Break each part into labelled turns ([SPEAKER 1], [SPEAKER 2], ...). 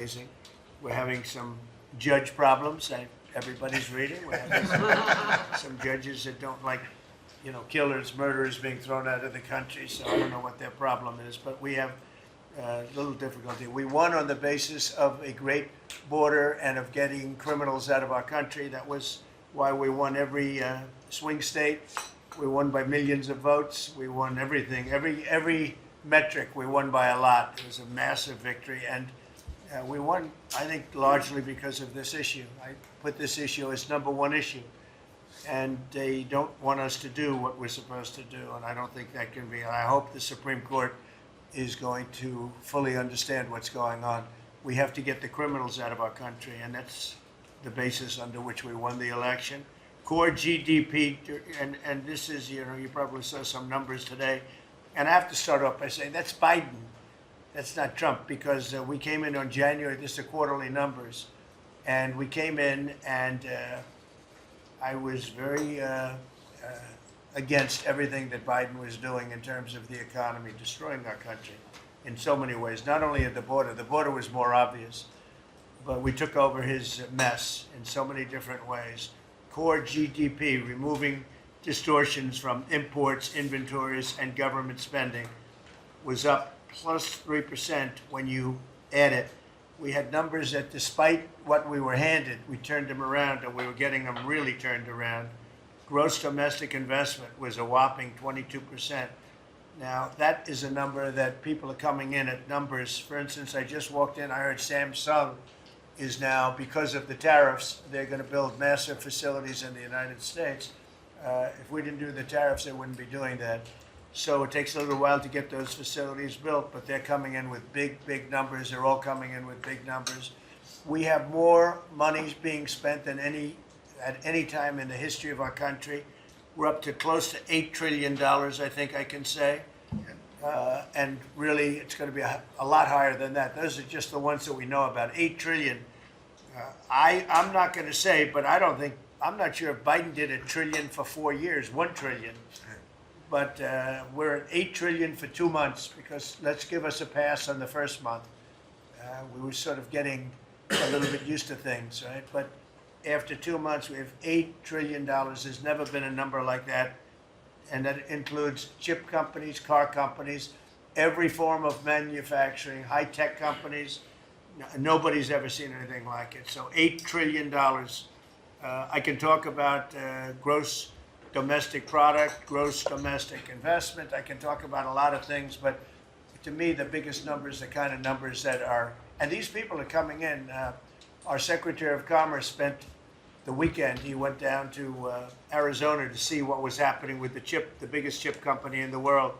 [SPEAKER 1] amazing. We're having some judge problems. Everybody's reading. We're having some judges that don't like, killers, murderers being thrown out of the country. So I don't know what their problem is, but we have a little difficulty. We won on the basis of a great border and of getting criminals out of our country. That was why we won every swing state. We won by millions of votes. We won everything. Every metric we won by a lot. It was a massive victory. And we won, I think, largely because of this issue. I put this issue as number one issue. And they don't want us to do what we're supposed to do. And I don't think that can be. I hope the Supreme Court is going to fully understand what's going on. We have to get the criminals out of our country. And that's the basis under which we won the election. Core GDP, and this is, you probably saw some numbers today. And I have to start off by saying that's Biden. That's not Trump, because we came in on January, this is quarterly numbers, and we came in and I was very against everything that Biden was doing in terms of the economy, destroying our country in so many ways, not only at the border was more obvious, but we took over his mess in so many different ways. Core GDP, removing distortions from imports, inventories, and government spending, was up plus 3% when you add it. We had numbers that despite what we were handed, we turned them around, and we were getting them really turned around. Gross domestic investment was a whopping 22%. Now, that is a number that people are coming in at numbers. For instance, I just walked in, I heard Samsung is now, because of the tariffs, they're going to build massive facilities in the United States. If we didn't do the tariffs, they wouldn't be doing that. So it takes a little while to get those facilities built, but they're coming in with big numbers. They're all coming in with big numbers. We have more money being spent than at any time in the history of our country. We're up to close to $8 trillion, I think I can say. And really, it's going to be a lot higher than that. Those are just the ones that we know about. 8 trillion. I'm not going to say, but I'm not sure if Biden did $1 trillion for 4 years, 1 trillion. But we're at 8 trillion for 2 months, because let's give us a pass on the first month. We were sort of getting a little bit used to things, right? But after 2 months, we have $8 trillion. There's never been a number like that. And that includes chip companies, car companies, every form of manufacturing, high-tech companies. Nobody's ever seen anything like it. So $8 trillion. I can talk about gross domestic product, gross domestic investment. I can talk about a lot of things, but to me, the biggest numbers, the kind of numbers that are, and these people are coming in. Our Secretary of Commerce spent the weekend, he went down to Arizona to see what was happening with the biggest chip company in the world.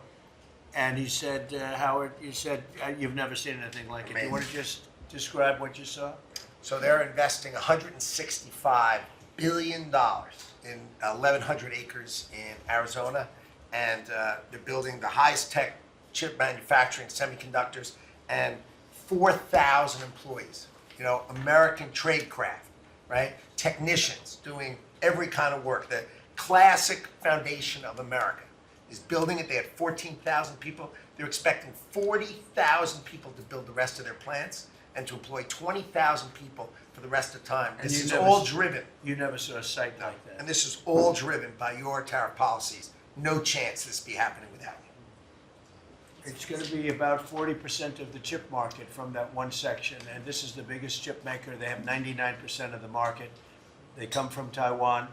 [SPEAKER 1] And he said, Howard, you said, you've never seen anything like it. Do you want to just describe what you saw?
[SPEAKER 2] So they're investing $165 billion in 1,100 acres in Arizona, and they're building the highest tech chip manufacturing, semiconductors, and 4,000 employees. American tradecraft, right? Technicians doing every kind of work. The classic foundation of America is building it. They had 14,000 people. They're expecting 40,000 people to build the rest of their plants and to employ 20,000 people for the rest of the time. This is all driven.
[SPEAKER 1] You never saw a site like that.
[SPEAKER 2] And this is all driven by your tariff policies. No chance this be happening without you.
[SPEAKER 1] It's going to be about 40% of the chip market from that one section. And this is the biggest chip maker. They have 99% of the market. They come from Taiwan.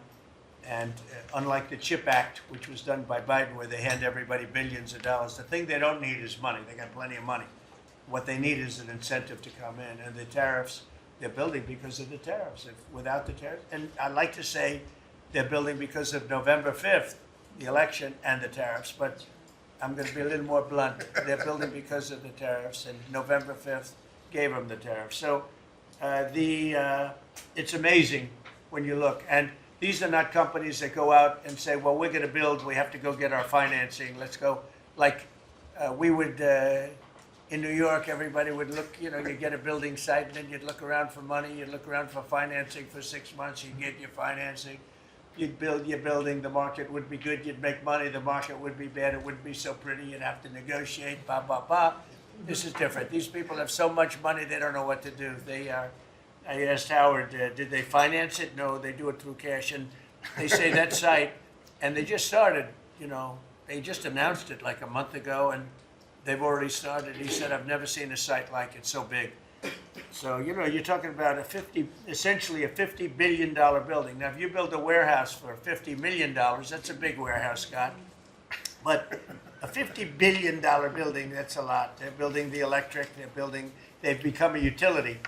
[SPEAKER 1] And unlike the CHIP Act, which was done by Biden, where they hand everybody billions of dollars, the thing they don't need is money. They got plenty of money. What they need is an incentive to come in. And the tariffs, they're building because of the tariffs. Without the tariffs, and I like to say they're building because of November 5th, the election, and the tariffs. But I'm going to be a little more blunt. They're building because of the tariffs, and November 5th gave them the tariffs. So it's amazing when you look. And these are not companies that go out and say, well, we're going to build, we have to go get our financing. Let's go. Like we would, in New York, everybody would look, you'd get a building site, and then you'd look around for money, you'd look around for financing for 6 months, you'd get your financing. You'd build your building, the market would be good, you'd make money, the market would be bad, it wouldn't be so pretty, you'd have to negotiate, blah, blah, blah. This is different. These people have so much money, they don't know what to do. I asked Howard, did they finance it? No, they do it through cash. And they say that site, and they just started, they just announced it like a month ago, and they've already started. He said, I've never seen a site like it, so big. So, you're talking about essentially a $50 billion building. Now, if you build a warehouse for $50 million, that's a big warehouse, Scott. But a $50 billion building, that's a lot. They're building the electric, they've become a utility.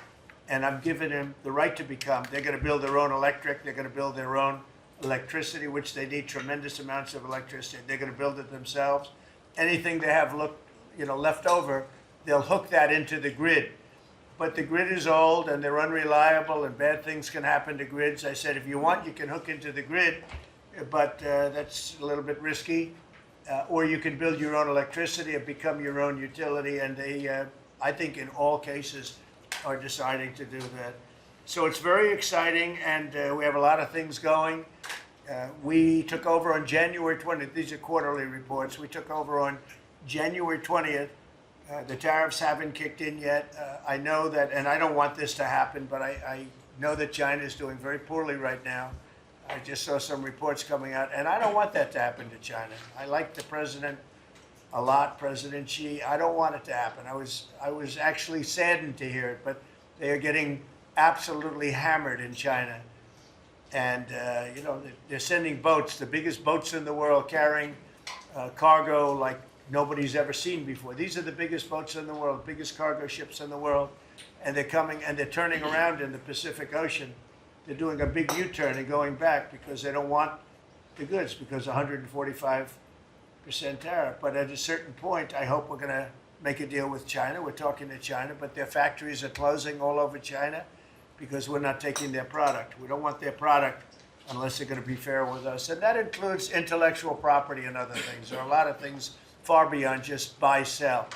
[SPEAKER 1] And I'm giving them the right to become. They're going to build their own electric, they're going to build their own electricity, which they need tremendous amounts of electricity. They're going to build it themselves. Anything they have left over, they'll hook that into the grid. But the grid is old and they're unreliable and bad things can happen to grids. I said, if you want, you can hook into the grid, but that's a little bit risky. Or you can build your own electricity and become your own utility. And they, I think in all cases, are deciding to do that. So it's very exciting, and we have a lot of things going. We took over on January 20th. These are quarterly reports. We took over on January 20th. The tariffs haven't kicked in yet. I know that, and I don't want this to happen, but I know that China is doing very poorly right now. I just saw some reports coming out, and I don't want that to happen to China. I like the president a lot, President Xi. I don't want it to happen. I was actually saddened to hear it, but they are getting absolutely hammered in China. And, they're sending boats, the biggest boats in the world, carrying cargo like nobody's ever seen before. These are the biggest boats in the world, biggest cargo ships in the world. And they're coming and they're turning around in the Pacific Ocean. They're doing a big U-turn and going back because they don't want the goods, because 145% tariff. But at a certain point, I hope we're going to make a deal with China. We're talking to China, but their factories are closing all over China because we're not taking their product. We don't want their product unless they're going to be fair with us. And that includes intellectual property and other things. There are a lot of things far beyond just buy, sell.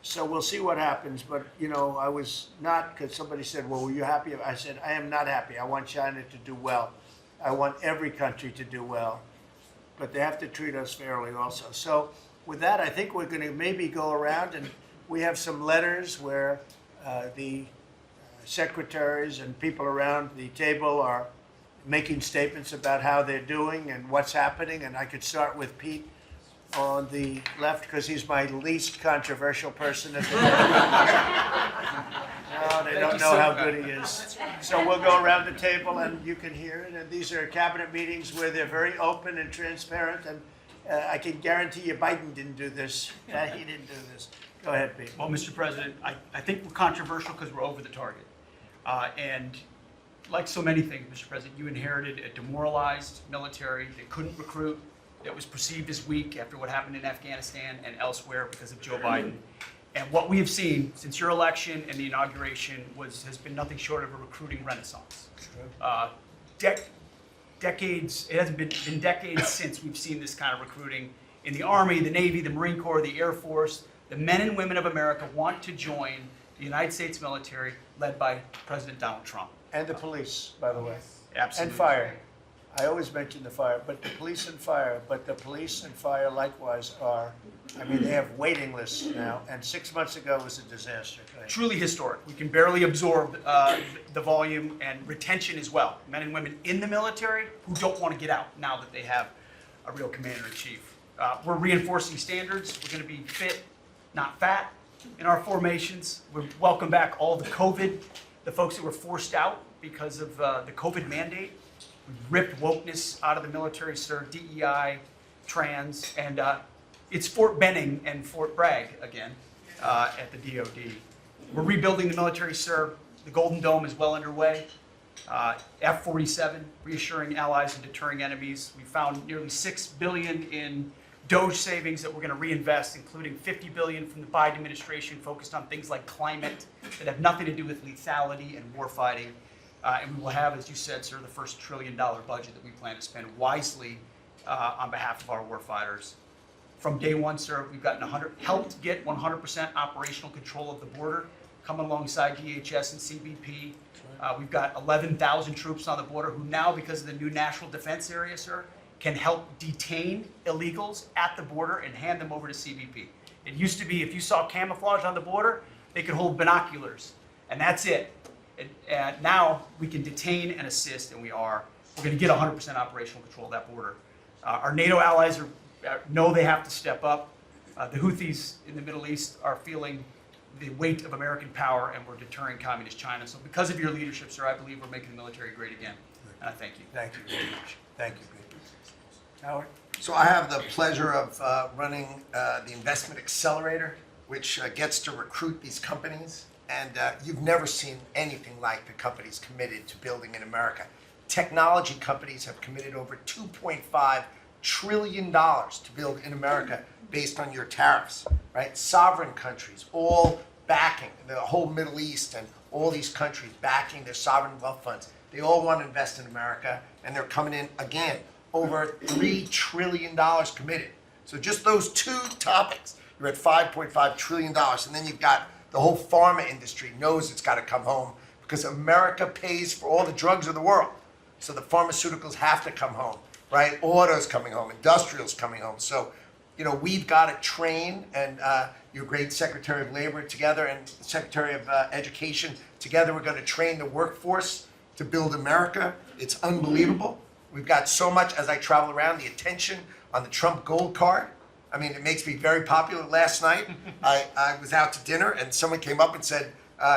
[SPEAKER 1] So we'll see what happens. But, I was not, because somebody said, well, were you happy? I said, I am not happy. I want China to do well. I want every country to do well. But they have to treat us fairly also. So with that, I think we're going to maybe go around, and we have some letters where the secretaries and people around the table are making statements about how they're doing and what's happening. And I could start with Pete on the left, because he's my least controversial person at the No, they don't know how good he is. So we'll go around the table and you can hear it. And these are cabinet meetings where they're very open and transparent. And I can guarantee you Biden didn't do this. He didn't do this. Go ahead, Pete.
[SPEAKER 3] Well, Mr. President, I think we're controversial because we're over the target. And like so many things, Mr. President, you inherited a demoralized military that couldn't recruit, that was perceived as weak after what happened in Afghanistan and elsewhere because of Joe Biden. And what we have seen since your election and the inauguration has been nothing short of a recruiting renaissance. Decades, it hasn't been decades since we've seen this kind of recruiting in the Army, the Navy, the Marine Corps, the Air Force. The men and women of America want to join the United States military led by President Donald Trump.
[SPEAKER 1] And the police, by the way.
[SPEAKER 3] Absolutely.
[SPEAKER 1] And fire. I always mention the fire, but the police and fire, likewise they have waiting lists now, and 6 months ago was a disaster.
[SPEAKER 3] Truly historic. We can barely absorb the volume and retention as well. Men and women in the military who don't want to get out now that they have a real commander-in-chief. We're reinforcing standards. We're going to be fit, not fat in our formations. We welcome back all the folks that were forced out because of the COVID mandate. We've ripped wokeness out of the military, sir, DEI, trans, and it's Fort Benning and Fort Bragg again at the DOD. We're rebuilding the military, sir. The Golden Dome is well underway. F-47, reassuring allies and deterring enemies. We found nearly $6 billion in DOGE savings that we're going to reinvest, including $50 billion from the Biden administration focused on things like climate that have nothing to do with lethality and warfighting. And we will have, as you said, sir, the first $1 trillion budget that we plan to spend wisely on behalf of our warfighters. From day one, sir, we've helped get 100% operational control of the border, coming alongside DHS and CBP. We've got 11,000 troops on the border who now, because of the new national defense area, sir, can help detain illegals at the border and hand them over to CBP. It used to be if you saw camouflage on the border, they could hold binoculars, and that's it. And now we can detain and assist, and we're going to get 100% operational control of that border. Our NATO allies know they have to step up. The Houthis in the Middle East are feeling the weight of American power, and we're deterring communist China. So because of your leadership, sir, I believe we're making the military great again. And I thank you.
[SPEAKER 1] Thank you very much. Thank you, Peter. Howard?
[SPEAKER 2] So I have the pleasure of running the Investment Accelerator, which gets to recruit these companies. And you've never seen anything like the companies committed to building in America. Technology companies have committed over $2.5 trillion to build in America based on your tariffs, right? Sovereign countries all backing, the whole Middle East and all these countries backing their sovereign wealth funds. They all want to invest in America, and they're coming in, again, over $3 trillion committed. So just those two topics, you're at $5.5 trillion, and then you've got the whole pharma industry knows it's got to come home because America pays for all the drugs of the world. So the pharmaceuticals have to come home, right? Autos coming home, industrials coming home. So, we've got to train, and your great Secretary of Labor together and Secretary of Education together, we're going to train the workforce to build America. It's unbelievable. We've got so much, as I travel around, the attention on the Trump Gold Card. I mean, it makes me very popular. Last night, I was out to dinner, and someone came up and said,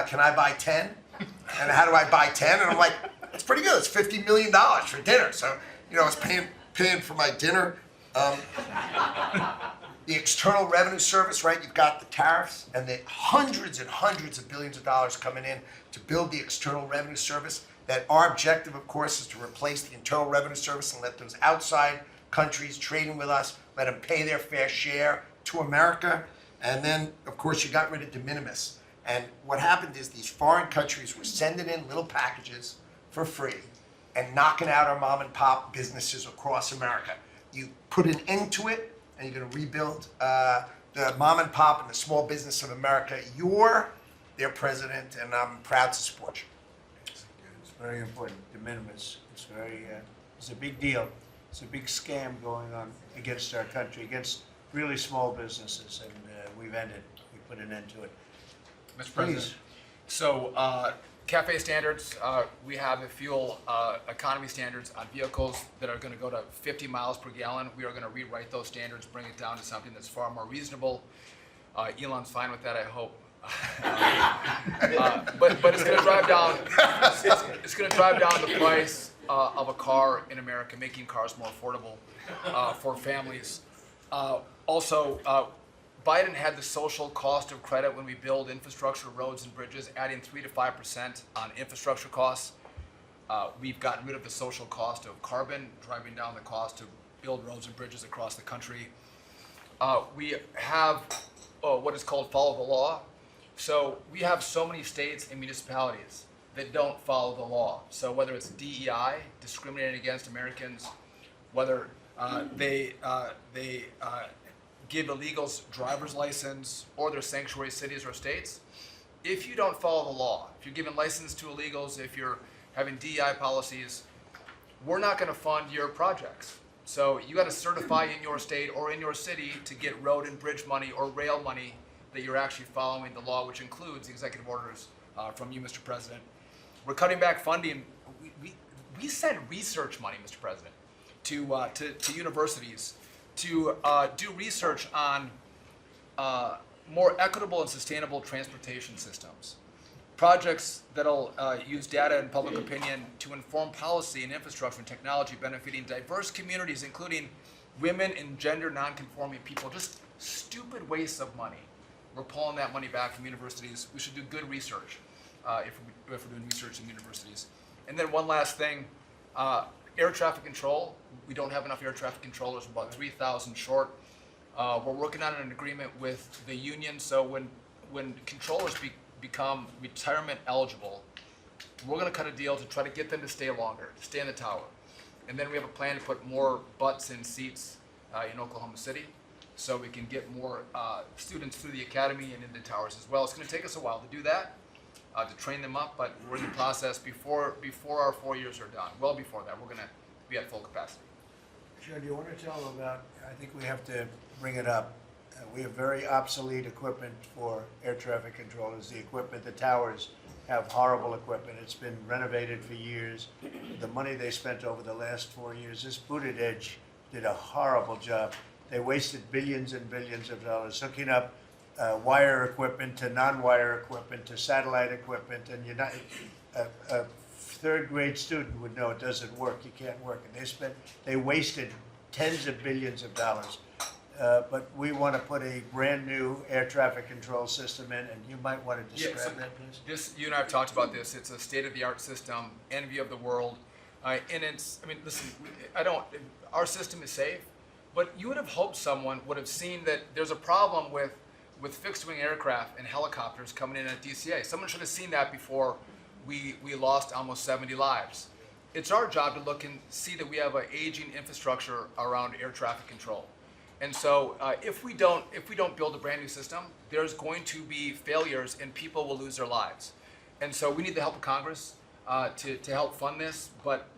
[SPEAKER 2] can I buy 10? And how do I buy 10? And I'm like, that's pretty good. It's $50 million for dinner. So, I was paying for my dinner. The External Revenue Service, right? You've got the tariffs and the hundreds and hundreds of billions of dollars coming in to build the External Revenue Service. That our objective, of course, is to replace the Internal Revenue Service and let those outside countries trading with us, let them pay their fair share to America. And then, of course, you got rid of de minimis. And what happened is these foreign countries were sending in little packages for free and knocking out our mom and pop businesses across America. You put an end to it, and you're going to rebuild the mom and pop and the small business of America. You're their president, and I'm proud to support you.
[SPEAKER 1] It's very important. De minimis. It's a big deal. It's a big scam going on against our country, against really small businesses, and we put an end to it.
[SPEAKER 4] Mr. President.
[SPEAKER 1] Please.
[SPEAKER 4] So, CAFE standards, we have the fuel economy standards on vehicles that are going to go to 50 miles per gallon. We are going to rewrite those standards, bring it down to something that's far more reasonable. Elon's fine with that, I hope. But it's going to drive down. It's going to drive down the price of a car in America, making cars more affordable for families. Also, Biden had the social cost of credit when we build infrastructure, roads, and bridges, adding 3 to 5% on infrastructure costs. We've gotten rid of the social cost of carbon, driving down the cost to build roads and bridges across the country. We have what is called follow the law. So we have so many states and municipalities that don't follow the law. So whether it's DEI, discriminating against Americans, whether they give illegals driver's license, or their sanctuary cities or states, if you don't follow the law, if you're giving license to illegals, if you're having DEI policies, we're not going to fund your projects. So you got to certify in your state or in your city to get road and bridge money or rail money that you're actually following the law, which includes the executive orders from you, Mr. President. We're cutting back funding. We send research money, Mr. President, to universities to do research on more equitable and sustainable transportation systems. Projects that'll use data and public opinion to inform policy and infrastructure and technology benefiting diverse communities, including women and gender non-conforming people. Just stupid wastes of money. We're pulling that money back from universities. We should do good research if we're doing research in universities. And then one last thing, air traffic control. We don't have enough air traffic controllers, about 3,000 short. We're working on an agreement with the union, so when controllers become retirement eligible, we're going to cut a deal to try to get them to stay longer, to stay in the tower. And then we have a plan to put more butts in seats in Oklahoma City, so we can get more students through the academy and into towers as well. It's going to take us a while to do that, to train them up, but we're in the process before our 4 years are done. Well before that, we're going to be at full capacity.
[SPEAKER 1] Joe, do you want to tell about, I think we have to bring it up, We have very obsolete equipment for air traffic controllers. The equipment, the towers have horrible equipment. It's been renovated for years. The money they spent over the last 4 years, this Buttigieg did a horrible job. They wasted billions and billions of dollars hooking up wire equipment to non-wire equipment to satellite equipment, and you're not, a third grade student would know it doesn't work. You can't work it. They wasted tens of billions of dollars. But we want to put a brand new air traffic control system in, and you might want to describe that, please.
[SPEAKER 4] You and I have talked about this. It's a state-of-the-art system, envy of the world, and it's. I mean, listen, our system is safe, but you would have hoped someone would have seen that there's a problem with fixed-wing aircraft and helicopters coming in at DCA. Someone should have seen that before we lost almost 70 lives. It's our job to look and see that we have an aging infrastructure around air traffic control. And so if we don't build a brand new system, there's going to be failures and people will lose their lives. And so we need the help of Congress to help fund this, but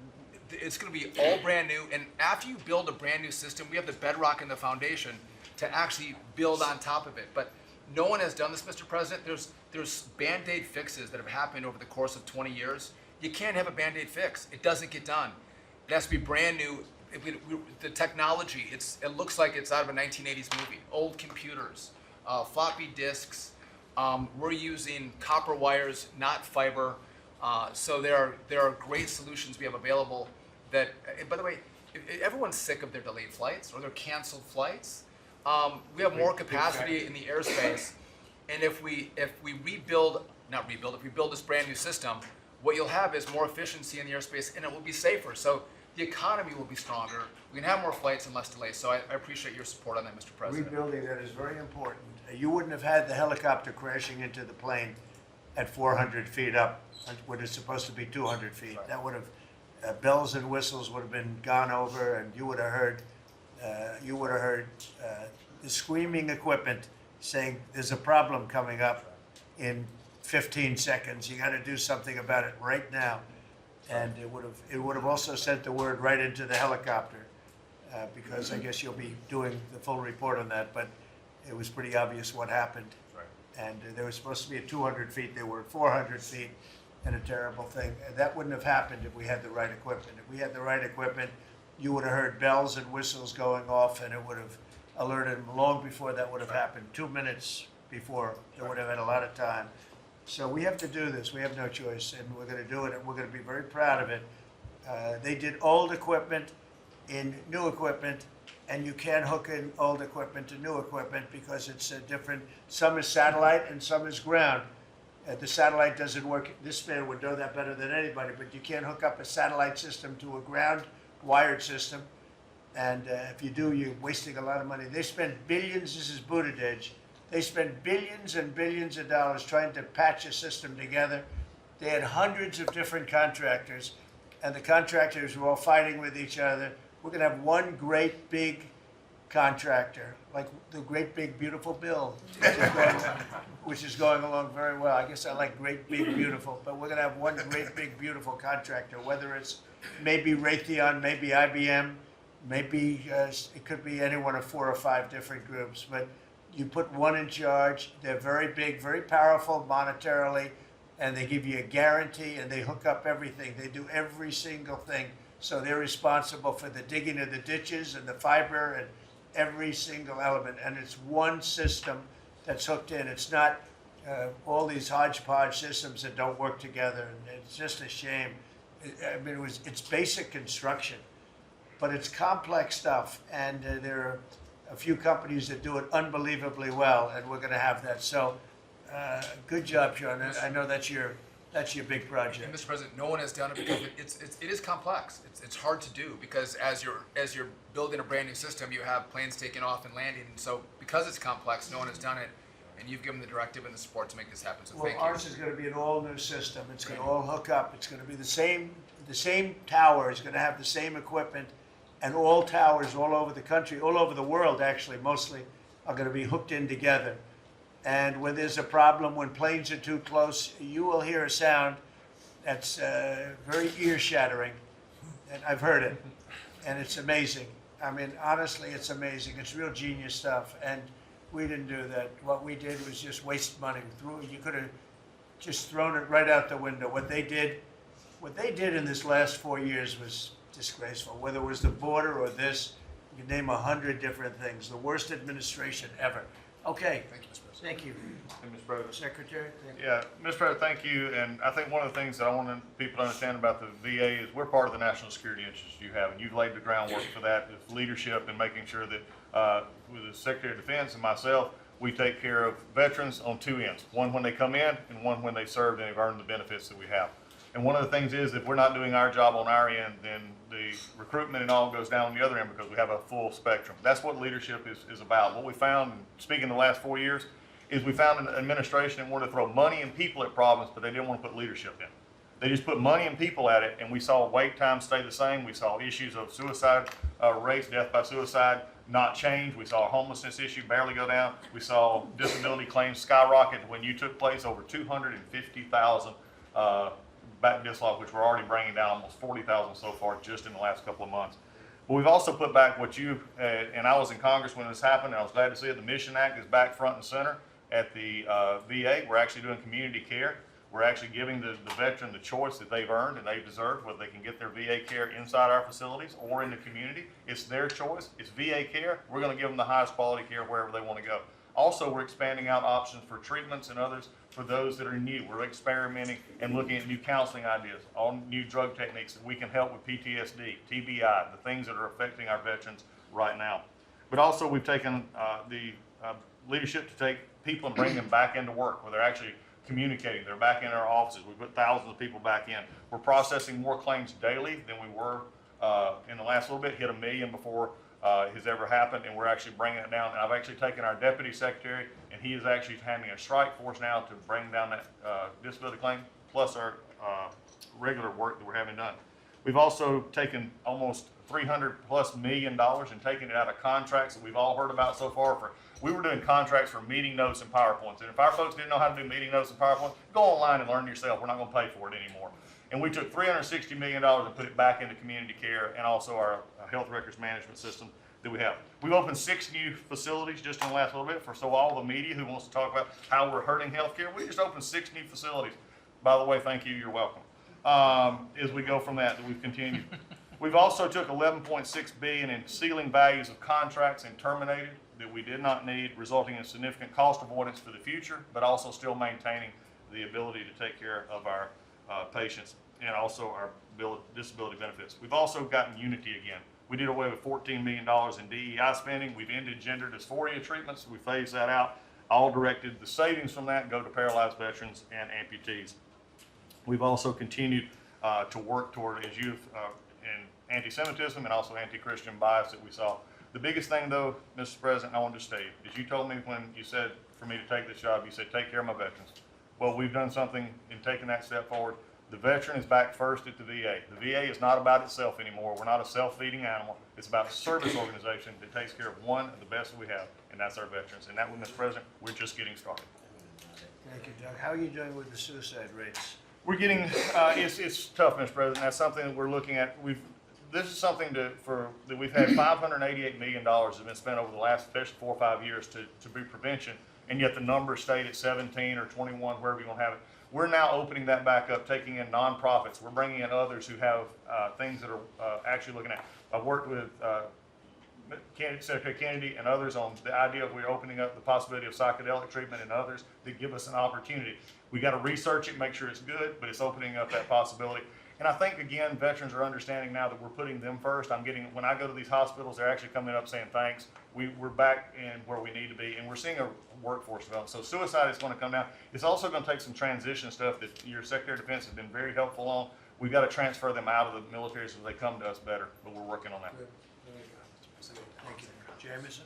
[SPEAKER 4] it's going to be all brand new. And after you build a brand new system, we have the bedrock and the foundation to actually build on top of it. But no one has done this, Mr. President. There's Band-Aid fixes that have happened over the course of 20 years. You can't have a Band-Aid fix. It doesn't get done. It has to be brand new. The technology, it looks like it's out of a 1980s movie. Old computers, floppy disks. We're using copper wires, not fiber. So there are great solutions we have available that, by the way, everyone's sick of their delayed flights or their canceled flights. We have more capacity in the airspace. And if we build this brand new system, what you'll have is more efficiency in the airspace and it will be safer. So the economy will be stronger. We can have more flights and less delays. So I appreciate your support on that, Mr. President.
[SPEAKER 1] Rebuilding that is very important. You wouldn't have had the helicopter crashing into the plane at 400 feet up when it's supposed to be 200 feet.
[SPEAKER 4] Right.
[SPEAKER 1] That would have, bells and whistles would have been gone over, and you would have heard the screaming equipment saying there's a problem coming up in 15 seconds. You got to do something about it right now. And it would have also sent the word right into the helicopter, because I guess you'll be doing the full report on that. But it was pretty obvious what happened.
[SPEAKER 4] Right.
[SPEAKER 1] And they were supposed to be at 200 feet. They were at 400 feet, and a terrible thing. And that wouldn't have happened if we had the right equipment. If we had the right equipment, you would have heard bells and whistles going off, and it would have alerted them long before that would have happened. 2 minutes before, they would have had a lot of time. So we have to do this. We have no choice, and we're going to do it, and we're going to be very proud of it. They did old equipment in new equipment, and you can't hook in old equipment to new equipment because it's different. Some is satellite and some is ground. The satellite doesn't work. This man would know that better than anybody, but you can't hook up a satellite system to a ground wired system. And if you do, you're wasting a lot of money. They spent billions. This is Buttigieg. They spent billions and billions of dollars trying to patch a system together. They had hundreds of different contractors, and the contractors were all fighting with each other. We're going to have one great big contractor, like the great big beautiful bill, which is going along very well. I guess I like great big beautiful, but we're going to have one great big beautiful contractor, whether it's maybe Raytheon, maybe IBM, maybe it could be any one of 4 or 5 different groups, but you put one in charge. They're very big, very powerful monetarily, and they give you a guarantee, and they hook up everything. They do every single thing. So they're responsible for the digging of the ditches and the fiber and every single element. And it's one system that's hooked in. It's not all these hodgepodge systems that don't work together. And it's just a shame. I mean, it's basic construction, but it's complex stuff. And there are a few companies that do it unbelievably well, and we're going to have that. So, good job, Sean. I know that's your big project.
[SPEAKER 4] And Mr. President, no one has done it because it is complex. It's hard to do because as you're building a brand new system, you have planes taking off and landing, and so because it's complex, no one has done it, and you've given the directive and the support to make this happen. So thank you.
[SPEAKER 1] Ours is going to be an all-new system. It's going to all hook up. It's going to be the same. The same tower is going to have the same equipment. And all towers all over the country, all over the world actually, mostly, are going to be hooked in together. And when there's a problem, when planes are too close, you will hear a sound that's very ear-shattering. And I've heard it, and it's amazing. I mean, honestly, it's amazing. It's real genius stuff. And We didn't do that. What we did was just waste money. You could have just thrown it right out the window. What they did in this last 4 years was disgraceful. Whether it was the border or this, you can name 100 different things. The worst administration ever. Okay.
[SPEAKER 2] Thank you, Mr. President.
[SPEAKER 1] Thank you,
[SPEAKER 5] Mr. President.
[SPEAKER 1] Secretary. Thank you.
[SPEAKER 5] Yeah, Mr. President, thank you. And I think one of the things that I want people to understand about the VA is we're part of the national security interests you have, and you've laid the groundwork for that with leadership and making sure that with the Secretary of Defense and myself, we take care of veterans on two ends, one when they come in and one when they served and they've earned the benefits that we have. And one of the things is if we're not doing our job on our end, then the recruitment and all goes down on the other end because we have a full spectrum. That's what leadership is about. What we found, speaking the last 4 years, is we found an administration that wanted to throw money and people at problems, but they didn't want to put leadership in. They just put money and people at it, and we saw wait times stay the same. We saw issues of suicide rates, death by suicide, not change. We saw a homelessness issue barely go down. We saw disability claims skyrocket when you took place, over 250,000 back dislodge, which we're already bringing down almost 40,000 so far just in the last couple of months. But we've also put back what you, and I was in Congress when this happened, and I was glad to see it. The Mission Act is back front and center at the VA. We're actually doing community care. We're actually giving the veteran the choice that they've earned and they've deserved, whether they can get their VA care inside our facilities or in the community. It's their choice. It's VA care. We're going to give them the highest quality care wherever they want to go. Also, we're expanding out options for treatments and others for those that are new. We're experimenting and looking at new counseling ideas, all new drug techniques that we can help with PTSD, TBI, the things that are affecting our veterans right now. But also, we've taken the leadership to take people and bring them back into work where they're actually communicating. They're back in our offices. We put thousands of people back in. We're processing more claims daily than we were in the last little bit, hit 1 million before has ever happened, and we're actually bringing it down. And I've actually taken our deputy secretary, and he is actually having a strike force now to bring down that disability claim, plus our regular work that we're having done. We've also taken almost $300+ million and taken it out of contracts that we've all heard about so far. We were doing contracts for meeting notes and PowerPoints, and if our folks didn't know how to do meeting notes and PowerPoints, go online and learn yourself. We're not going to pay for it anymore. And we took $360 million and put it back into community care and also our health records management system that we have. We've opened 6 new facilities just in the last little bit so all the media who wants to talk about how we're hurting healthcare, we just opened 6 new facilities. By the way, thank you, you're welcome. As we go from that we've continued. We've also took $11.6 billion in ceiling values of contracts and terminated that we did not need, resulting in significant cost avoidance for the future, but also still maintaining the ability to take care of our patients and also our disability benefits. We've also gotten unity again. We did away with $14 million in DEI spending. We've ended gender dysphoria treatments. We phased that out. All directed the savings from that go to paralyzed veterans and amputees. We've also continued to work toward, as you've, in anti-Semitism and also anti-Christian bias that we saw. The biggest thing, though, Mr. President, I want to state, is you told me when you said for me to take this job, you said take care of my veterans. Well, we've done something in taking that step forward. The veteran is back first at the VA. The VA is not about itself anymore. We're not a self-feeding animal. It's about a service organization that takes care of one of the best we have, and that's our veterans. And that one, Mr. President, we're just getting started.
[SPEAKER 1] Thank you, Doug. How are you doing with the suicide rates?
[SPEAKER 5] We're getting, it's tough, Mr. President. That's something that we're looking at. This is something that we've had $588 million has been spent over the last 4 or 5 years to be prevention, and yet the numbers stayed at 17 or 21, wherever you're going to have it. We're now opening that back up, taking in nonprofits. We're bringing in others who have things that are actually looking at. I've worked with Secretary Kennedy and others on the idea of we're opening up the possibility of psychedelic treatment and others that give us an opportunity. We got to research it, make sure it's good, but it's opening up that possibility. And I think, again, veterans are understanding now that we're putting them first. When I go to these hospitals, they're actually coming up saying thanks. We're back in where we need to be, and we're seeing a workforce development. So suicide is going to come down. It's also going to take some transition stuff that your Secretary of Defense has been very helpful on. We've got to transfer them out of the military so they come to us better, but we're working on that.
[SPEAKER 1] Thank you. Jameson?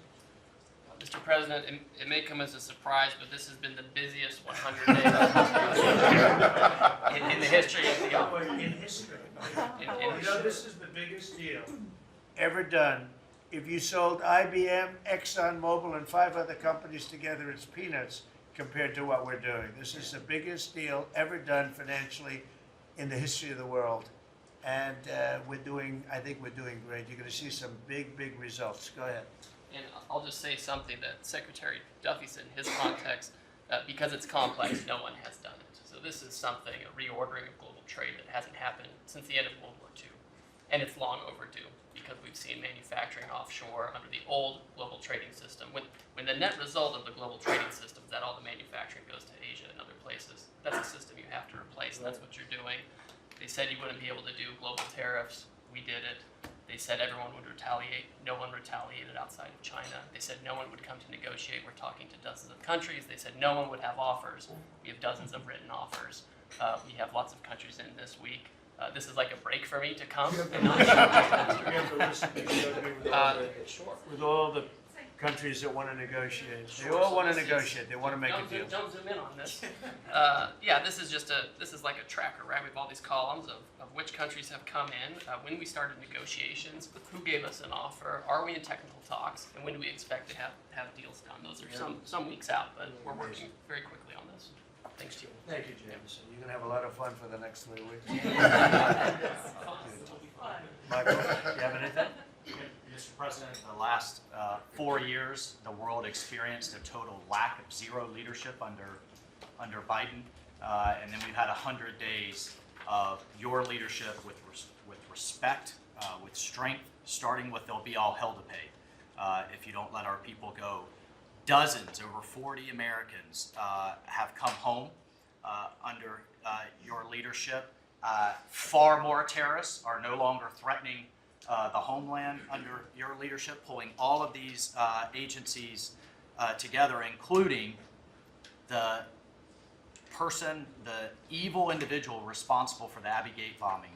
[SPEAKER 6] Mr. President, it may come as a surprise, but this has been the busiest 100 days in the history of the office.
[SPEAKER 1] In history.
[SPEAKER 6] In
[SPEAKER 1] You know, this is the biggest deal ever done. If you sold IBM, ExxonMobil, and 5 other companies together, it's peanuts compared to what we're doing. This is the biggest deal ever done financially in the history of the world. And I think we're doing great. You're going to see some big results. Go ahead.
[SPEAKER 6] And I'll just say something that Secretary Duffy said in his context, because it's complex, no one has done it. So this is something, a reordering of global trade that hasn't happened since the end of World War II. And it's long overdue because we've seen manufacturing offshore under the old global trading system. When the net result of the global trading system is that all the manufacturing goes to Asia and other places, that's a system you have to replace, and that's what you're doing. They said you wouldn't be able to do global tariffs. We did it. They said everyone would retaliate. No one retaliated outside of China. They said no one would come to negotiate. We're talking to dozens of countries. They said no one would have offers. We have dozens of written offers. We have lots of countries in this week. This is like a break for me to come. And not sure.
[SPEAKER 1] With all the countries that want to negotiate, they all want to negotiate. They want to make a deal.
[SPEAKER 6] Don't zoom in on this. Yeah, this is like a tracker, right? We have all these columns of which countries have come in, when we started negotiations, who gave us an offer, are we in technical talks, and when do we expect to have deals done? Those are some weeks out, but we're working very quickly on this. Thanks to you.
[SPEAKER 1] Thank you, Jameson. You're going to have a lot of fun for the next 3 weeks. Michael, you have anything?
[SPEAKER 7] Mr. President, the last 4 years, the world experienced a total lack of zero leadership under Biden, and then we've had 100 days of your leadership with respect, with strength, starting with there'll be all hell to pay if you don't let our people go. Dozens, over 40 Americans have come home under your leadership. Far more terrorists are no longer threatening the homeland under your leadership, pulling all of these agencies together, including the evil individual responsible for the Abbey Gate bombing,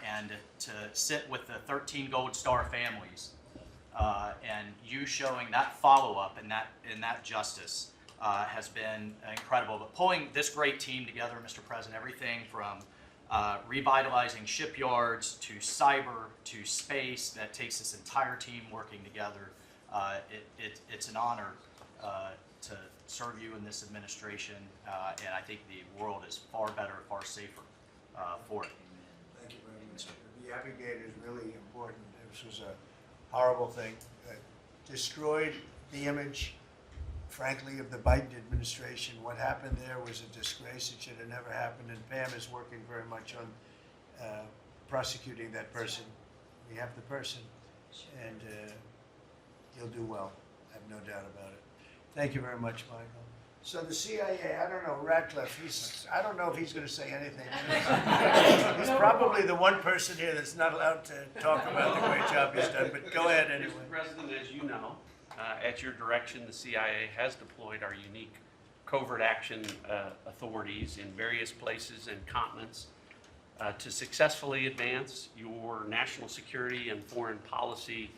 [SPEAKER 7] and to sit with the 13 Gold Star families, and you showing that follow-up and that justice has been incredible. But pulling this great team together, Mr. President, everything from revitalizing shipyards to cyber to space, that takes this entire team working together. It's an honor to serve you in this administration, and I think the world is far better, far safer for it.
[SPEAKER 1] Thank you very much. The Abbey Gate is really important. This was a horrible thing that destroyed the image, frankly, of the Biden administration. What happened there was a disgrace. It should have never happened, and Pam is working very much on prosecuting that person. We have the person, and he'll do well. I have no doubt about it. Thank you very much, Michael. So the CIA, I don't know, Ratcliffe, I don't know if he's going to say anything. He's probably the one person here that's not allowed to talk about the great job he's done, but go ahead anyway.
[SPEAKER 8] Mr. President, as you know, at your direction, the CIA has deployed our unique covert action authorities in various places and continents to successfully advance your national security and foreign policy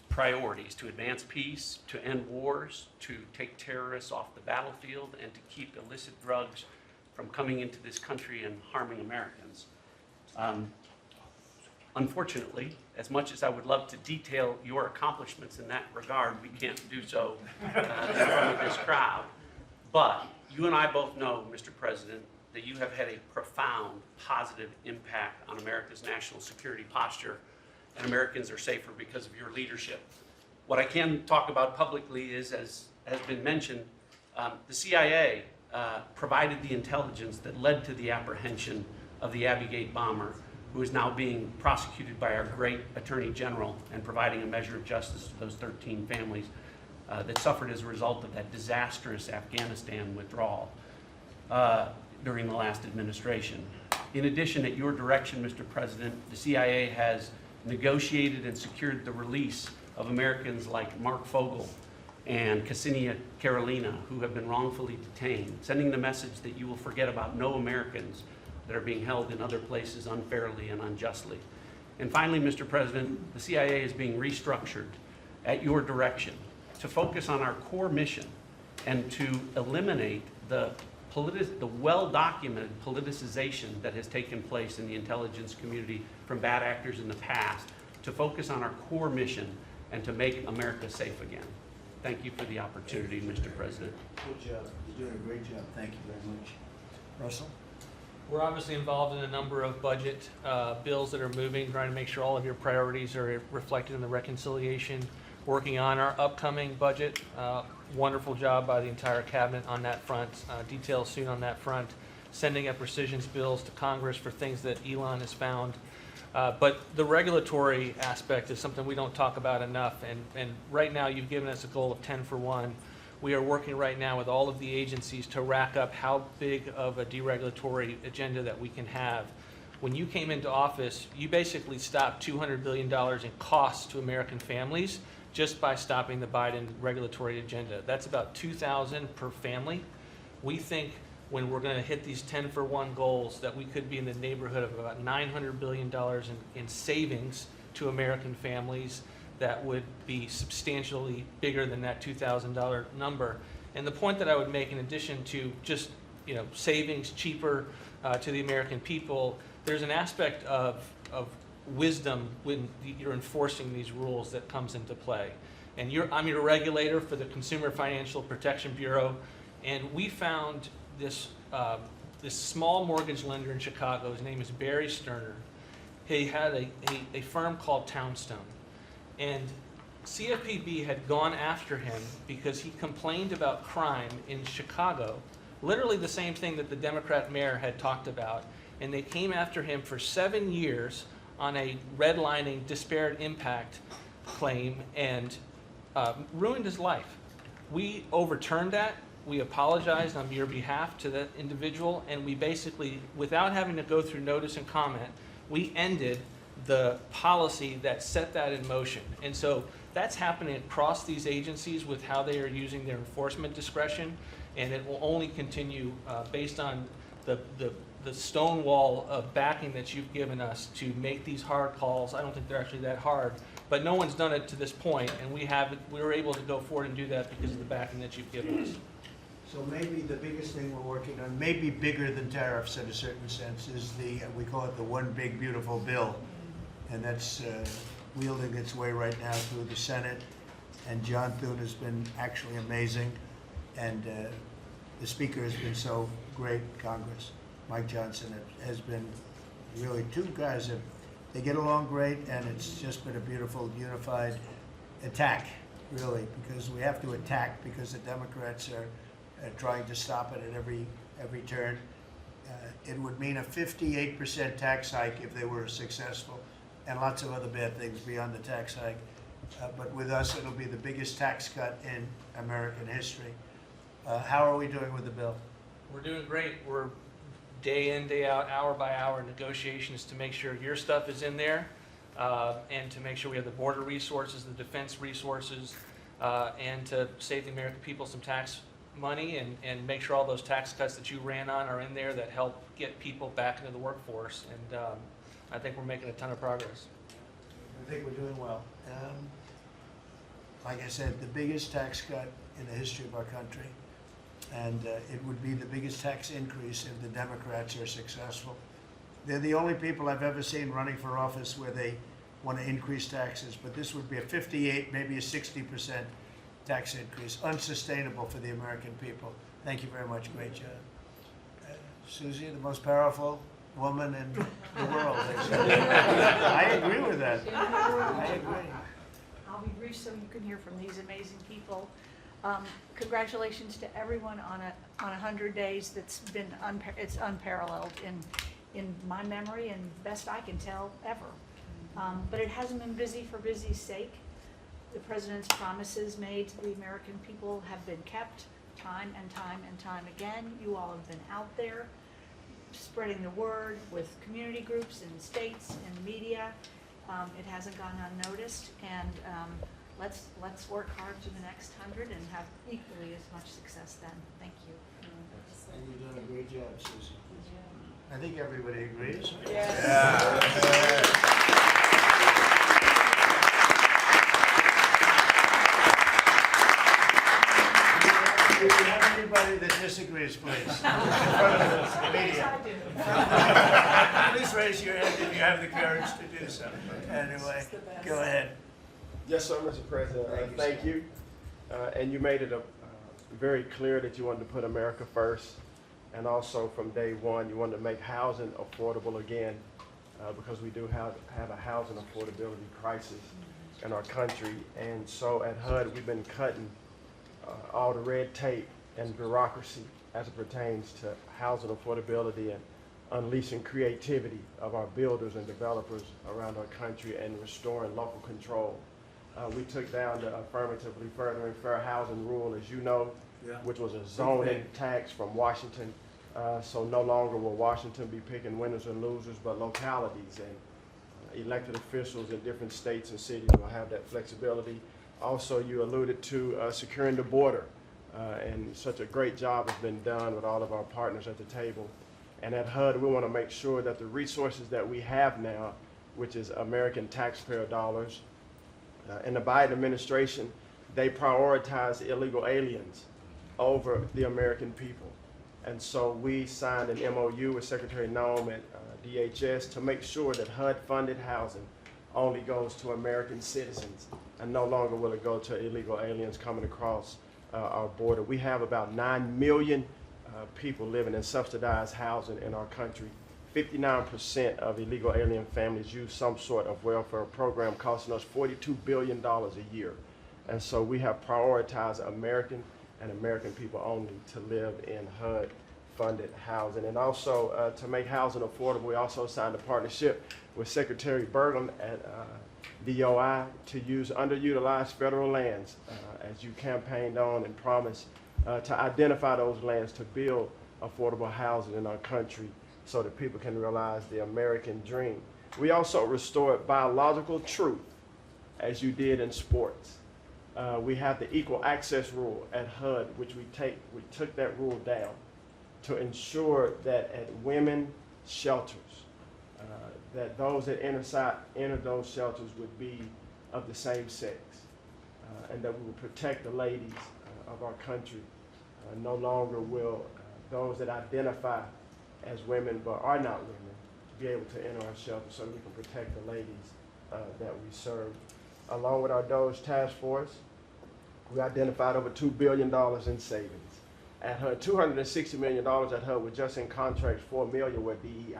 [SPEAKER 8] priorities, to advance peace, to end wars, to take terrorists off the battlefield, and to keep illicit drugs from coming into this country and harming Americans. Unfortunately, as much as I would love to detail your accomplishments in that regard, we can't do so in front of this crowd. But you and I both know, Mr. President, that you have had a profound positive impact on America's national security posture, and Americans are safer because of your leadership. What I can talk about publicly is, as has been mentioned, the CIA provided the intelligence that led to the apprehension of the Abbey Gate bomber, who is now being prosecuted by our great Attorney General and providing a measure of justice to those 13 families that suffered as a result of that disastrous Afghanistan withdrawal during the last administration. In addition, at your direction, Mr. President, the CIA has negotiated and secured the release of Americans like Mark Fogel and Ksenia Karolina, who have been wrongfully detained, sending the message that you will forget about no Americans that are being held in other places unfairly and unjustly. And finally, Mr. President, the CIA is being restructured at your direction to focus on our core mission and to eliminate the well-documented politicization that has taken place in the intelligence community from bad actors in the past, to focus on our core mission and to make America safe again. Thank you for the opportunity, Mr. President.
[SPEAKER 1] Good job. You're doing a great job. Thank you very much. Russell?
[SPEAKER 9] We're obviously involved in a number of budget bills that are moving, trying to make sure all of your priorities are reflected in the reconciliation. working on our upcoming budget. Wonderful job by the entire cabinet on that front. Details soon on that front. Sending up rescissions bills to Congress for things that Elon has found. But the regulatory aspect is something we don't talk about enough. And right now you've given us a goal of 10 for 1. We are working right now with all of the agencies to rack up how big of a deregulatory agenda that we can have. When you came into office, you basically stopped $200 billion in costs to American families just by stopping the Biden regulatory agenda. That's about $2,000 per family. We think when we're going to hit these 10 for 1 goals that we could be in the neighborhood of about $900 billion in savings to American families that would be substantially bigger than that $2,000 number. And the point that I would make, in addition to just savings cheaper to the American people, there's an aspect of wisdom when you're enforcing these rules that comes into play. And I'm your regulator for the Consumer Financial Protection Bureau, and we found this small mortgage lender in Chicago. His name is Barry Sterner. He had a firm called Townstone, and CFPB had gone after him because he complained about crime in Chicago, literally the same thing that the Democrat mayor had talked about, and they came after him for 7 years on a redlining disparate impact claim and ruined his life. We overturned that. We apologized on your behalf to that individual, and we basically, without having to go through notice and comment, we ended the policy that set that in motion. And so that's happening across these agencies with how they are using their enforcement discretion, and it will only continue based on the stonewall of backing that you've given us to make these hard calls. I don't think they're actually that hard, but no one's done it to this point, and we were able to go forward and do that because of the backing that you've given us.
[SPEAKER 1] So maybe the biggest thing we're working on, maybe bigger than tariffs in a certain sense, is we call it the One Big Beautiful Bill. And that's wielding its way right now through the Senate. And John Thune has been actually amazing. And the Speaker has been so great, Congress. Mike Johnson has been really two guys that they get along great, and it's just been a beautiful, unified attack, really, because we have to attack because the Democrats are trying to stop it at every turn. It would mean a 58% tax hike if they were successful, and lots of other bad things beyond the tax hike. But with us, it'll be the biggest tax cut in American history. How are we doing with the bill?
[SPEAKER 9] We're doing great. We're day in, day out, hour by hour negotiations to make sure your stuff is in there, and to make sure we have the border resources, the defense resources, and to save the American people some tax money and make sure all those tax cuts that you ran on are in there that help get people back into the workforce. And I think we're making a ton of progress.
[SPEAKER 1] I think we're doing well. Like I said, the biggest tax cut in the history of our country. And it would be the biggest tax increase if the Democrats are successful. They're the only people I've ever seen running for office where they want to increase taxes, but this would be a 58, maybe a 60% tax increase, unsustainable for the American people. Thank you very much, great job. Susie, the most powerful woman in the world. I agree with that. I agree.
[SPEAKER 10] I'll be brief so you can hear from these amazing people. Congratulations to everyone on 100 days. That's been it's unparalleled in my memory and best I can tell ever. But it hasn't been busy for busy's sake. The president's promises made to the American people have been kept time and time and time again. You all have been out there spreading the word with community groups and states and media. It hasn't gone unnoticed, and let's work hard to the next 100 and have equally as much success then. Thank you.
[SPEAKER 1] And you're doing a great job, Susie. I think everybody agrees. If you have anybody that disagrees, please, in front of the media. Please raise your hand if you have the courage to do so. Anyway, go ahead.
[SPEAKER 11] Yes, sir, Mr. President. Thank you. And you made it very clear that you wanted to put America first. And also from day one, you wanted to make housing affordable again, because we do have a housing affordability crisis. in our country. And so at HUD, we've been cutting all the red tape and bureaucracy as it pertains to housing affordability and unleashing creativity of our builders and developers around our country and restoring local control. We took down the affirmatively furthering fair housing rule, as you know, which was a zoning tax from Washington. So no longer will Washington be picking winners and losers, but localities and elected officials in different states and cities will have that flexibility. Also, you alluded to securing the border, and such a great job has been done with all of our partners at the table. And at HUD, we want to make sure that the resources that we have now, which is American taxpayer dollars, in the Biden administration, they prioritize illegal aliens over the American people. And so we signed an MOU with Secretary Noem at DHS to make sure that HUD-funded housing only goes to American citizens, and no longer will it go to illegal aliens coming across our border. We have about 9 million people living in subsidized housing in our country. 59% of illegal alien families use some sort of welfare program, costing us $42 billion a year. And so we have prioritized American and American people only to live in HUD-funded housing. And also to make housing affordable, we also signed a partnership with Secretary Burgum at DOI to use underutilized federal lands, as you campaigned on and promised, to identify those lands to build affordable housing in our country so that people can realize the American dream. We also restored biological truth, as you did in sports. We have the equal access rule at HUD, which we took that rule down to ensure that at women shelters, that those that enter those shelters would be of the same sex, and that we would protect the ladies of our country. No longer will those that identify as women but are not women be able to enter our shelter, so that we can protect the ladies that we serve. Along with our DOGE task force, we identified over $2 billion in savings. At HUD, $260 million at HUD were just in contracts, $4 million were DEI.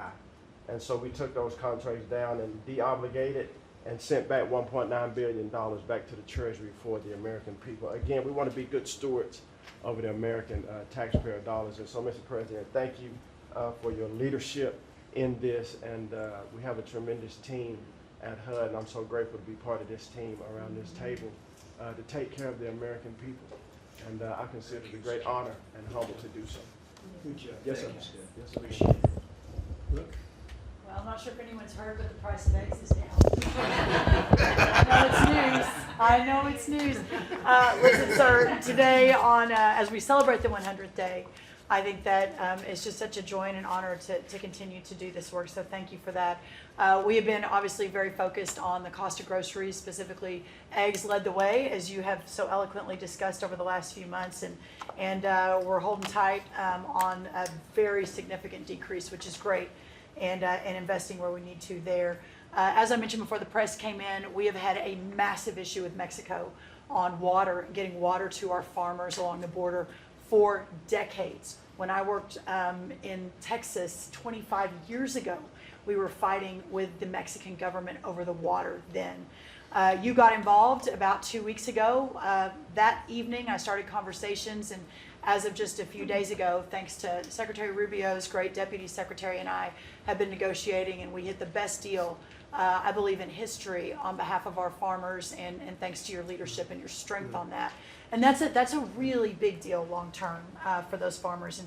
[SPEAKER 11] And so we took those contracts down and de-obligated and sent back $1.9 billion back to the Treasury for the American people. Again, we want to be good stewards over the American taxpayer dollars. And so, Mr. President, thank you for your leadership in this. And we have a tremendous team at HUD, and I'm so grateful to be part of this team around this table to take care of the American people. And I consider it a great honor and humble to do so.
[SPEAKER 1] Good job.
[SPEAKER 11] Yes, sir.
[SPEAKER 1] Thanks.
[SPEAKER 11] Yes, sir.
[SPEAKER 1] Appreciate it. Look.
[SPEAKER 10] Well, I'm not sure if anyone's heard, but the price of eggs is down. I know it's news. I know it's news. Listen, sir, today on, as we celebrate the 100th day, I think that it's just such a joy and an honor to continue to do this work, so thank you for that. We have been obviously very focused on the cost of groceries, specifically eggs led the way, as you have so eloquently discussed over the last few months, and we're holding tight on a very significant decrease, which is great, and investing where we need to there. As I mentioned before the press came in, we have had a massive issue with Mexico on water, getting water to our farmers along the border for decades. When I worked in Texas 25 years ago, we were fighting with the Mexican government over the water then. You got involved about 2 weeks ago. That evening I started conversations, and as of just a few days ago, thanks to Secretary Rubio's great deputy secretary and I have been negotiating, and we hit the best deal, I believe, in history on behalf of our farmers, and thanks to your leadership and your strength on that. And that's a really big deal long term for those farmers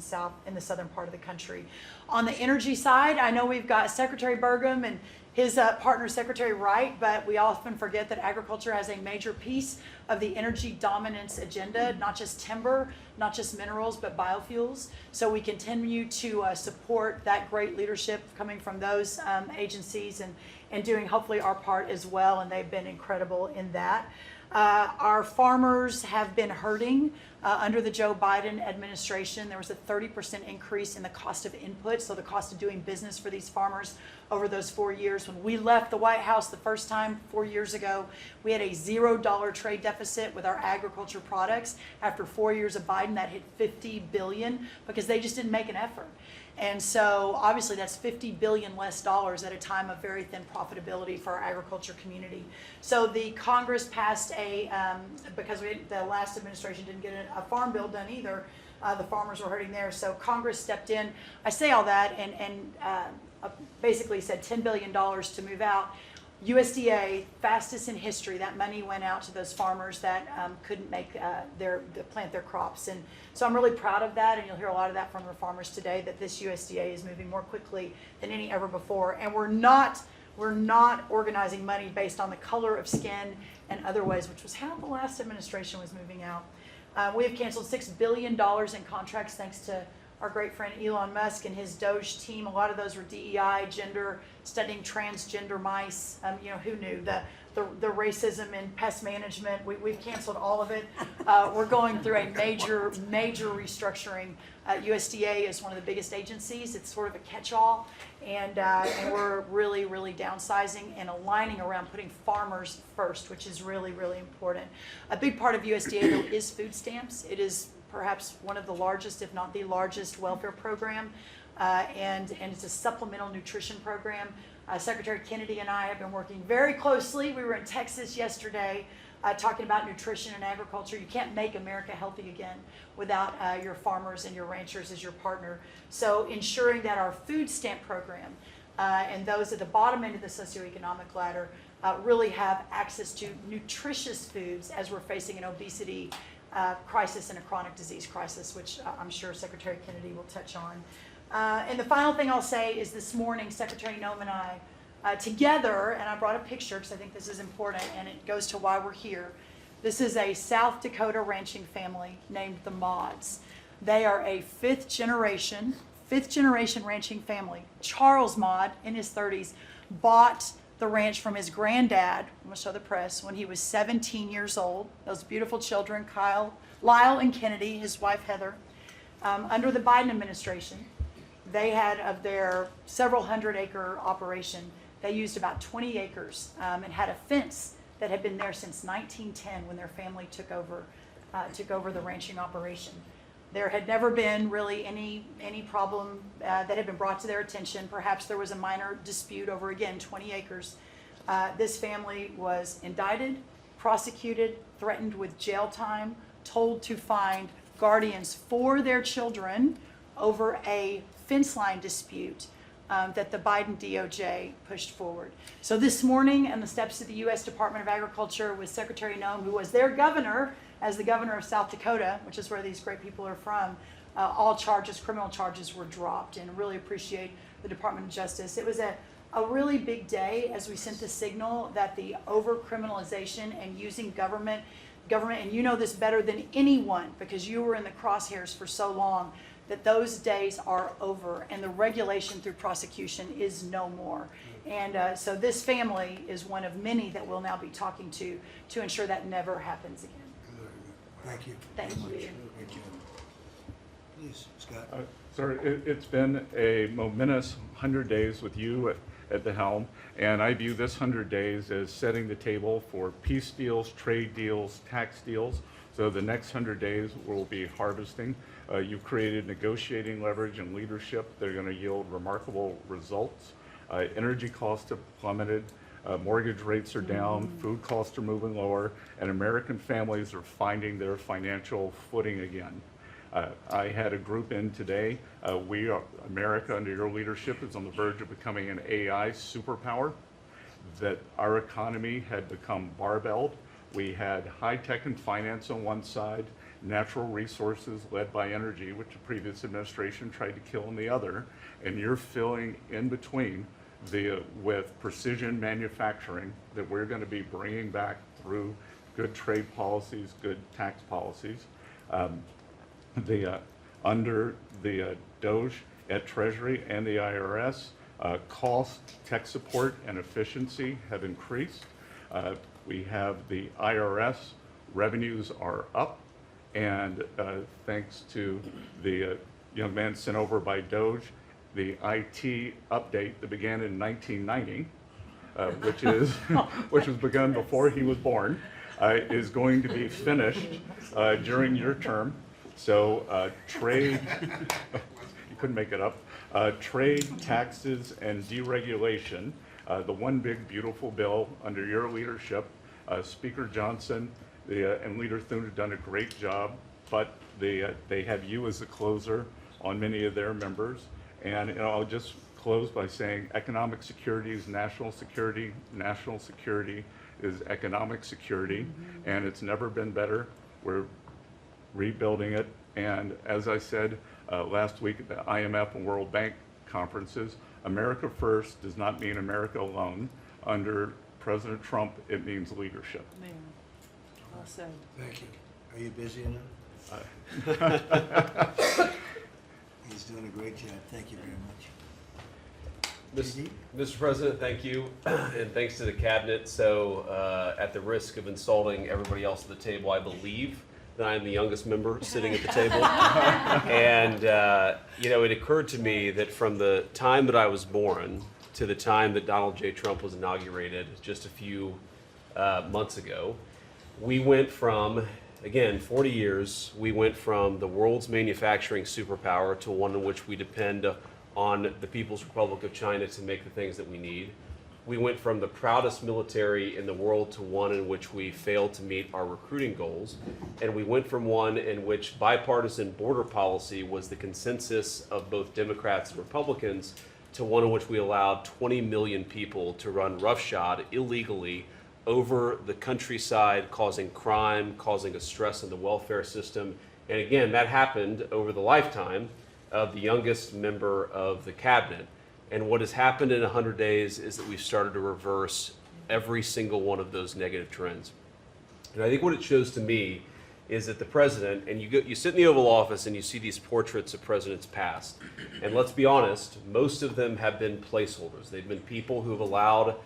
[SPEAKER 10] in the southern part of the country. On the energy side, I know we've got Secretary Burgum and his partner Secretary Wright, but we often forget that agriculture has a major piece of the energy dominance agenda, not just timber, not just minerals, but biofuels. So we continue to support that great leadership coming from those agencies and doing hopefully our part as well, and they've been incredible in that. Our farmers have been hurting under the Joe Biden administration. There was a 30% increase in the cost of input, so the cost of doing business for these farmers over those 4 years. When we left the White House the first time 4 years ago, we had a $0 trade deficit with our agriculture products. After 4 years of Biden, that hit $50 billion because they just didn't make an effort. And so obviously that's $50 billion less dollars at a time of very thin profitability for our agriculture community. So the Congress passed because the last administration didn't get a farm bill done either, the farmers were hurting there. So Congress stepped in. I say all that and basically said $10 billion to move out. USDA, fastest in history, that money went out to those farmers that couldn't make plant their crops. And so I'm really proud of that, and you'll hear a lot of that from the farmers today, that this USDA is moving more quickly than any ever before. And we're not organizing money based on the color of skin and other ways, which was how the last administration was moving out. We have canceled $6 billion in contracts thanks to our great friend Elon Musk and his Doge team. A lot of those were DEI, gender, studying transgender mice. Who knew? The racism and pest management, we've canceled all of it. We're going through a major restructuring. USDA is one of the biggest agencies. It's sort of a catch-all. And we're really downsizing and aligning around putting farmers first, which is really important. A big part of USDA, though, is food stamps. It is perhaps one of the largest, if not the largest, welfare program, and it's a supplemental nutrition program. Secretary Kennedy and I have been working very closely. We were in Texas yesterday talking about nutrition and agriculture. You can't make America healthy again without your farmers and your ranchers as your partner. So ensuring that our food stamp program and those at the bottom end of the socioeconomic ladder really have access to nutritious foods as we're facing an obesity crisis and a chronic disease crisis, which I'm sure Secretary Kennedy will touch on. And the final thing I'll say is this morning, Secretary Noem and I, together, and I brought a picture because I think this is important and it goes to why we're here. This is a South Dakota ranching family named the Mods. They are a fifth generation ranching family. Charles Mod, in his 30s, bought the ranch from his granddad, I'm going to show the press, when he was 17 years old. Those beautiful children, Lyle and Kennedy, his wife Heather. Under the Biden administration, they had, of their several hundred-acre operation, they used about 20 acres and had a fence that had been there since 1910 when their family took over the ranching operation. There had never been really any problem that had been brought to their attention. Perhaps there was a minor dispute over, again, 20 acres. This family was indicted, prosecuted, threatened with jail time, told to find guardians for their children over a fence line dispute that the Biden DOJ pushed forward. So this morning, on the steps of the U.S. Department of Agriculture with Secretary Noem, who was their governor, as the governor of South Dakota, which is where these great people are from, all criminal charges were dropped, and really appreciate the Department of Justice. It was a really big day as we sent the signal that the over-criminalization and using government, and you know this better than anyone because you were in the crosshairs for so long, that those days are over and the regulation through prosecution is no more. And so this family is one of many that we'll now be talking to ensure that never happens again.
[SPEAKER 1] Thank you.
[SPEAKER 10] Thank you.
[SPEAKER 1] Thank you. Please, Scott.
[SPEAKER 12] Sir, it's been a momentous 100 days with you at the helm, and I view this 100 days as setting the table for peace deals, trade deals, tax deals. So the next 100 days will be harvesting. You've created negotiating leverage and leadership that are going to yield remarkable results. Energy costs have plummeted. Mortgage rates are down, food costs are moving lower, and American families are finding their financial footing again. I had a group in today. America, under your leadership, is on the verge of becoming an AI superpower, that our economy had become barbelled. We had high tech and finance on one side, natural resources led by energy, which the previous administration tried to kill on the other, and you're filling in between with precision manufacturing that we're going to be bringing back through good trade policies, good tax policies. Under the Doge at Treasury and the IRS, cost, tech support, and efficiency have increased. We have the IRS revenues are up, and thanks to the young man sent over by Doge, the IT update that began in 1990, which was begun before he was born, is going to be finished during your term. So trade, you couldn't make it up. Trade, taxes, and deregulation, the one big beautiful bill under your leadership. Speaker Johnson and Leader Thune have done a great job, but they have you as a closer on many of their members. And I'll just close by saying economic security is national security is economic security, and it's never been better. We're rebuilding it, and as I said last week at the IMF and World Bank conferences, America first does not mean America alone. Under President Trump, it means leadership.
[SPEAKER 10] Man, well said.
[SPEAKER 1] Thank you. Are you busy enough? He's doing a great job. Thank you very much.
[SPEAKER 13] Mr. President, thank you, and thanks to the cabinet. So, at the risk of insulting everybody else at the table, I believe that I am the youngest member sitting at the table. And, it occurred to me that from the time that I was born to the time that Donald J. Trump was inaugurated just a few months ago, we went from, again, 40 years, we went from the world's manufacturing superpower to one in which we depend on the People's Republic of China to make the things that we need. We went from the proudest military in the world to one in which we failed to meet our recruiting goals. And we went from one in which bipartisan border policy was the consensus of both Democrats and Republicans to one in which we allowed 20 million people to run roughshod illegally over the countryside, causing crime, causing a stress in the welfare system. And again, that happened over the lifetime of the youngest member of the cabinet. And what has happened in 100 days is that we've started to reverse every single one of those negative trends. And I think what it shows to me is that the president, and you sit in the Oval Office and you see these portraits of presidents past, and let's be honest, most of them have been placeholders. They've been people who have allowed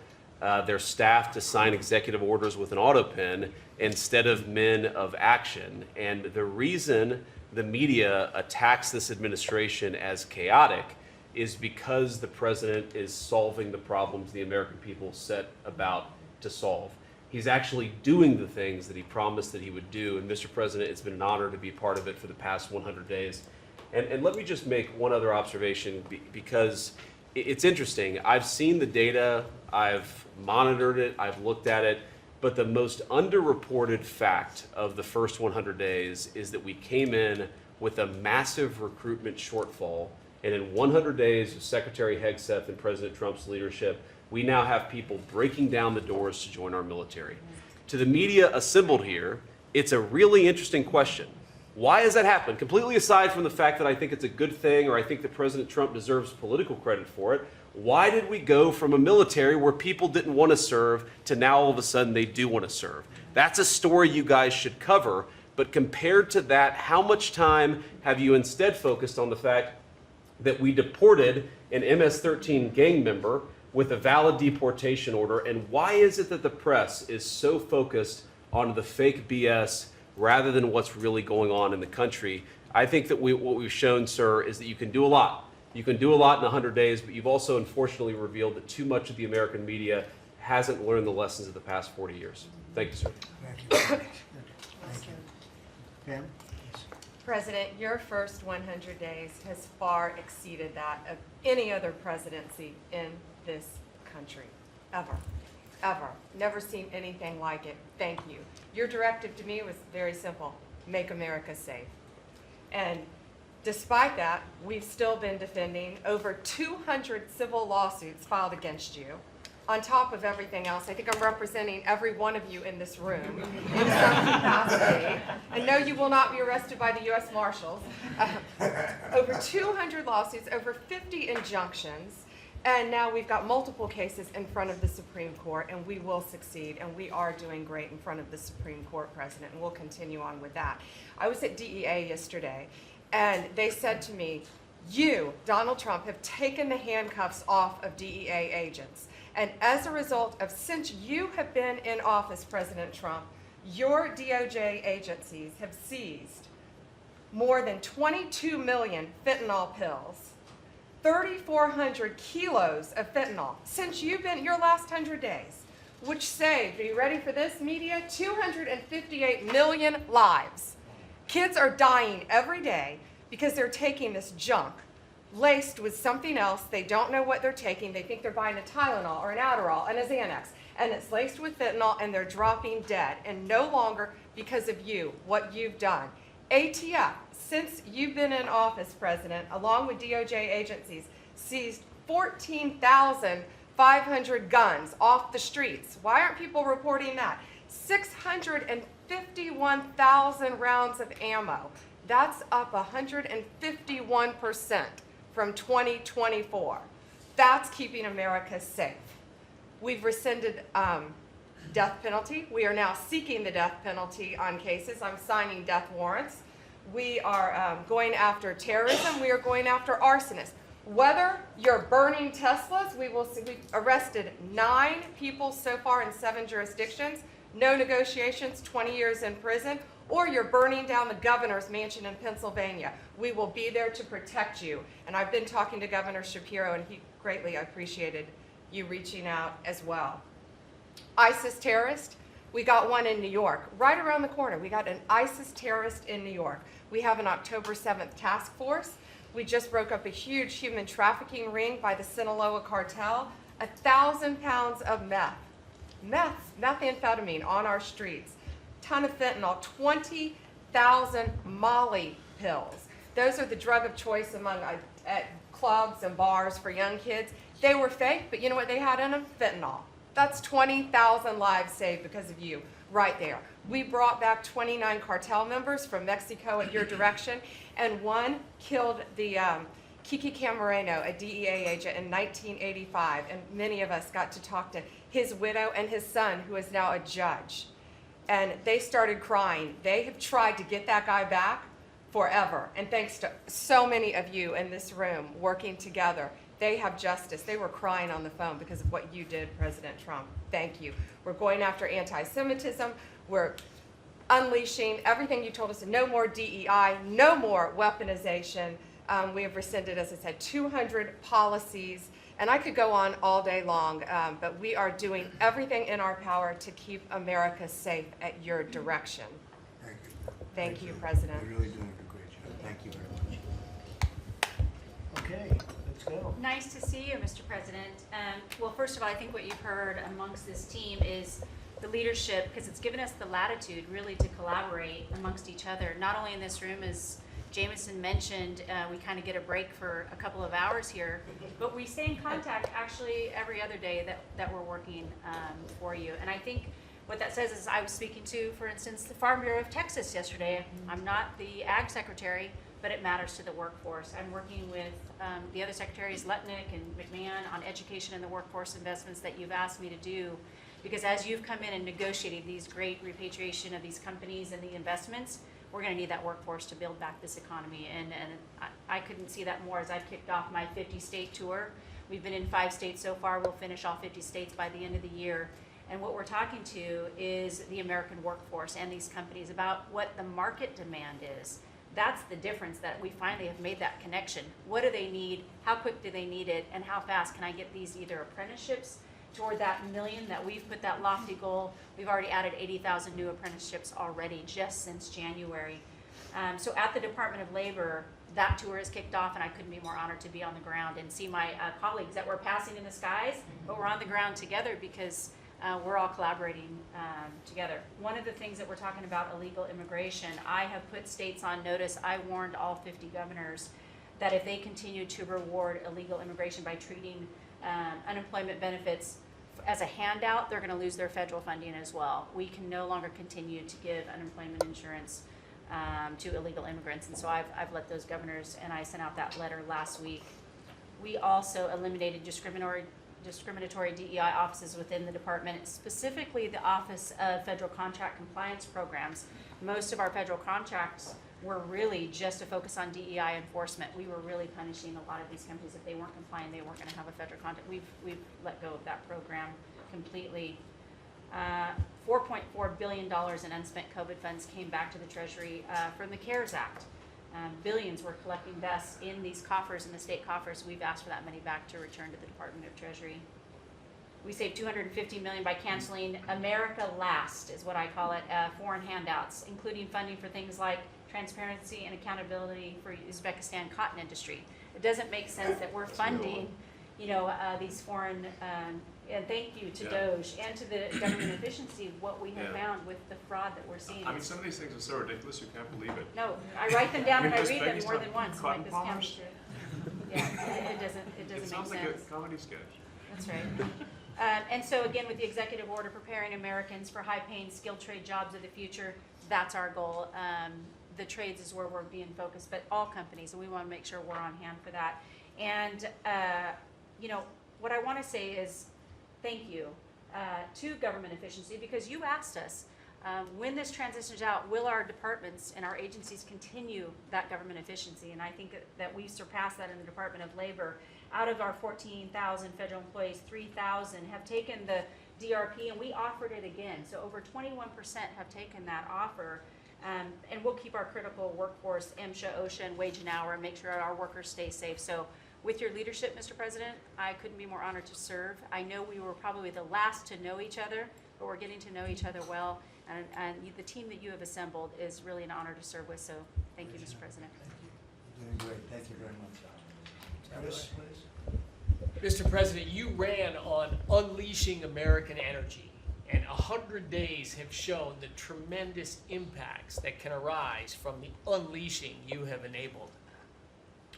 [SPEAKER 13] their staff to sign executive orders with an auto pen instead of men of action. And the reason the media attacks this administration as chaotic is because the president is solving the problems the American people set about to solve. He's actually doing the things that he promised that he would do. And Mr. President, it's been an honor to be part of it for the past 100 days. And let me just make one other observation because it's interesting. I've seen the data, I've monitored it, I've looked at it, but the most underreported fact of the first 100 days is that we came in with a massive recruitment shortfall. And in 100 days of Secretary Hegseth and President Trump's leadership, we now have people breaking down the doors to join our military. To the media assembled here, it's a really interesting question. Why has that happened? Completely aside from the fact that I think it's a good thing or I think that President Trump deserves political credit for it, why did we go from a military where people didn't want to serve to now all of a sudden they do want to serve? That's a story you guys should cover, but compared to that, how much time have you instead focused on the fact that we deported an MS-13 gang member with a valid deportation order, and why is it that the press is so focused on the fake BS rather than what's really going on in the country? I think that what we've shown, sir, is that you can do a lot. You can do a lot in 100 days, but you've also unfortunately revealed that too much of the American media hasn't learned the lessons of the past 40 years. Thank you, sir.
[SPEAKER 1] Thank you. Thank you. Pam?
[SPEAKER 14] President, your first 100 days has far exceeded that of any other presidency in this country, ever, ever. Never seen anything like it. Thank you. Your directive to me was very simple: make America safe. And despite that, we've still been defending over 200 civil lawsuits filed against you. On top of everything else, I think I'm representing every one of you in this room in some capacity. And no, you will not be arrested by the U.S. Marshals. Over 200 lawsuits, over 50 injunctions, and now we've got multiple cases in front of the Supreme Court, and we will succeed, and we are doing great in front of the Supreme Court, President, and we'll continue on with that. I was at DEA yesterday, and they said to me, you, Donald Trump, have taken the handcuffs off of DEA agents. And as a result of, since you have been in office, President Trump, your DOJ agencies have seized more than 22 million fentanyl pills, 3,400 kilos of fentanyl since you've been your last 100 days, which saved, are you ready for this, media? 258 million lives. Kids are dying every day because they're taking this junk laced with something else. They don't know what they're taking. They think they're buying a Tylenol or an Adderall and a Xanax, and it's laced with fentanyl, and they're dropping dead. And no longer because of you, what you've done. ATF, since you've been in office, President, along with DOJ agencies, seized 14,500 guns off the streets. Why aren't people reporting that? 651,000 rounds of ammo. That's up 151% from 2024. That's keeping America safe. We've rescinded death penalty. We are now seeking the death penalty on cases. I'm signing death warrants. We are going after terrorism. We are going after arsonists. Whether you're burning Teslas, we've arrested 9 people so far in 7 jurisdictions, no negotiations, 20 years in prison, or you're burning down the governor's mansion in Pennsylvania. We will be there to protect you. And I've been talking to Governor Shapiro, and he greatly appreciated you reaching out as well. ISIS terrorist, we got one in New York, right around the corner. We got an ISIS terrorist in New York. We have an October 7th task force. We just broke up a huge human trafficking ring by the Sinaloa cartel. 1,000 pounds of methamphetamine on our streets. Ton of fentanyl, 20,000 Molly pills. Those are the drug of choice among at clubs and bars for young kids. They were fake, but you know what they had in them? Fentanyl. That's 20,000 lives saved because of you, right there. We brought back 29 cartel members from Mexico at your direction, and one killed the Kiki Camareno, a DEA agent, in 1985, and many of us got to talk to his widow and his son, who is now a judge. And they started crying. They have tried to get that guy back forever, and thanks to so many of you in this room working together, they have justice. They were crying on the phone because of what you did, President Trump. Thank you. We're going after anti-Semitism. We're unleashing everything you told us. No more DEI, no more weaponization. We have rescinded, as I said, 200 policies. And I could go on all day long, but we are doing everything in our power to keep America safe at your direction.
[SPEAKER 2] Thank you.
[SPEAKER 14] Thank you, President.
[SPEAKER 2] You're really doing a great job. Thank you very much.
[SPEAKER 1] Okay, let's go.
[SPEAKER 15] Nice to see you, Mr. President. Well, first of all, I think what you've heard amongst this team is the leadership, because it's given us the latitude really to collaborate amongst each other, not only in this room, as Jameson mentioned, we kind of get a break for a couple of hours here, but we stay in contact actually every other day that we're working for you. And I think what that says is, I was speaking to, for instance, the Farm Bureau of Texas yesterday. I'm not the Ag Secretary, but it matters to the workforce. I'm working with the other secretaries, Letnick and McMahon, on education and the workforce investments that you've asked me to do. Because as you've come in and negotiated these great repatriation of these companies and the investments, we're going to need that workforce to build back this economy. And I couldn't see that more as I've kicked off my 50-state tour. We've been in 5 states so far. We'll finish all 50 states by the end of the year. And what we're talking to is the American workforce and these companies about what the market demand is. That's the difference, that we finally have made that connection. What do they need? How quick do they need it? And how fast can I get these either apprenticeships toward that million that we've put that lofty goal? We've already added 80,000 new apprenticeships already just since January. So at the Department of Labor, that tour is kicked off, and I couldn't be more honored to be on the ground and see my colleagues that we're passing in the skies, but we're on the ground together because we're all collaborating together. One of the things that we're talking about, illegal immigration, I have put states on notice. I warned all 50 governors that if they continue to reward illegal immigration by treating unemployment benefits as a handout, they're going to lose their federal funding as well. We can no longer continue to give unemployment insurance to illegal immigrants, and so I've let those governors, and I sent out that letter last week. We also eliminated discriminatory DEI offices within the department, specifically the Office of Federal Contract Compliance Programs. Most of our federal contracts were really just a focus on DEI enforcement. We were really punishing a lot of these companies. If they weren't complying, they weren't going to have a federal contract. We've let go of that program completely. $4.4 billion in unspent COVID funds came back to the Treasury from the CARES Act. Billions were collecting thus in these coffers, in the state coffers. We've asked for that money back to return to the Department of Treasury. We saved $250 million by canceling America Last, is what I call it, foreign handouts, including funding for things like transparency and accountability for Uzbekistan cotton industry. it doesn't make sense that we're funding, these foreign, and thank you to DOGE and to the government efficiency of what we have found with the fraud that we're seeing.
[SPEAKER 16] I mean, some of these things are so ridiculous, you can't believe it.
[SPEAKER 15] No, I write them down and I
[SPEAKER 16] Because
[SPEAKER 15] read them
[SPEAKER 16] Peggy's
[SPEAKER 15] more
[SPEAKER 16] talking
[SPEAKER 15] than once, I'm like, this can't be
[SPEAKER 16] cotton
[SPEAKER 15] true. Yeah, it doesn't
[SPEAKER 16] It
[SPEAKER 15] make
[SPEAKER 16] sounds like
[SPEAKER 15] sense.
[SPEAKER 16] a comedy sketch.
[SPEAKER 15] That's right. And so again, with the executive order, preparing Americans for high-paying, skilled trade jobs of the future, that's our goal. The trades is where we're being focused, but all companies, and we want to make sure we're on hand for that. And, what I want to say is thank you to government efficiency, because you asked us, when this transitions out, will our departments and our agencies continue that government efficiency? And I think that we surpassed that in the Department of Labor. Out of our 14,000 federal employees, 3,000 have taken the DRP, and we offered it again. So over 21% have taken that offer. And we'll keep our critical workforce, MSHA, OSHA, and wage and hour, and make sure our workers stay safe. So with your leadership, Mr. President, I couldn't be more honored to serve. I know we were probably the last to know each other, but we're getting to know each other well. And the team that you have assembled is really an honor to serve with. So thank you, Mr. President.
[SPEAKER 1] You're doing great. Thank you very much. Chris, please.
[SPEAKER 17] Mr. President, you ran on unleashing American energy, and 100 days have shown the tremendous impacts that can arise from the unleashing you have enabled.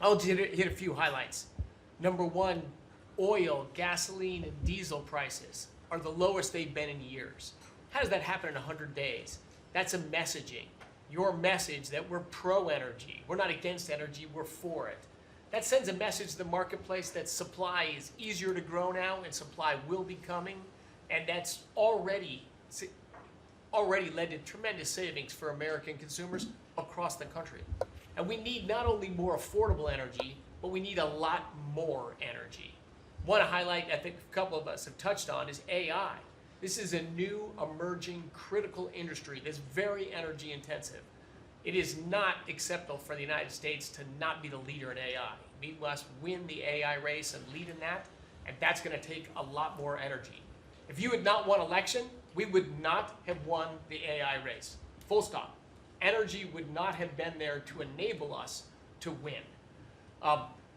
[SPEAKER 17] I'll hit a few highlights. Number one, oil, gasoline, and diesel prices are the lowest they've been in years. How does that happen in 100 days? That's a messaging. Your message that we're pro-energy. We're not against energy, we're for it. That sends a message to the marketplace that supply is easier to grow now and supply will be coming, and that's already led to tremendous savings for American consumers across the country. And we need not only more affordable energy, but we need a lot more energy. One highlight I think a couple of us have touched on is AI. This is a new emerging critical industry that's very energy intensive. It is not acceptable for the United States to not be the leader in AI. We must win the AI race and lead in that, and that's going to take a lot more energy. If you had not won election, we would not have won the AI race. Full stop. Energy would not have been there to enable us to win.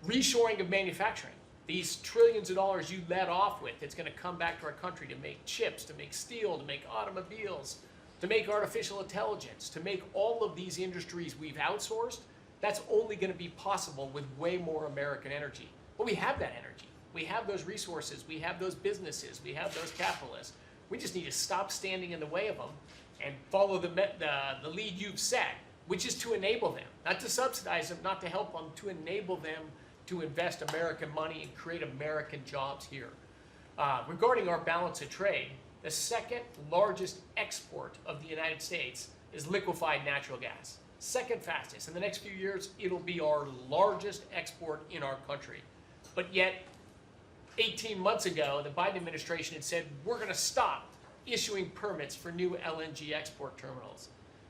[SPEAKER 17] Reshoring of manufacturing. These trillions of dollars you led off with, it's going to come back to our country to make chips, to make steel, to make automobiles, to make artificial intelligence, to make all of these industries we've outsourced. That's only going to be possible with way more American energy. But we have that energy. We have those resources. We have those businesses. We have those capitalists. We just need to stop standing in the way of them and follow the lead you've set, which is to enable them, not to subsidize them, not to help them, to enable them to invest American money and create American jobs here. Regarding our balance of trade, the second largest export of the United States is liquefied natural gas. Second fastest. In the next few years, it'll be our largest export in our country. But yet, 18 months ago, the Biden administration had said, we're going to stop issuing permits for new LNG export terminals.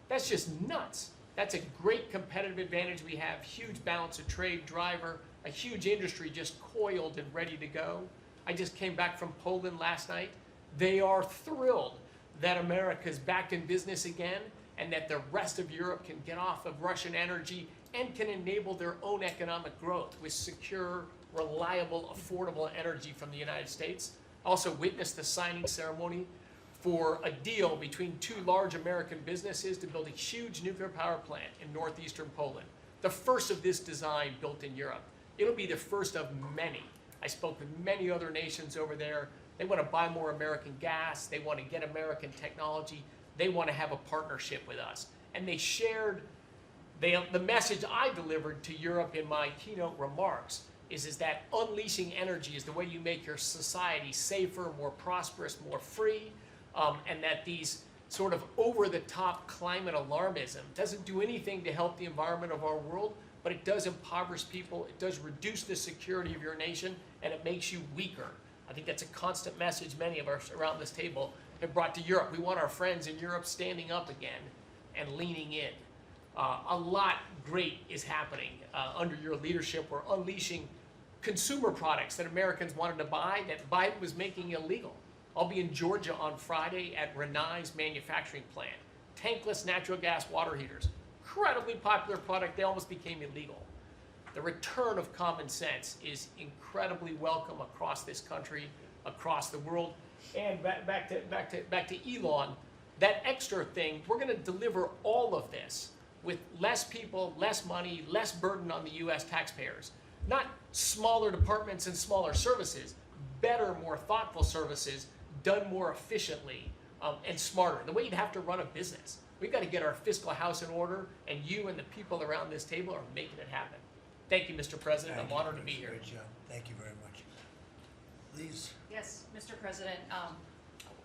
[SPEAKER 17] That's just nuts. That's a great competitive advantage we have, huge balance of trade driver, a huge industry just coiled and ready to go. I just came back from Poland last night. They are thrilled that America's back in business again and that the rest of Europe can get off of Russian energy and can enable their own economic growth with secure, reliable, affordable energy from the United States. Also witnessed the signing ceremony for a deal between two large American businesses to build a huge nuclear power plant in northeastern Poland. The first of this design built in Europe. It'll be the first of many. I spoke with many other nations over there. They want to buy more American gas. They want to get American technology. They want to have a partnership with us. And they shared the message I delivered to Europe in my keynote remarks is that unleashing energy is the way you make your society safer, more prosperous, more free, and that these sort of over-the-top climate alarmism doesn't do anything to help the environment of our world, but it does impoverish people, it does reduce the security of your nation, and it makes you weaker. I think that's a constant message many of us around this table have brought to Europe. We want our friends in Europe standing up again and leaning in. A lot great is happening under your leadership. We're unleashing consumer products that Americans wanted to buy that Biden was making illegal. I'll be in Georgia on Friday at Renai's manufacturing plant. Tankless natural gas water heaters. Incredibly popular product. They almost became illegal. The return of common sense is incredibly welcome across this country, across the world. And back to Elon, that extra thing, we're going to deliver all of this with less people, less money, less burden on the U.S. taxpayers. Not smaller departments and smaller services, better, more thoughtful services done more efficiently and smarter. The way you'd have to run a business. We've got to get our fiscal house in order, and you and the people around this table are making it happen. Thank you, Mr. President. I'm honored to be here.
[SPEAKER 1] Great job. Thank you very much. Please.
[SPEAKER 18] Yes, Mr. President,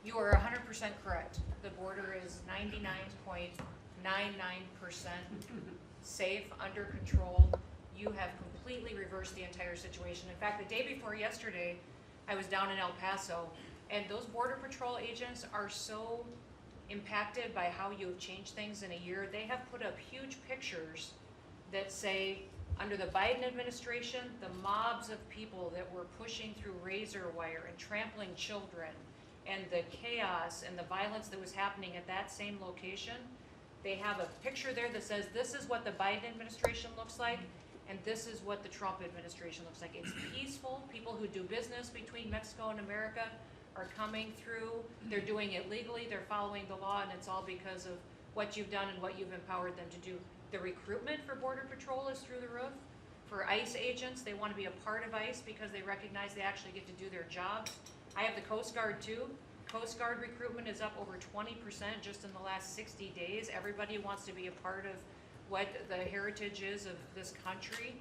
[SPEAKER 18] you are 100% correct. The border is 99.99% safe, under control. You have completely reversed the entire situation. In fact, the day before yesterday, I was down in El Paso, and those Border Patrol agents are so impacted by how you have changed things in a year. They have put up huge pictures that say, under the Biden administration, the mobs of people that were pushing through razor wire and trampling children, and the chaos and the violence that was happening at that same location, they have a picture there that says, this is what the Biden administration looks like, and this is what the Trump administration looks like. It's peaceful. People who do business between Mexico and America are coming through. They're doing it legally. They're following the law, and it's all because of what you've done and what you've empowered them to do. The recruitment for Border Patrol is through the roof. For ICE agents, they want to be a part of ICE because they recognize they actually get to do their jobs. I have the Coast Guard too. Coast Guard recruitment is up over 20% just in the last 60 days. Everybody wants to be a part of what the heritage is of this country.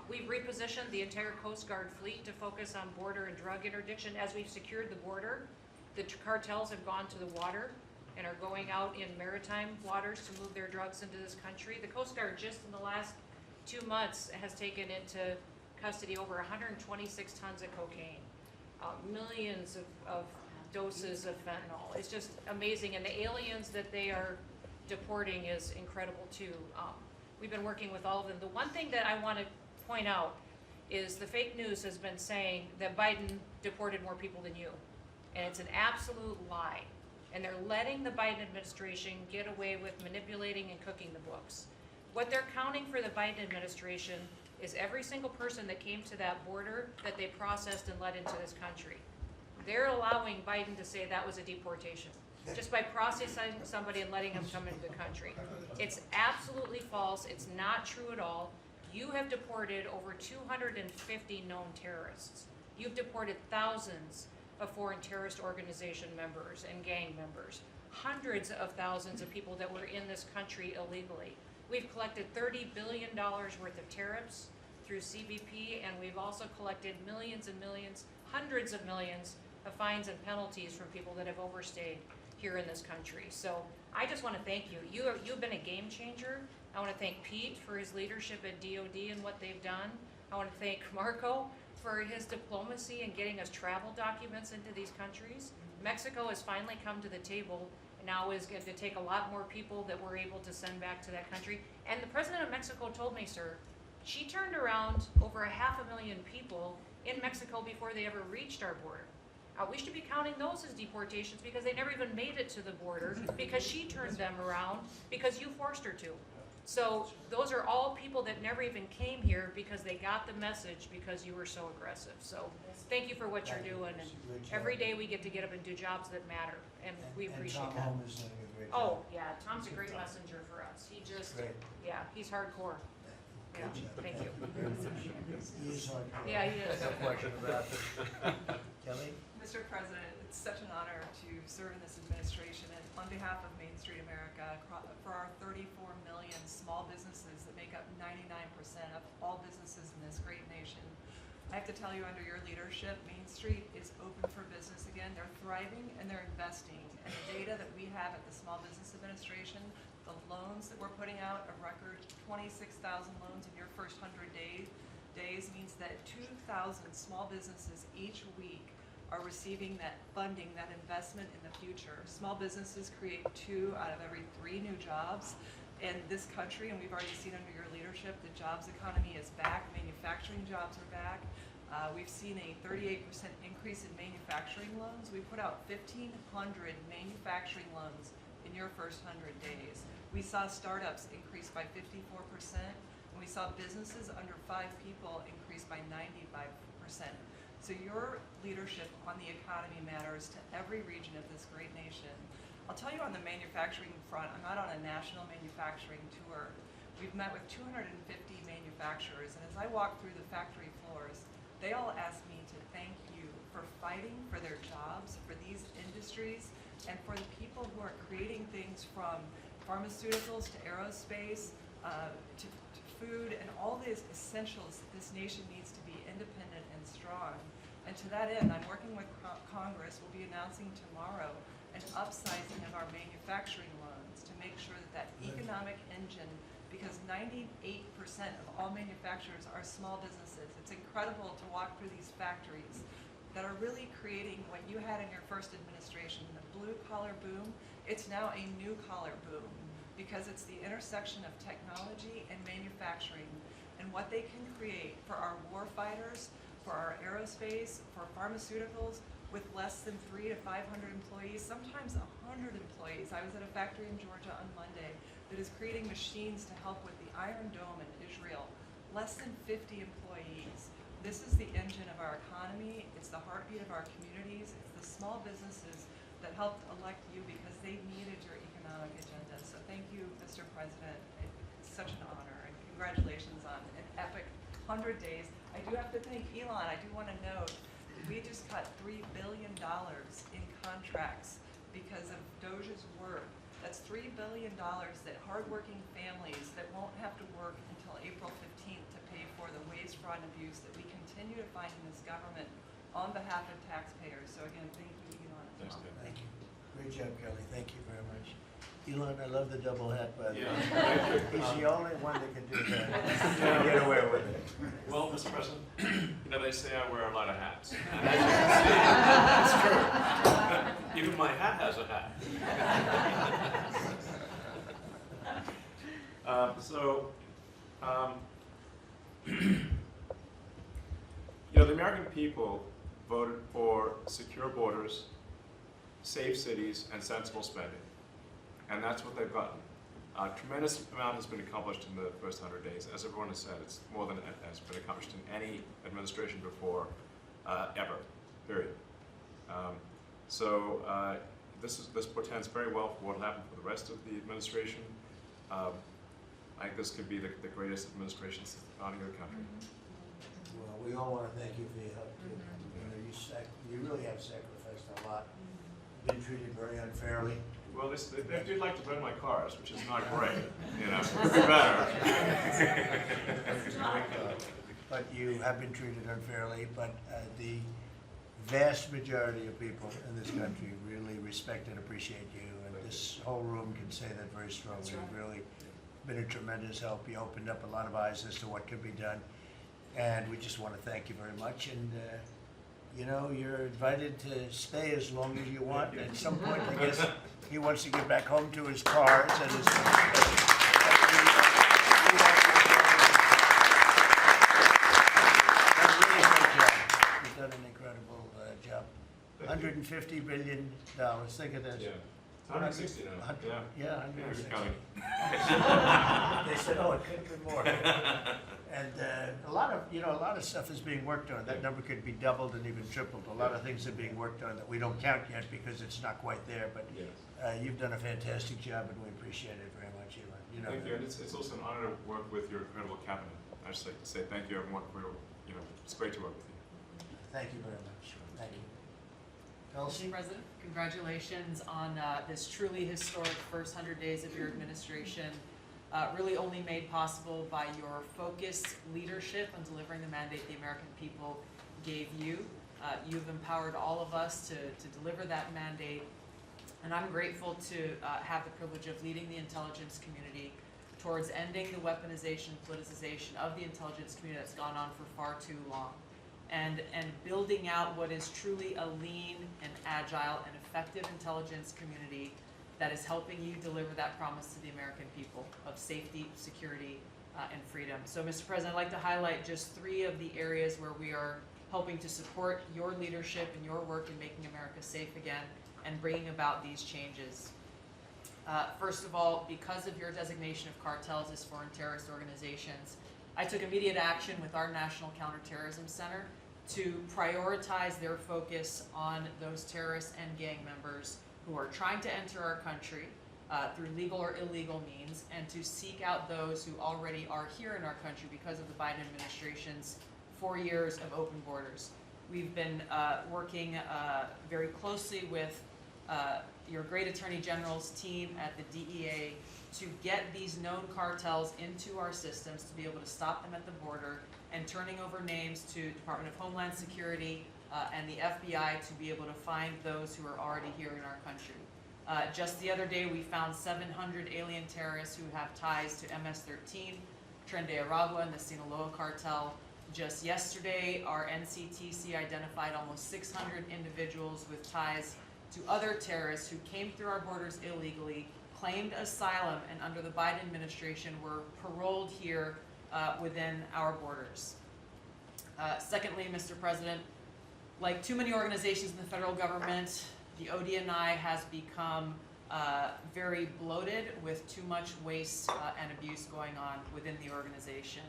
[SPEAKER 18] We've repositioned the entire Coast Guard fleet to focus on border and drug interdiction. As we've secured the border, the cartels have gone to the water and are going out in maritime waters to move their drugs into this country. The Coast Guard just in the last 2 months has taken into custody over 126 tons of cocaine, millions of doses of fentanyl. It's just amazing, and the aliens that they are deporting is incredible too. We've been working with all of them. The one thing that I want to point out is the fake news has been saying that Biden deported more people than you, and it's an absolute lie. And they're letting the Biden administration get away with manipulating and cooking the books. What they're counting for the Biden administration is every single person that came to that border that they processed and let into this country. They're allowing Biden to say that was a deportation, just by processing somebody and letting them come into the country. It's absolutely false. It's not true at all. You have deported over 250 known terrorists. You've deported thousands of foreign terrorist organization members and gang members, hundreds of thousands of people that were in this country illegally. We've collected $30 billion worth of tariffs through CBP, and we've also collected millions and millions, hundreds of millions of fines and penalties from people that have overstayed here in this country. So I just want to thank you. You've been a game changer. I want to thank Pete for his leadership at DOD and what they've done. I want to thank Marco for his diplomacy and getting us travel documents into these countries. Mexico has finally come to the table and now is going to take a lot more people that we're able to send back to that country. And the president of Mexico told me, sir, she turned around over 500,000 people in Mexico before they ever reached our border. We should be counting those as deportations because they never even made it to the border because she turned them around because you forced her to. So those are all people that never even came here because they got the message because you were so aggressive. So thank you for what you're doing, and every day we get to get up and do jobs that matter, and we appreciate
[SPEAKER 1] Tom
[SPEAKER 18] that.
[SPEAKER 1] Holm is doing a great job.
[SPEAKER 18] Oh, yeah, Tom's a great messenger for us. He just,
[SPEAKER 1] Great.
[SPEAKER 18] yeah, he's hardcore. Yeah, thank you.
[SPEAKER 1] He is hardcore.
[SPEAKER 18] Yeah, he is.
[SPEAKER 1] No question about it. Kelly?
[SPEAKER 19] Mr. President, it's such an honor to serve in this administration, and on behalf of Main Street America, for our 34 million small businesses that make up 99% of all businesses in this great nation, I have to tell you, under your leadership, Main Street is open for business again. They're thriving and they're investing. And the data that we have at the Small Business Administration, the loans that we're putting out, a record 26,000 loans in your first 100 days means that 2,000 small businesses each week are receiving that funding, that investment in the future. Small businesses create 2 out of every 3 new jobs in this country, and we've already seen under your leadership the jobs economy is back, manufacturing jobs are back. We've seen a 38% increase in manufacturing loans. We put out 1,500 manufacturing loans in your first 100 days. We saw startups increase by 54%. And we saw businesses under 5 people increase by 95%. So your leadership on the economy matters to every region of this great nation. I'll tell you on the manufacturing front, I'm out on a national manufacturing tour. We've met with 250 manufacturers, and as I walk through the factory floors, they all ask me to thank you for fighting for their jobs, for these industries, and for the people who are creating things from pharmaceuticals to aerospace, to food, and all these essentials that this nation needs to be independent and strong. And to that end, I'm working with Congress. We'll be announcing tomorrow an upsizing of our manufacturing loans to make sure that that economic engine, because 98% of all manufacturers are small businesses. It's incredible to walk through these factories that are really creating what you had in your first administration, the blue collar boom. It's now a new collar boom because it's the intersection of technology and manufacturing and what they can create for our war fighters, for our aerospace, for pharmaceuticals, with less than 300 to 500 employees, sometimes 100 employees. I was at a factory in Georgia on Monday that is creating machines to help with the Iron Dome in Israel. Less than 50 employees. This is the engine of our economy. It's the heartbeat of our communities. It's the small businesses that helped elect you because they needed your economic agenda. So thank you, Mr. President. It's such an honor, and congratulations on an epic 100 days. I do have to thank Elon. I do want to note, we just cut $3 billion in contracts because of Doge's work. That's $3 billion that hardworking families that won't have to work until April 15th to pay for the waste, fraud, and abuse that we continue to find in this government on behalf of taxpayers. So again, thank you, Elon.
[SPEAKER 1] Thanks, thank you. Great job, Kelly. Thank you very much. Elon, I love the double hat, by the way. He's the only one that can do that. Can get away with it.
[SPEAKER 20] Well, Mr. President, you know, they say I wear a lot of hats. And as you can see, it's true. Even my hat has a hat. You know, the American people voted for secure borders, safe cities, and sensible spending. And that's what they've gotten. A tremendous amount has been accomplished in the first 100 days. As everyone has said, it's more than has been accomplished in any administration before, ever, period. This portends very well for what will happen for the rest of the administration. I think this could be the greatest administration since the founding of the country.
[SPEAKER 1] Well, we all want to thank you for your help, too. You know, you really have sacrificed a lot. Been treated very unfairly.
[SPEAKER 20] Well, they do like to burn my cars, which is not great. You know, it could be better.
[SPEAKER 1] But you have been treated unfairly, but the vast majority of people in this country really respect and appreciate you, and this whole room can say that very strongly. You've really been a tremendous help. You opened up a lot of eyes as to what could be done, and we just want to thank you very much. And you know, you're invited to stay as long as you want. At some point, I guess he wants to get back home to his cars and his. You've done an incredible job. $150 billion. Think of that.
[SPEAKER 20] Yeah. 160 now.
[SPEAKER 1] Yeah, 160.
[SPEAKER 20] Counting.
[SPEAKER 1] They said, oh, it could have been more. And a lot of stuff is being worked on. That number could be doubled and even tripled. A lot of things are being worked on that we don't count yet because it's not quite there. But you've done a fantastic job, and we appreciate it very much, Elon. You know,
[SPEAKER 20] Thank you, and it's also an honor to work with your incredible cabinet. I just like to say thank you, everyone. It's great to work with you.
[SPEAKER 1] Thank you very much. Thank you.
[SPEAKER 21] Mr. President, congratulations on this truly historic first 100 days of your administration. Really only made possible by your focused leadership on delivering the mandate the American people gave you. You've empowered all of us to deliver that mandate, and I'm grateful to have the privilege of leading the intelligence community towards ending the weaponization, politicization of the intelligence community that's gone on for far too long, and building out what is truly a lean and agile and effective intelligence community that is helping you deliver that promise to the American people of safety, security, and freedom. So, Mr. President, I'd like to highlight just 3 of the areas where we are helping to support your leadership and your work in making America safe again and bringing about these changes. First of all, because of your designation of cartels as foreign terrorist organizations, I took immediate action with our National Counterterrorism Center to prioritize their focus on those terrorists and gang members who are trying to enter our country through legal or illegal means, and to seek out those who already are here in our country because of the Biden administration's 4 years of open borders. We've been working very closely with your great Attorney General's team at the DEA to get these known cartels into our systems, to be able to stop them at the border, and turning over names to Department of Homeland Security and the FBI to be able to find those who are already here in our country. Just the other day, we found 700 alien terrorists who have ties to MS-13, Tren de Aragua, and the Sinaloa cartel. Just yesterday, our NCTC identified almost 600 individuals with ties to other terrorists who came through our borders illegally, claimed asylum, and under the Biden administration were paroled here within our borders. Secondly, Mr. President, like too many organizations in the federal government, the ODNI has become very bloated with too much waste and abuse going on within the organization.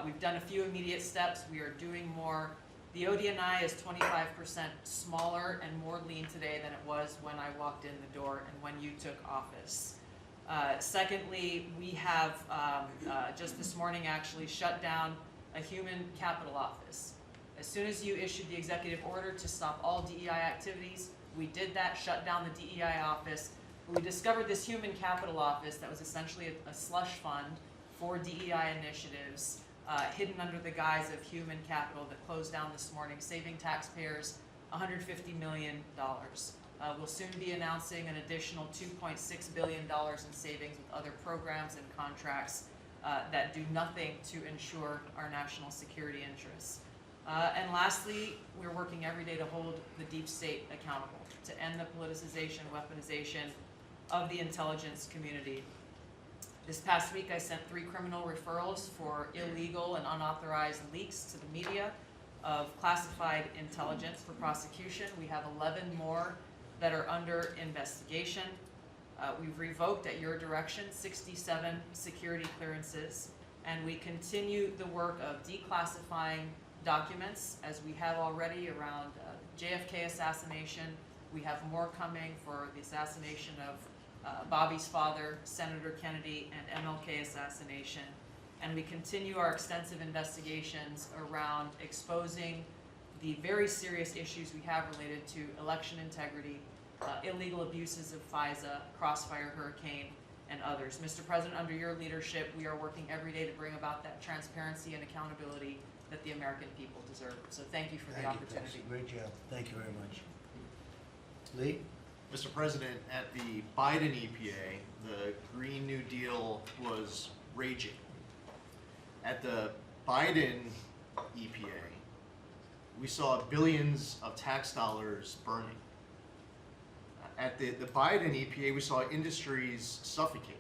[SPEAKER 21] We've done a few immediate steps. We are doing more. The ODNI is 25% smaller and more lean today than it was when I walked in the door and when you took office. Secondly, we have just this morning actually shut down a human capital office. As soon as you issued the executive order to stop all DEI activities, we did that, shut down the DEI office. We discovered this human capital office that was essentially a slush fund for DEI initiatives, hidden under the guise of human capital, that closed down this morning, saving taxpayers $150 million. We'll soon be announcing an additional $2.6 billion in savings with other programs and contracts that do nothing to ensure our national security interests. And lastly, we're working every day to hold the deep state accountable, to end the politicization, weaponization of the intelligence community. This past week, I sent 3 criminal referrals for illegal and unauthorized leaks to the media of classified intelligence for prosecution. We have 11 more that are under investigation. We've revoked, at your direction, 67 security clearances, and we continue the work of declassifying documents, as we have already around JFK assassination. We have more coming for the assassination of Bobby's father, Senator Kennedy, and MLK assassination. And we continue our extensive investigations around exposing the very serious issues we have related to election integrity, illegal abuses of FISA, Crossfire Hurricane, and others. Mr. President, under your leadership, we are working every day to bring about that transparency and accountability that the American people deserve. So thank you for the opportunity.
[SPEAKER 1] Great job. Thank you very much. Lee?
[SPEAKER 3] Mr. President, at the Biden EPA, the Green New Deal was raging. At the Biden EPA, we saw billions of tax dollars burning. At the Biden EPA, we saw industries suffocate.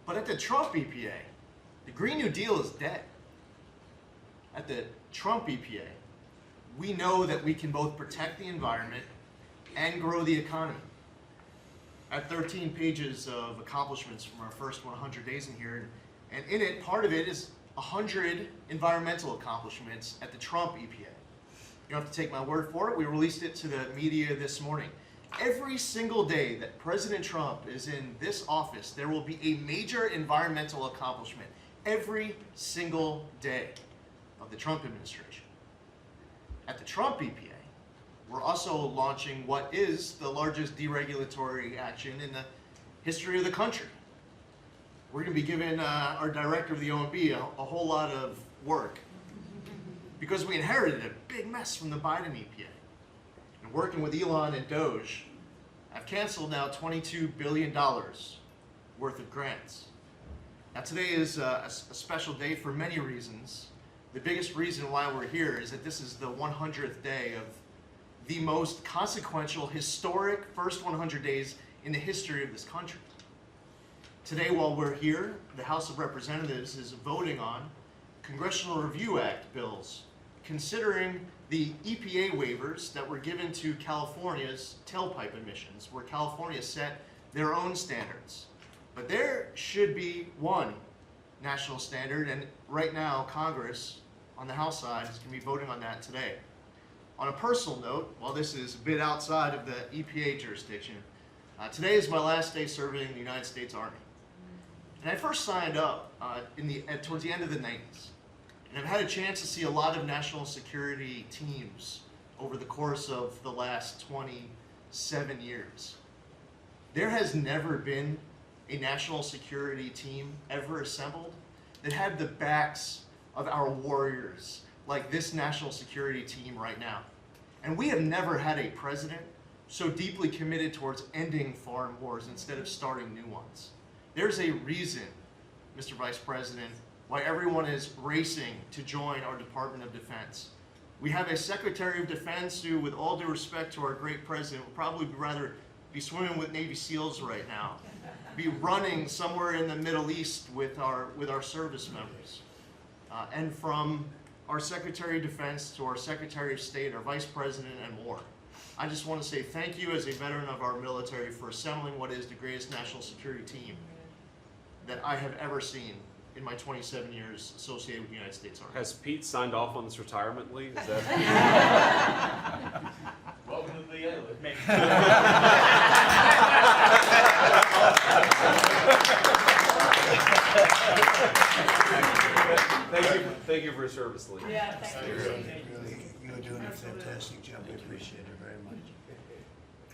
[SPEAKER 3] But at the Trump EPA, the Green New Deal is dead. At the Trump EPA, we know that we can both protect the environment and grow the economy. At 13 pages of accomplishments from our first 100 days in here, and in it, part of it is 100 environmental accomplishments at the Trump EPA. You don't have to take my word for it. We released it to the media this morning. Every single day that President Trump is in this office, there will be a major environmental accomplishment. Every single day of the Trump administration. At the Trump EPA, we're also launching what is the largest deregulatory action in the history of the country. We're going to be giving our director of the OMB a whole lot of work because we inherited a big mess from the Biden EPA. And working with Elon and Doge, I've canceled now $22 billion worth of grants. Now today is a special day for many reasons. The biggest reason why we're here is that this is the 100th day of the most consequential, historic first 100 days in the history of this country. Today, while we're here, the House of Representatives is voting on Congressional Review Act bills, considering the EPA waivers that were given to California's tailpipe emissions, where California set their own standards. But there should be one national standard, and right now Congress on the House side is going to be voting on that today. On a personal note, while this is a bit outside of the EPA jurisdiction, today is my last day serving in the United States Army. And I first signed up towards the end of the 90s. And I've had a chance to see a lot of national security teams over the course of the last 27 years. There has never been a national security team ever assembled that had the backs of our warriors like this national security team right now. And we have never had a president so deeply committed towards ending foreign wars instead of starting new ones. There's a reason, Mr. Vice President, why everyone is racing to join our Department of Defense. We have a Secretary of Defense who, with all due respect to our great president, would probably rather be swimming with Navy SEALs right now, be running somewhere in the Middle East with our service members. And from our Secretary of Defense to our Secretary of State, our Vice President, and more. I just want to say thank you as a veteran of our military for assembling what is the greatest national security team that I have ever seen in my 27 years associated with the United States Army.
[SPEAKER 13] Has Pete signed off on this retirement leave? Is that?
[SPEAKER 7] Welcome to the VA.
[SPEAKER 13] Thank you for your service, Lee.
[SPEAKER 10] Yeah, thank you.
[SPEAKER 1] You're doing a fantastic job. We appreciate it very much.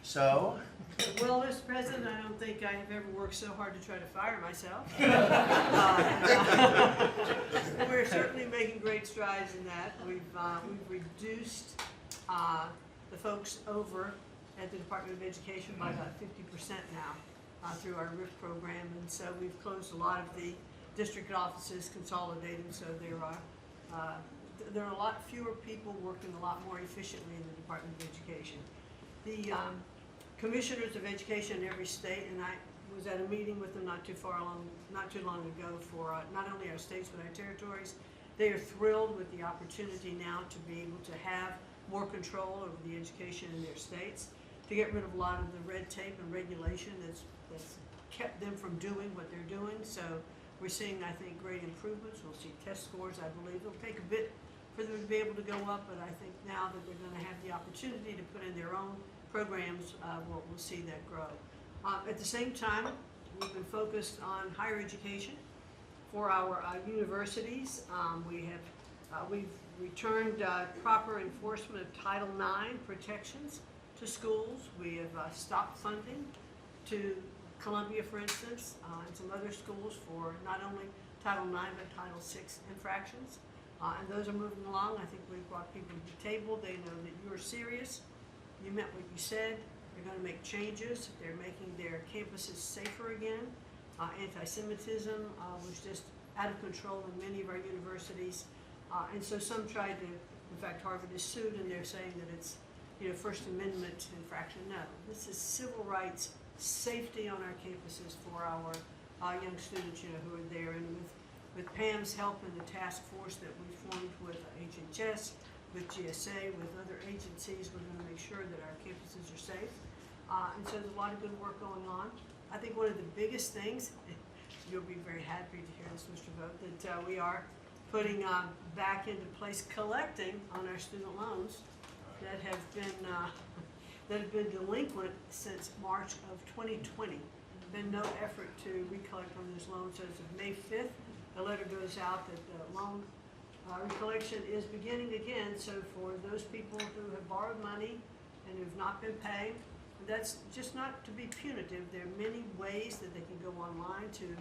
[SPEAKER 1] So,
[SPEAKER 4] Well, Mr. President, I don't think I have ever worked so hard to try to fire myself. We're certainly making great strides in that. We've reduced the folks over at the Department of Education by about 50% now through our RIF program, and so we've closed a lot of the district offices, consolidated, so there are a lot fewer people working a lot more efficiently in the Department of Education. The commissioners of education in every state, and I was at a meeting with them not too long ago for not only our states but our territories. They are thrilled with the opportunity now to be able to have more control over the education in their states, to get rid of a lot of the red tape and regulation that's kept them from doing what they're doing. So we're seeing, I think, great improvements. We'll see test scores, I believe. It'll take a bit for them to be able to go up, but I think now that they're going to have the opportunity to put in their own programs, we'll see that grow. At the same time, we've been focused on higher education for our universities. We've returned proper enforcement of Title IX protections to schools. We have stopped funding to Columbia, for instance, and some other schools for not only Title IX but Title VI infractions. And those are moving along. I think we've brought people to the table. They know that you're serious. You meant what you said. They're going to make changes. They're making their campuses safer again. Anti-Semitism was just out of control in many of our universities. And so some tried to, in fact, Harvard is sued, and they're saying that it's, First Amendment infraction. No, this is civil rights, safety on our campuses for our young students, who are there. And with Pam's help and the task force that we formed with HHS, with GSA, with other agencies, we're going to make sure that our campuses are safe. And so there's a lot of good work going on. I think one of the biggest things, you'll be very happy to hear this, Mr. Vogt, that we are putting back into place collecting on our student loans that have been delinquent since March of 2020. Been no effort to recollect on those loans. So as of May 5th, a letter goes out that the loan recollection is beginning again. So for those people who have borrowed money and who've not been paying, that's just not to be punitive. There are many ways that they can go online to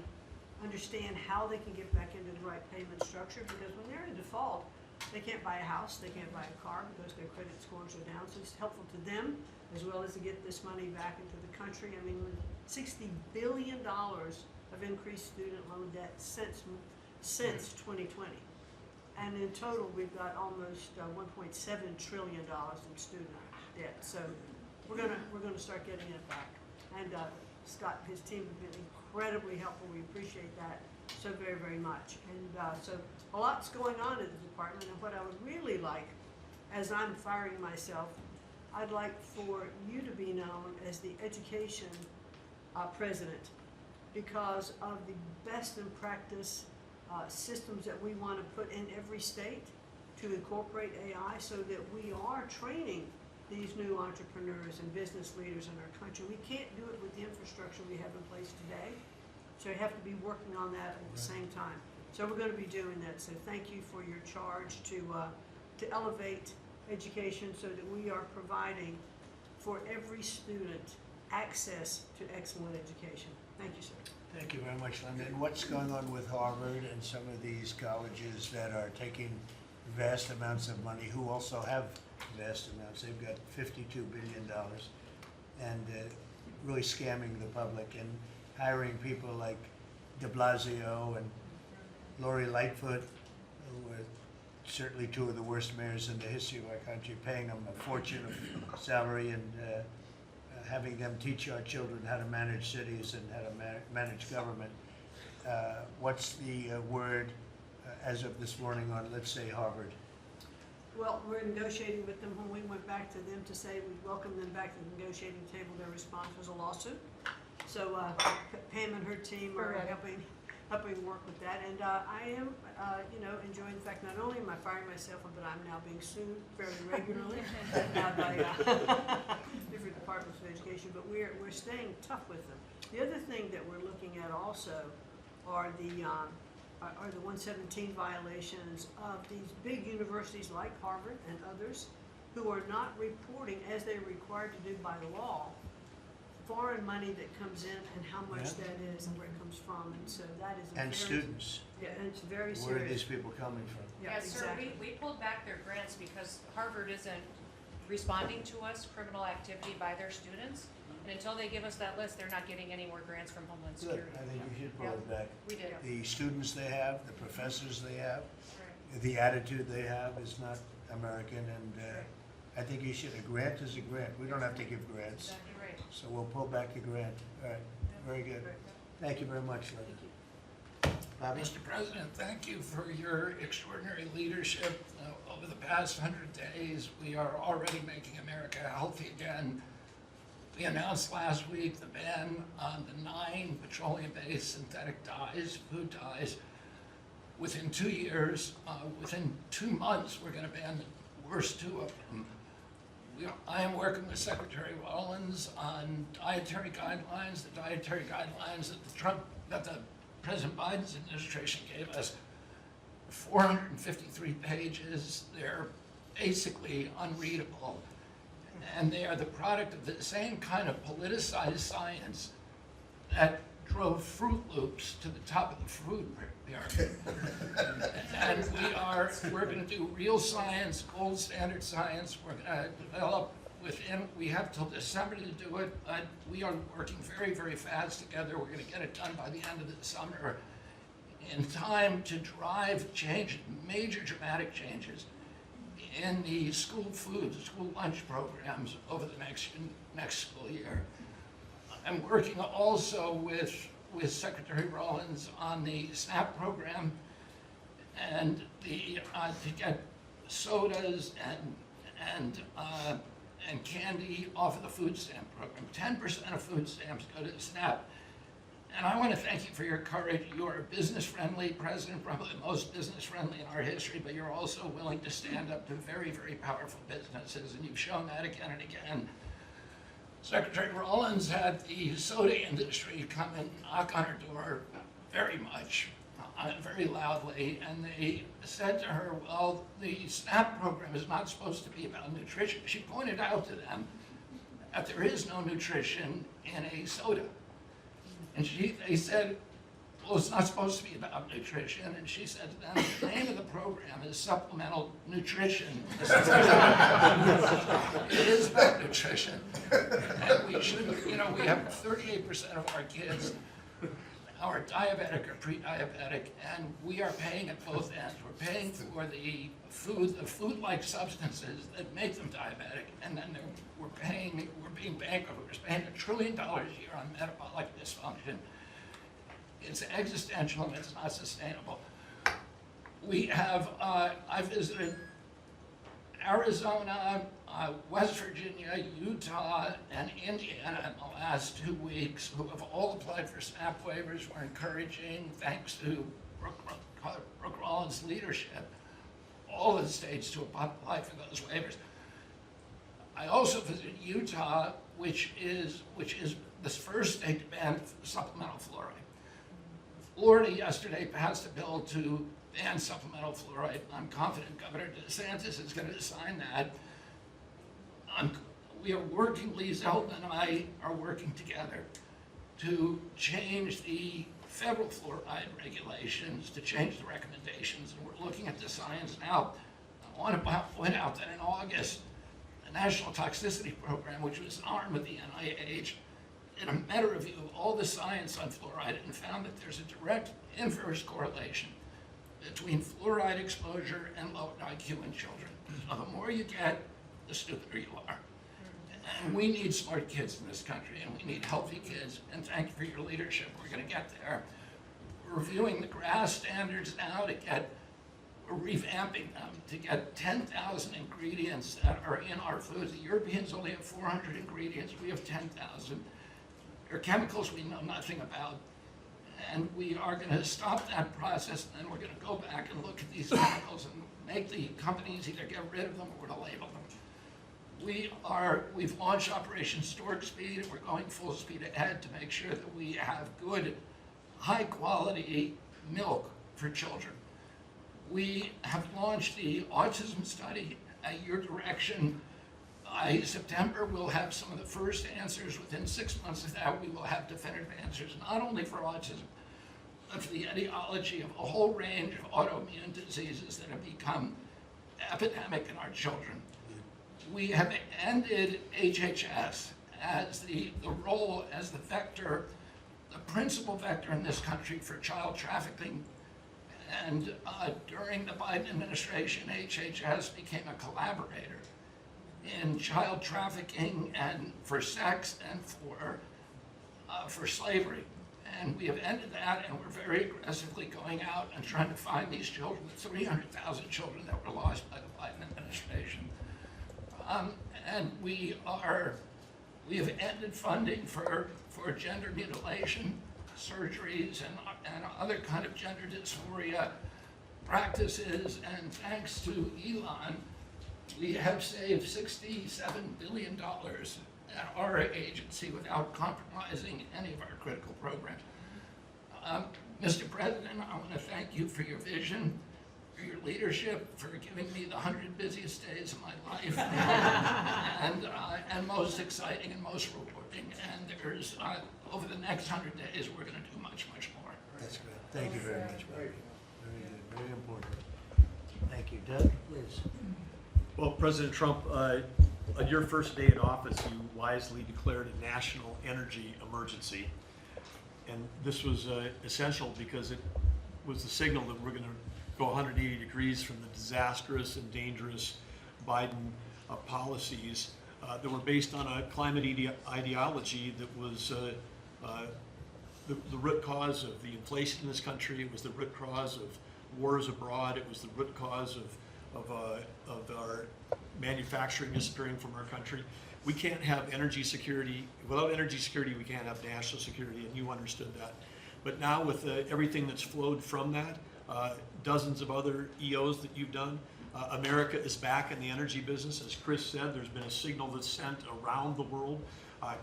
[SPEAKER 4] understand how they can get back into the right payment structure, because when they're in default, they can't buy a house, they can't buy a car because their credit scores are down. So it's helpful to them as well as to get this money back into the country. I mean, $60 billion of increased student loan debt since 2020. And in total, we've got almost $1.7 trillion in student debt. So we're gonna start getting it back. And Scott and his team have been incredibly helpful. We appreciate that so very, very much. And so a lot's going on in the department. And what I would really like, as I'm firing myself, I'd like for you to be known as the education president because of the best in practice systems that we want to put in every state to incorporate AI so that we are training these new entrepreneurs and business leaders in our country. We can't do it with the infrastructure we have in place today, so you have to be working on that at the same time. So we're going to be doing that. So thank you for your charge to elevate education so that we are providing for every student access to excellent education. Thank you, sir.
[SPEAKER 1] Thank you very much, Linda. And what's going on with Harvard and some of these colleges that are taking vast amounts of money, who also have vast amounts? They've got $52 billion and really scamming the public and hiring people like de Blasio and Lori Lightfoot, who are certainly two of the worst mayors in the history of our country, paying them a fortune of salary and having them teach our children how to manage cities and how to manage government. What's the word as of this morning on, let's say, Harvard?
[SPEAKER 4] Well, we're negotiating with them. When we went back to them to say we welcome them back to the negotiating table, their response was a lawsuit. So Pam and her team are helping work with that. And I am, enjoying the fact not only am I firing myself, but I'm now being sued fairly regularly by different departments of education. But we're staying tough with them. The other thing that we're looking at also are the 117 violations of these big universities like Harvard and others who are not reporting as they're required to do by law foreign money that comes in and how much that is and where it comes from. And so that is
[SPEAKER 1] And students.
[SPEAKER 4] Yeah, and it's very serious.
[SPEAKER 1] Where are these people coming from?
[SPEAKER 4] Yeah,
[SPEAKER 21] Yes, sir,
[SPEAKER 4] exactly.
[SPEAKER 21] we pulled back their grants because Harvard isn't responding to us, criminal activity by their students. And until they give us that list, they're not getting any more grants from Homeland
[SPEAKER 1] Good.
[SPEAKER 21] Security.
[SPEAKER 1] I think you should pull it back.
[SPEAKER 21] We did.
[SPEAKER 1] The students they have, the professors they have,
[SPEAKER 21] Right.
[SPEAKER 1] the attitude they have is not American, and I think you should, a grant is a grant. We don't have to give grants.
[SPEAKER 21] Exactly right.
[SPEAKER 1] So we'll pull back the grant. All right, very good. Thank you very much, Linda. Bobby?
[SPEAKER 5] Mr. President, thank you for your extraordinary leadership. Over the past 100 days, we are already making America healthy again. We announced last week the ban on the 9 petroleum-based synthetic dyes, food dyes. Within 2 years, within 2 months, we're going to ban the worst 2 of them. I am working with Secretary Rollins on dietary guidelines, the dietary guidelines that the President Biden's administration gave us. 453 pages. They're basically unreadable. And they are the product of the same kind of politicized science that drove Fruit Loops to the top of the food pyramid. And we're going to do real science, gold standard science. We're going to develop we have till December to do it, but we are working very, very fast together. We're going to get it done by the end of the summer in time to drive change, major dramatic changes in the school food, school lunch programs over the next school year. I'm working also with Secretary Rollins on the SNAP program and to get sodas and candy off of the food stamp program. 10% of food stamps go to the SNAP. And I want to thank you for your courage. You are a business-friendly president, probably the most business-friendly in our history, but you're also willing to stand up to very, very powerful businesses, and you've shown that again and again. Secretary Rollins had the soda industry come and knock on her door very much, very loudly, and they said to her, well, the SNAP program is not supposed to be about nutrition. She pointed out to them that there is no nutrition in a soda. And they said, well, it's not supposed to be about nutrition. And she said to them, the name of the program is supplemental nutrition. It is about nutrition. And we should, we have 38% of our kids are diabetic or pre-diabetic, and we are paying at both ends. We're paying for the food-like substances that make them diabetic, and then we're being bankrupt. We're spending $1 trillion a year on metabolic dysfunction. It's existential and it's not sustainable. We have, I visited Arizona, West Virginia, Utah, and Indiana in the last 2 weeks, who have all applied for SNAP waivers, were encouraging, thanks to Brooke Rollins' leadership, all of the states to apply for those waivers. I also visited Utah, which is the first state to ban supplemental fluoride. Florida yesterday passed a bill to ban supplemental fluoride. I'm confident Governor DeSantis is going to sign that. We are working, Lee Zeldin and I are working together to change the federal fluoride regulations, to change the recommendations, and we're looking at the science now. I want to point out that in August, the National Toxicity Program, which was an arm of the NIH, did a meta-review of all the science on fluoride and found that there's a direct inverse correlation between fluoride exposure and low IQ in children. So the more you get, the stupider you are. And we need smart kids in this country, and we need healthy kids, and thank you for your leadership. We're going to get there. We're reviewing the GRAS standards now we're revamping them to get 10,000 ingredients that are in our foods. The Europeans only have 400 ingredients. We have 10,000. There are chemicals we know nothing about. And we are going to stop that process, and then we're going to go back and look at these chemicals and make the companies either get rid of them or to label them. We've launched Operation Stork Speed, and we're going full speed ahead to make sure that we have good, high quality milk for children. We have launched the autism study at your direction. By September, we'll have some of the first answers. Within 6 months of that, we will have definitive answers, not only for autism, but for the etiology of a whole range of autoimmune diseases that have become epidemic in our children. We have ended HHS as the role as the vector, the principal vector in this country for child trafficking. And during the Biden administration, HHS became a collaborator in child trafficking and for sex and for slavery. And we have ended that, and we're very aggressively going out and trying to find these children, the 300,000 children that were lost by the Biden administration. And we have ended funding for gender mutilation surgeries and other kind of gender dysphoria practices, and thanks to Elon, we have saved $67 billion at our agency without compromising any of our critical programs. Mr. President, I want to thank you for your vision, for your leadership, for giving me the 100 busiest days of my life, and most exciting and most rewarding. And there's, over the next 100 days, we're going to do much, much more.
[SPEAKER 1] That's good. Thank you very much, Bob. Very good, very important. Thank you. Doug, please.
[SPEAKER 16] Well, President Trump, on your first day in office, you wisely declared a national energy emergency. And this was essential because it was the signal that we're going to go 180 degrees from the disastrous and dangerous Biden policies that were based on a climate ideology that was the root cause of the inflation in this country. It was the root cause of wars abroad. It was the root cause of our manufacturing disappearing from our country. We can't have energy security. Without energy security, we can't have national security, and you understood that. But now with everything that's flowed from that, dozens of other EOs that you've done, America is back in the energy business. As Chris said, there's been a signal that's sent around the world.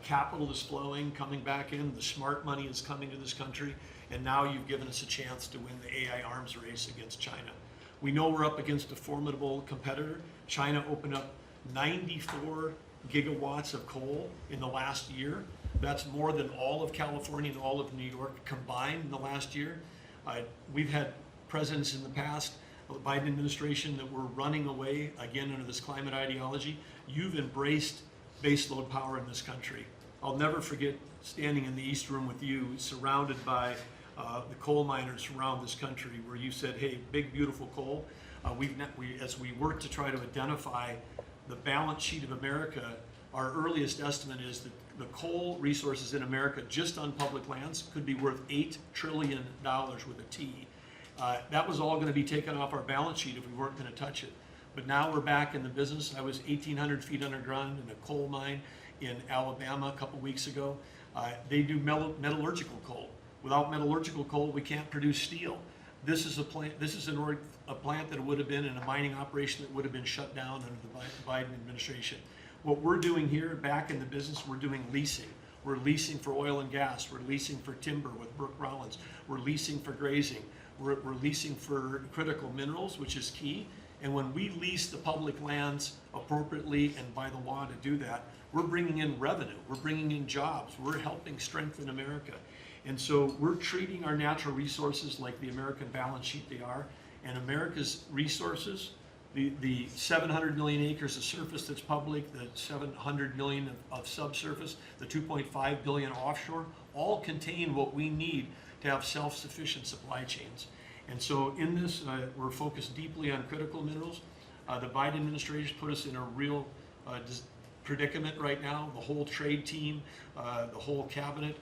[SPEAKER 16] Capital is flowing, coming back in. The smart money is coming to this country. And now you've given us a chance to win the AI arms race against China. We know we're up against a formidable competitor. China opened up 94 gigawatts of coal in the last year. That's more than all of California and all of New York combined in the last year. We've had presidents in the past, the Biden administration, that were running away, again, under this climate ideology. You've embraced baseload power in this country. I'll never forget standing in the East Room with you, surrounded by the coal miners around this country, where you said, hey, big, beautiful coal. As we work to try to identify the balance sheet of America, our earliest estimate is that the coal resources in America, just on public lands, could be worth $8 trillion with a T. That was all going to be taken off our balance sheet if we weren't going to touch it. But now we're back in the business. I was 1,800 feet underground in a coal mine in Alabama a couple weeks ago. They do metallurgical coal. Without metallurgical coal, we can't produce steel. This is a plant. This is a plant that would have been in a mining operation that would have been shut down under the Biden administration. What we're doing here, back in the business, we're doing leasing. We're leasing for oil and gas. We're leasing for timber with Brooke Rollins. We're leasing for grazing. We're leasing for critical minerals, which is key. And when we lease the public lands appropriately and by the law to do that, we're bringing in revenue. We're bringing in jobs. We're helping strengthen America. And so we're treating our natural resources like the American balance sheet they are. And America's resources, the 700 million acres of surface that's public, the 700 million of subsurface, the 2.5 billion offshore, all contain what we need to have self-sufficient supply chains. And so in this, we're focused deeply on critical minerals. The Biden administration put us in a real predicament right now. The whole trade team, the whole cabinet,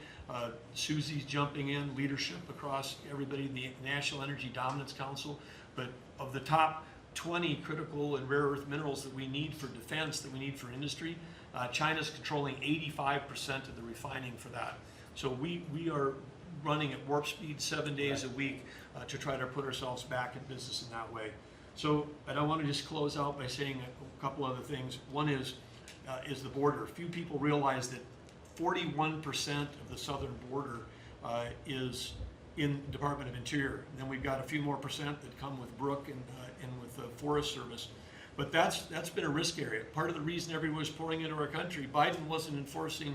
[SPEAKER 16] Susie's jumping in, leadership across everybody, the National Energy Dominance Council. But of the top 20 critical and rare earth minerals that we need for defense, that we need for industry, China's controlling 85% of the refining for that. So we are running at warp speed 7 days a week to try to put ourselves back in business in that way. So, and I want to just close out by saying a couple other things. One is the border. Few people realize that 41% of the southern border is in the Department of Interior. And then we've got a few more percent that come with Brooke and with the Forest Service. But that's been a risk area. Part of the reason everyone was pouring into our country, Biden wasn't enforcing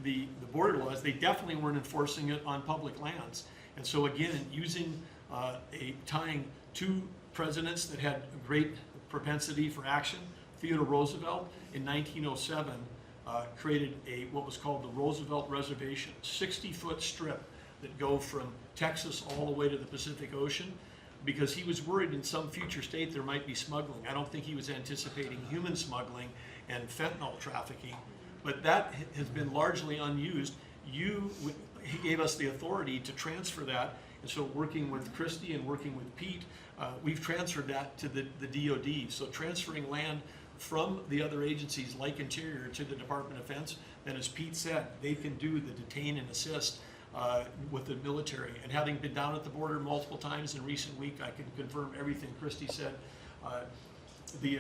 [SPEAKER 16] the border laws. They definitely weren't enforcing it on public lands. And so again, using tying two presidents that had a great propensity for action, Theodore Roosevelt in 1907 created what was called the Roosevelt Reservation, 60-foot strip that go from Texas all the way to the Pacific Ocean, because he was worried in some future state there might be smuggling. I don't think he was anticipating human smuggling and fentanyl trafficking, but that has been largely unused. He gave us the authority to transfer that, and so working with Christie and working with Pete, we've transferred that to the DOD. So transferring land from the other agencies like Interior to the Department of Defense, then as Pete said, they can do the detain and assist with the military. And having been down at the border multiple times in recent week, I can confirm everything Christie said. The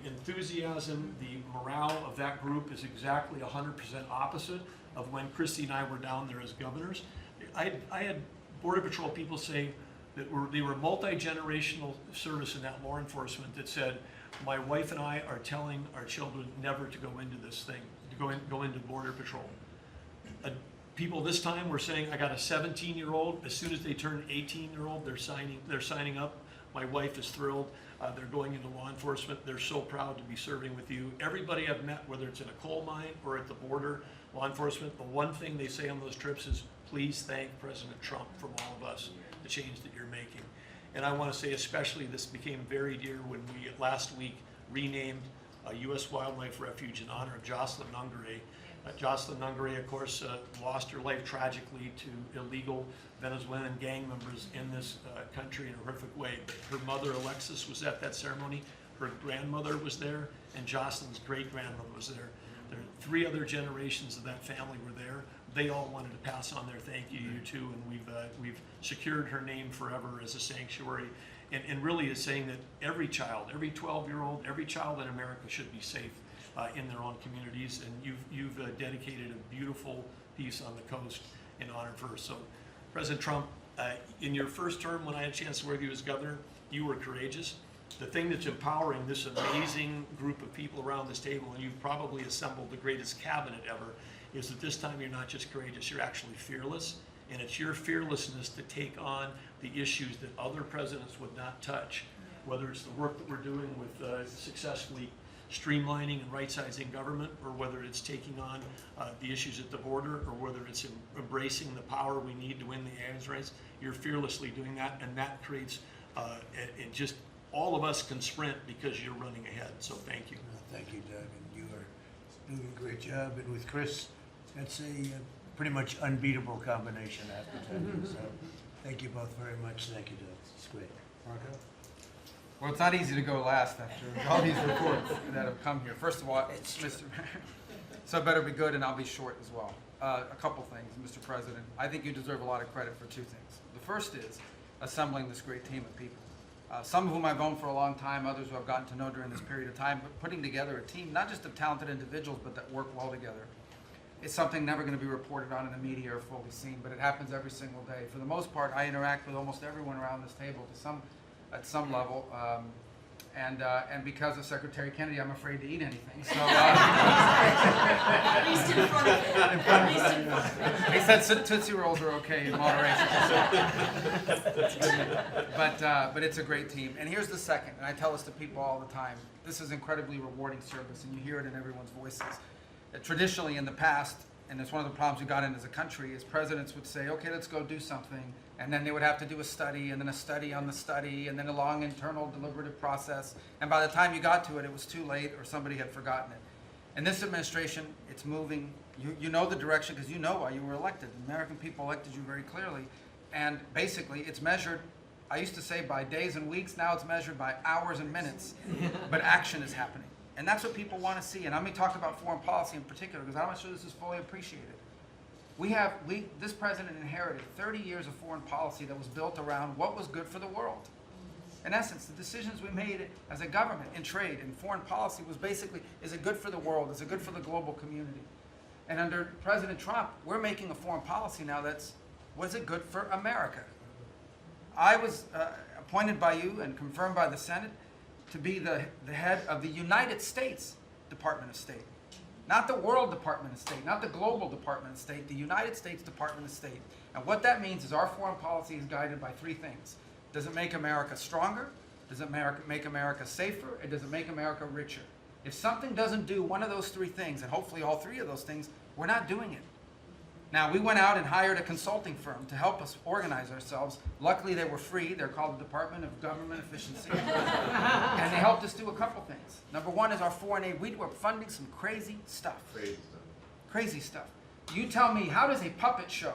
[SPEAKER 16] enthusiasm, the morale of that group is exactly 100% opposite of when Christie and I were down there as governors. I had Border Patrol people say that they were multi-generational service in that law enforcement that said, my wife and I are telling our children never to go into this thing, to go into Border Patrol. People this time were saying, I got a 17-year-old, as soon as they turn 18-year-old, they're signing up. My wife is thrilled. They're going into law enforcement. They're so proud to be serving with you. Everybody I've met, whether it's in a coal mine or at the border, law enforcement, the one thing they say on those trips is, please thank President Trump from all of us, the change that you're making. And I want to say especially this became very dear when we last week renamed a U.S. Wildlife Refuge in honor of Jocelyn Nungare. Jocelyn Nungare, of course, lost her life tragically to illegal Venezuelan gang members in this country in a horrific way. But her mother, Alexis, was at that ceremony. Her grandmother was there, and Jocelyn's great-grandmother was there. There are 3 other generations of that family were there. They all wanted to pass on their thank you to you too, and we've secured her name forever as a sanctuary, and really is saying that every child, every 12-year-old, every child in America should be safe in their own communities, and you've dedicated a beautiful piece on the coast in honor of her. So, President Trump, in your first term, when I had a chance to work with you as governor, you were courageous. The thing that's empowering this amazing group of people around this table, and you've probably assembled the greatest cabinet ever, is that this time you're not just courageous, you're actually fearless. And it's your fearlessness to take on the issues that other presidents would not touch, whether it's the work that we're doing with successfully streamlining and right-sizing government, or whether it's taking on the issues at the border, or whether it's embracing the power we need to win the aliens race. You're fearlessly doing that, and that creates it just all of us can sprint because you're running ahead. So thank you.
[SPEAKER 1] Thank you, Doug, and you are doing a great job. And with Chris, that's a pretty much unbeatable combination after 10 years. So thank you both very much. Thank you, Doug. It's great. Marco?
[SPEAKER 6] Well, it's not easy to go last after all these reports that have come here. First of all, Mr. So it better be good, and I'll be short as well. A couple things, Mr. President. I think you deserve a lot of credit for two things. The first is assembling this great team of people. Some of whom I've known for a long time, others who I've gotten to know during this period of time, but putting together a team, not just of talented individuals, but that work well together. It's something never going to be reported on in the media or fully seen, but it happens every single day. For the most part, I interact with almost everyone around this table at some level. And because of Secretary Kennedy, I'm afraid to eat anything. So,
[SPEAKER 21] At least in front of him. At least in front of him.
[SPEAKER 6] He said Tootsie Rolls are okay in moderation. But it's a great team. And here's the second, and I tell this to people all the time. This is incredibly rewarding service, and you hear it in everyone's voices. Traditionally in the past, and it's one of the problems we got in as a country, is presidents would say, okay, let's go do something, and then they would have to do a study, and then a study on the study, and then a long internal deliberative process, and by the time you got to it, it was too late, or somebody had forgotten it. In this administration, it's moving. You know the direction because you know why you were elected. The American people elected you very clearly, and basically it's measured, I used to say by days and weeks, now it's measured by hours and minutes, but action is happening. And that's what people want to see. And I'm going to talk about foreign policy in particular because I'm not sure this is fully appreciated. This president inherited 30 years of foreign policy that was built around what was good for the world. In essence, the decisions we made as a government in trade and foreign policy was basically, is it good for the world? Is it good for the global community? And under President Trump, we're making a foreign policy now was it good for America? I was appointed by you and confirmed by the Senate to be the head of the United States Department of State. Not the World Department of State, not the Global Department of State, the United States Department of State. And what that means is our foreign policy is guided by three things. Does it make America stronger? Does it make America safer? And does it make America richer? If something doesn't do one of those three things, and hopefully all three of those things, we're not doing it. Now, we went out and hired a consulting firm to help us organize ourselves. Luckily, they were free. They're called the Department of Government Efficiency. And they helped us do a couple things. Number one is our foreign aid. We were funding some crazy stuff. Crazy stuff. You tell me, how does a puppet show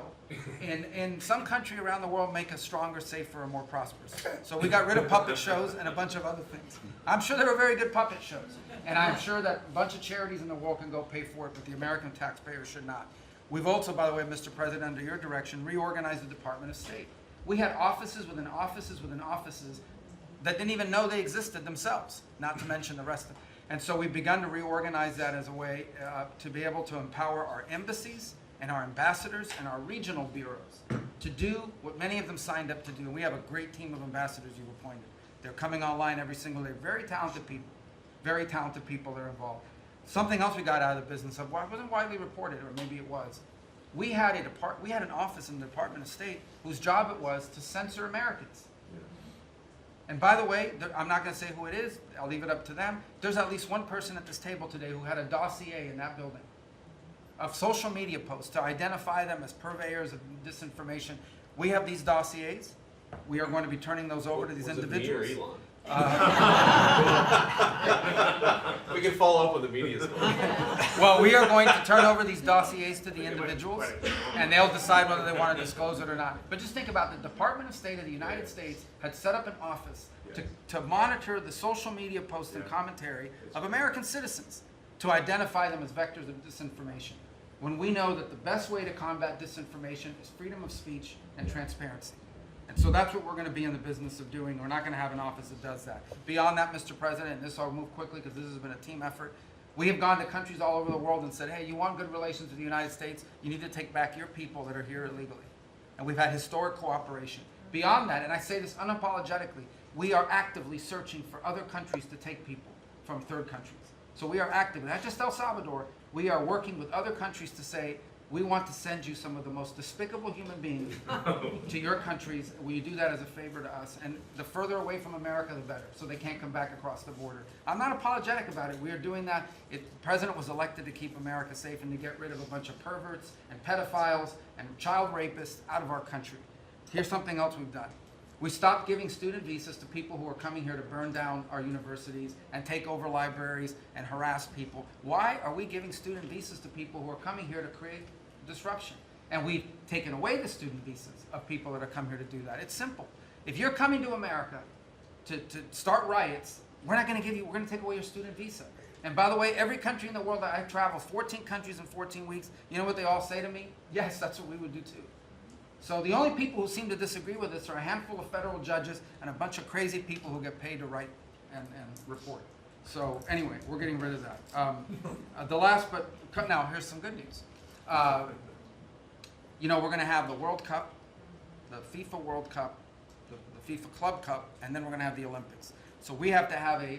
[SPEAKER 6] in some country around the world make us stronger, safer, and more prosperous? So we got rid of puppet shows and a bunch of other things. I'm sure there were very good puppet shows. And I'm sure that a bunch of charities in the world can go pay for it, but the American taxpayer should not. We've also, by the way, Mr. President, under your direction, reorganized the Department of State. We had offices within offices within offices that didn't even know they existed themselves, not to mention the rest of them. And so we've begun to reorganize that as a way to be able to empower our embassies and our ambassadors and our regional bureaus to do what many of them signed up to do. And we have a great team of ambassadors you've appointed. They're coming online every single day. Very talented people that are involved. Something else we got out of the business of, wasn't widely reported, or maybe it was. We had an office in the Department of State whose job it was to censor Americans. And by the way, I'm not going to say who it is. I'll leave it up to them. There's at least one person at this table today who had a dossier in that building of social media posts to identify them as purveyors of disinformation. We have these dossiers. We are going to be turning those over to these individuals.
[SPEAKER 13] Was it me or Elon? We can follow up with the media story.
[SPEAKER 6] Well, we are going to turn over these dossiers to the individuals, and they'll decide whether they want to disclose it or not. But just think about the Department of State of the United States had set up an office to monitor the social media posts and commentary of American citizens to identify them as vectors of disinformation. When we know that the best way to combat disinformation is freedom of speech and transparency. And so that's what we're going to be in the business of doing. We're not going to have an office that does that. Beyond that, Mr. President, and this I'll move quickly because this has been a team effort, we have gone to countries all over the world and said, hey, you want good relations with the United States, you need to take back your people that are here illegally. And we've had historic cooperation. Beyond that, and I say this unapologetically, we are actively searching for other countries to take people from third countries. So we are active, not just El Salvador, we are working with other countries to say, we want to send you some of the most despicable human beings to your countries. Will you do that as a favor to us? And the further away from America, the better, so they can't come back across the border. I'm not apologetic about it. We are doing that. The president was elected to keep America safe and to get rid of a bunch of perverts and pedophiles and child rapists out of our country. Here's something else we've done. We stopped giving student visas to people who are coming here to burn down our universities and take over libraries and harass people. Why are we giving student visas to people who are coming here to create disruption? And we've taken away the student visas of people that are come here to do that. It's simple. If you're coming to America to start riots, we're going to take away your student visa. And by the way, every country in the world that I've traveled, 14 countries in 14 weeks, you know what they all say to me? Yes, that's what we would do too. So the only people who seem to disagree with us are a handful of federal judges and a bunch of crazy people who get paid to write and report. So anyway, we're getting rid of that. The last, but now here's some good news. You know, we're going to have the World Cup, the FIFA World Cup, the FIFA Club Cup, and then we're going to have the Olympics. So we have to have a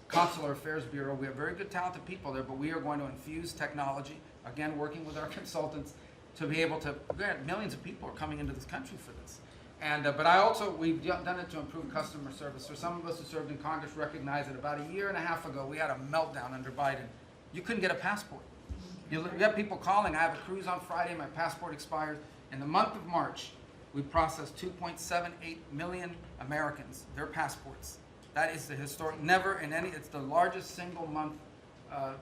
[SPEAKER 6] Consular Affairs Bureau. We have very good, talented people there, but we are going to infuse technology, again, working with our consultants, to be able to, millions of people are coming into this country for this. And, but we've done it to improve customer service. So some of us who served in Congress recognize that about a year and a half ago, we had a meltdown under Biden. You couldn't get a passport. You got people calling, I have a cruise on Friday, my passport expires. In the month of March, we processed 2.78 million Americans, their passports. That is the historic, it's the largest single month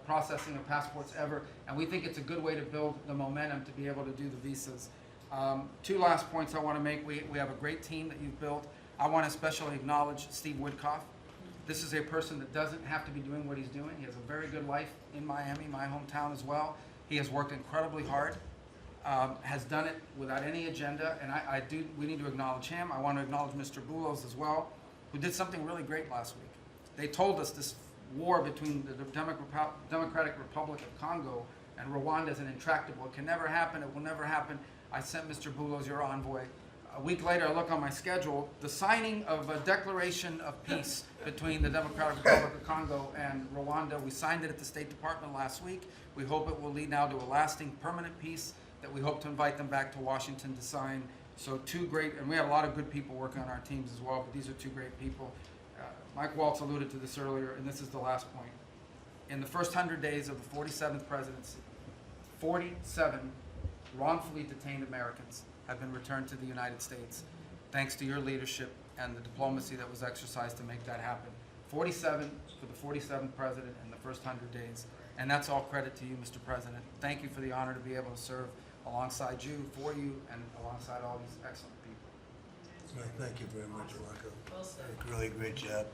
[SPEAKER 6] processing of passports ever, and we think it's a good way to build the momentum to be able to do the visas. Two last points I want to make. We have a great team that you've built. I want to especially acknowledge Steve Woodcock. This is a person that doesn't have to be doing what he's doing. He has a very good life in Miami, my hometown as well. He has worked incredibly hard, has done it without any agenda, and we need to acknowledge him. I want to acknowledge Mr. Boulos as well, who did something really great last week. They told us this war between the Democratic Republic of Congo and Rwanda is intractable. It can never happen. It will never happen. I sent Mr. Boulos, your envoy. A week later, I look on my schedule, the signing of a declaration of peace between the Democratic Republic of Congo and Rwanda. We signed it at the State Department last week. We hope it will lead now to a lasting, permanent peace that we hope to invite them back to Washington to sign. So two great, and we have a lot of good people working on our teams as well, but these are two great people. Mike Waltz alluded to this earlier, and this is the last point. In the first 100 days of the 47th presidency, 47 wrongfully detained Americans have been returned to the United States, thanks to your leadership and the diplomacy that was exercised to make that happen. 47 for the 47th president in the first 100 days, and that's all credit to you, Mr. President. Thank you for the honor to be able to serve alongside you, for you, and alongside all these excellent people.
[SPEAKER 1] Thank you very much, Marco. Really great job.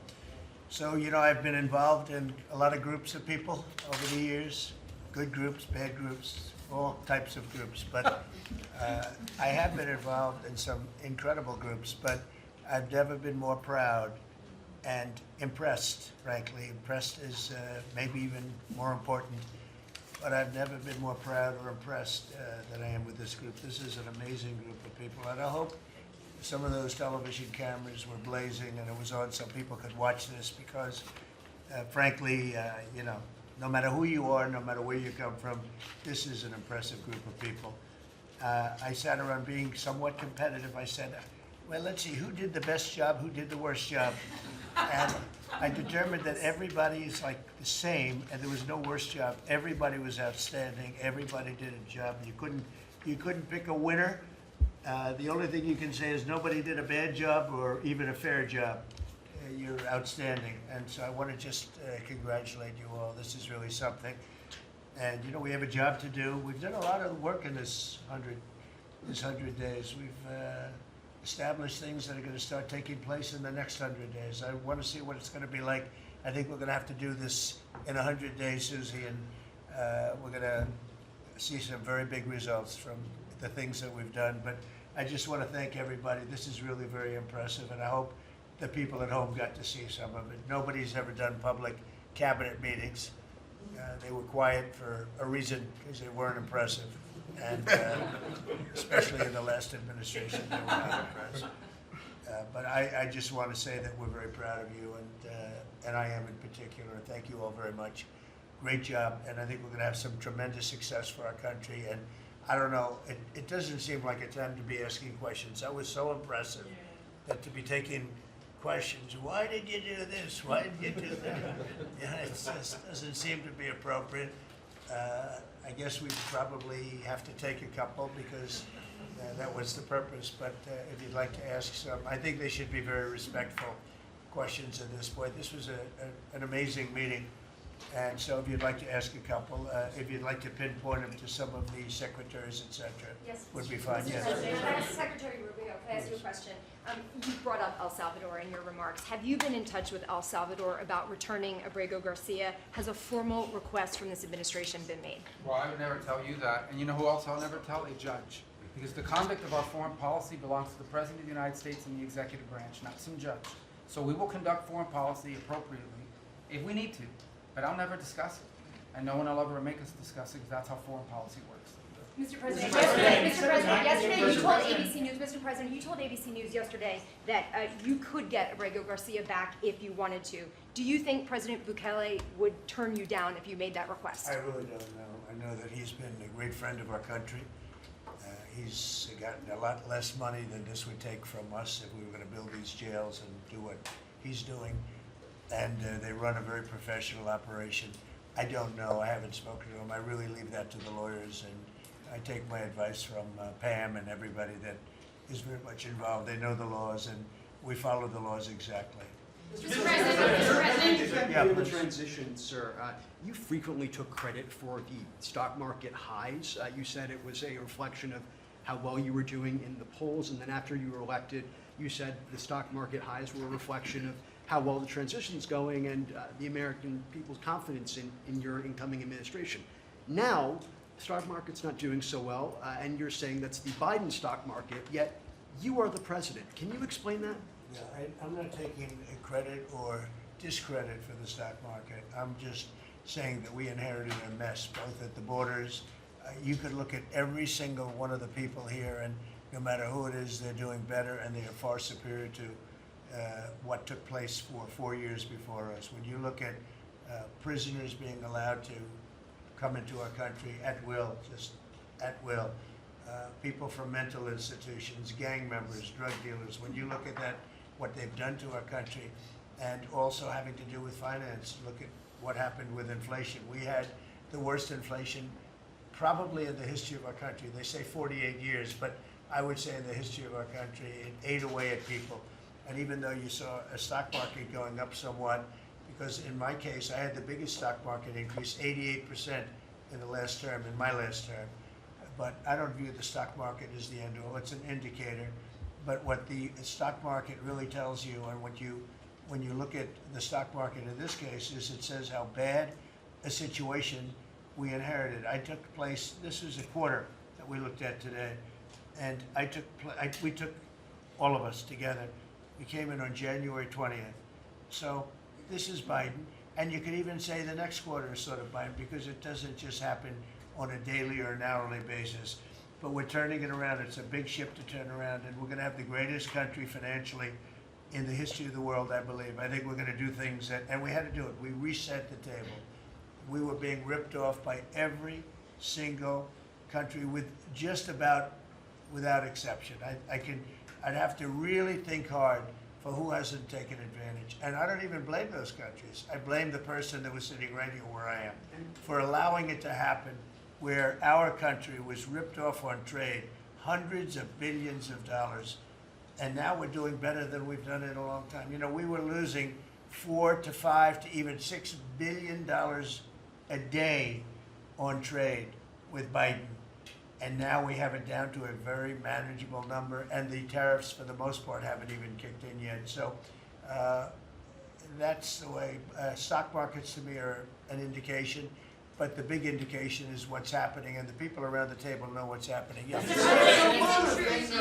[SPEAKER 1] So, you know, I've been involved in a lot of groups of people over the years, good groups, bad groups, all types of groups. But I have been involved in some incredible groups, but I've never been more proud and impressed, frankly. Impressed is maybe even more important, but I've never been more proud or impressed than I am with this group. This is an amazing group of people, and I hope some of those television cameras were blazing and it was on so people could watch this because, frankly, you know, no matter who you are, no matter where you come from, this is an impressive group of people. I sat around being somewhat competitive. I said, well, let's see, who did the best job, who did the worst job? And I determined that everybody is like the same and there was no worst job. Everybody was outstanding. Everybody did a job. You couldn't pick a winner. The only thing you can say is nobody did a bad job or even a fair job. You're outstanding. And so I want to just congratulate you all. This is really something. And, you know, we have a job to do. We've done a lot of work in this 100 days. We've established things that are going to start taking place in the next 100 days. I want to see what it's going to be like. I think we're going to have to do this in 100 days, Susie, and we're going to see some very big results from the things that we've done. But I just want to thank everybody. This is really very impressive, and I hope the people at home got to see some of it. Nobody's ever done public cabinet meetings. They were quiet for a reason, because they weren't impressive. And especially in the last administration, they were not impressive. But I just want to say that we're very proud of you, and I am in particular. Thank you all very much. Great job, and I think we're going to have some tremendous success for our country. And I don't know, it doesn't seem like a time to be asking questions. That was so impressive, that to be taking questions, why did you do this? Why did you do that? Yeah, it just doesn't seem to be appropriate. I guess we probably have to take a couple because that was the purpose. But if you'd like to ask some, I think they should be very respectful questions at this point. This was an amazing meeting. And so if you'd like to ask a couple, if you'd like to pinpoint them to some of the secretaries, et cetera,
[SPEAKER 8] Yes.
[SPEAKER 1] would be fine,
[SPEAKER 8] Mr.
[SPEAKER 1] yes.
[SPEAKER 8] President, Secretary Rubio, can I ask you a question? You brought up El Salvador in your remarks. Have you been in touch with El Salvador about returning Abrego Garcia? Has a formal request from this administration been made?
[SPEAKER 6] Well, I would never tell you that. And you know who else I'll never tell? A judge. Because the conduct of our foreign policy belongs to the President of the United States and the executive branch, not some judge. So we will conduct foreign policy appropriately if we need to, but I'll never discuss it. And no one will ever make us discuss it because that's how foreign policy works.
[SPEAKER 8] Mr. President, yesterday you told ABC News, Mr. President, you told ABC News yesterday that you could get Abrego Garcia back if you wanted to. Do you think President Bukele would turn you down if you made that request?
[SPEAKER 1] I really don't know. I know that he's been a great friend of our country. He's gotten a lot less money than this would take from us if we were going to build these jails and do what he's doing. And they run a very professional operation. I don't know. I haven't spoken to him. I really leave that to the lawyers, and I take my advice from Pam and everybody that is very much involved. They know the laws, and we follow the laws exactly.
[SPEAKER 22] Mr. President,
[SPEAKER 1] Yeah,
[SPEAKER 22] the
[SPEAKER 1] please.
[SPEAKER 22] transition, sir. You frequently took credit for the stock market highs. You said it was a reflection of how well you were doing in the polls, and then after you were elected, you said the stock market highs were a reflection of how well the transition's going and the American people's confidence in your incoming administration. Now, the stock market's not doing so well, and you're saying that's the Biden stock market, yet you are the president. Can you explain that?
[SPEAKER 1] Yeah, I'm not taking credit or discredit for the stock market. I'm just saying that we inherited a mess, both at the borders. You could look at every single one of the people here, and no matter who it is, they're doing better, and they are far superior to what took place for 4 years before us. When you look at prisoners being allowed to come into our country at will, just at will, people from mental institutions, gang members, drug dealers, when you look at that, what they've done to our country, and also having to do with finance, look at what happened with inflation. We had the worst inflation probably in the history of our country. They say 48 years, but I would say in the history of our country, it ate away at people. And even though you saw a stock market going up somewhat, because in my case, I had the biggest stock market increase, 88% in the last term, in my last term. But I don't view the stock market as the end all. It's an indicator. But what the stock market really tells you, and when you look at the stock market in this case, is it says how bad a situation we inherited. This was a quarter that we looked at today, and we took all of us together. We came in on January 20th. So this is Biden, and you could even say the next quarter is sort of Biden, because it doesn't just happen on a daily or an hourly basis. But we're turning it around. It's a big ship to turn around, and we're going to have the greatest country financially in the history of the world, I believe. I think we're going to do things and we had to do it. We reset the table. We were being ripped off by every single country, with just about without exception. I'd have to really think hard for who hasn't taken advantage. And I don't even blame those countries. I blame the person that was sitting right here where I am for allowing it to happen, where our country was ripped off on trade, hundreds of billions of dollars, and now we're doing better than we've done in a long time. You know, we were losing $4 to $5 to even $6 billion a day on trade with Biden. And now we have it down to a very manageable number, and the tariffs, for the most part, haven't even kicked in yet. So that's the way. Stock markets, to me, are an indication, but the big indication is what's happening, and the people around the table know what's happening. Yes.
[SPEAKER 15] The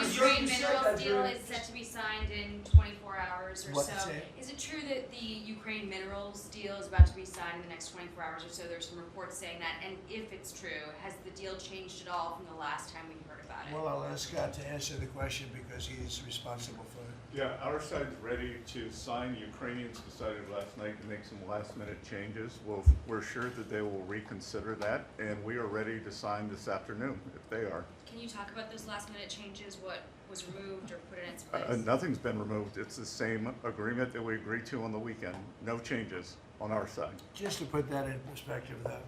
[SPEAKER 15] Ukraine minerals deal is set to be signed in 24 hours or
[SPEAKER 1] What's
[SPEAKER 15] so.
[SPEAKER 1] it?
[SPEAKER 15] Is it true that the Ukraine minerals deal is about to be signed in the next 24 hours or so? There's some reports saying that. And if it's true, has the deal changed at all from the last time we heard about it?
[SPEAKER 1] Well, I'll ask Scott to answer the question because he's responsible for it.
[SPEAKER 12] Yeah, our side's ready to sign. The Ukrainians decided last night to make some last-minute changes. We're sure that they will reconsider that, and we are ready to sign this afternoon if they are.
[SPEAKER 15] Can you talk about those last-minute changes? What was removed or put in its place?
[SPEAKER 12] Nothing's been removed. It's the same agreement that we agreed to on the weekend. No changes on our side.
[SPEAKER 1] Just to put that in perspective, though,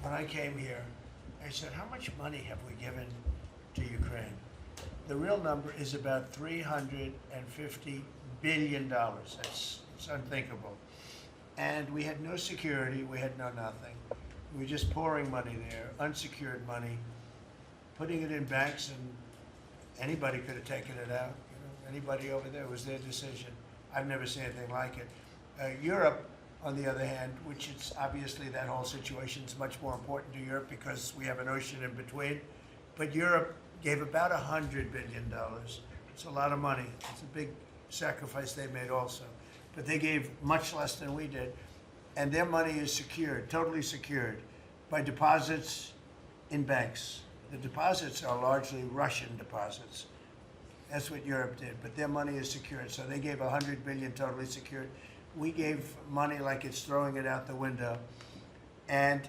[SPEAKER 1] when I came here, I said, how much money have we given to Ukraine? The real number is about $350 billion. It's unthinkable. And we had no security, we had no nothing. We were just pouring money there, unsecured money, putting it in banks, and anybody could have taken it out. You know, anybody over there, it was their decision. I've never seen anything like it. Europe, on the other hand, which is obviously that whole situation is much more important to Europe because we have an ocean in between. But Europe gave about $100 billion. It's a lot of money. It's a big sacrifice they made also. But they gave much less than we did. And their money is secured, totally secured, by deposits in banks. The deposits are largely Russian deposits. That's what Europe did, but their money is secured. So they gave $100 billion totally secured. We gave money like it's throwing it out the window. And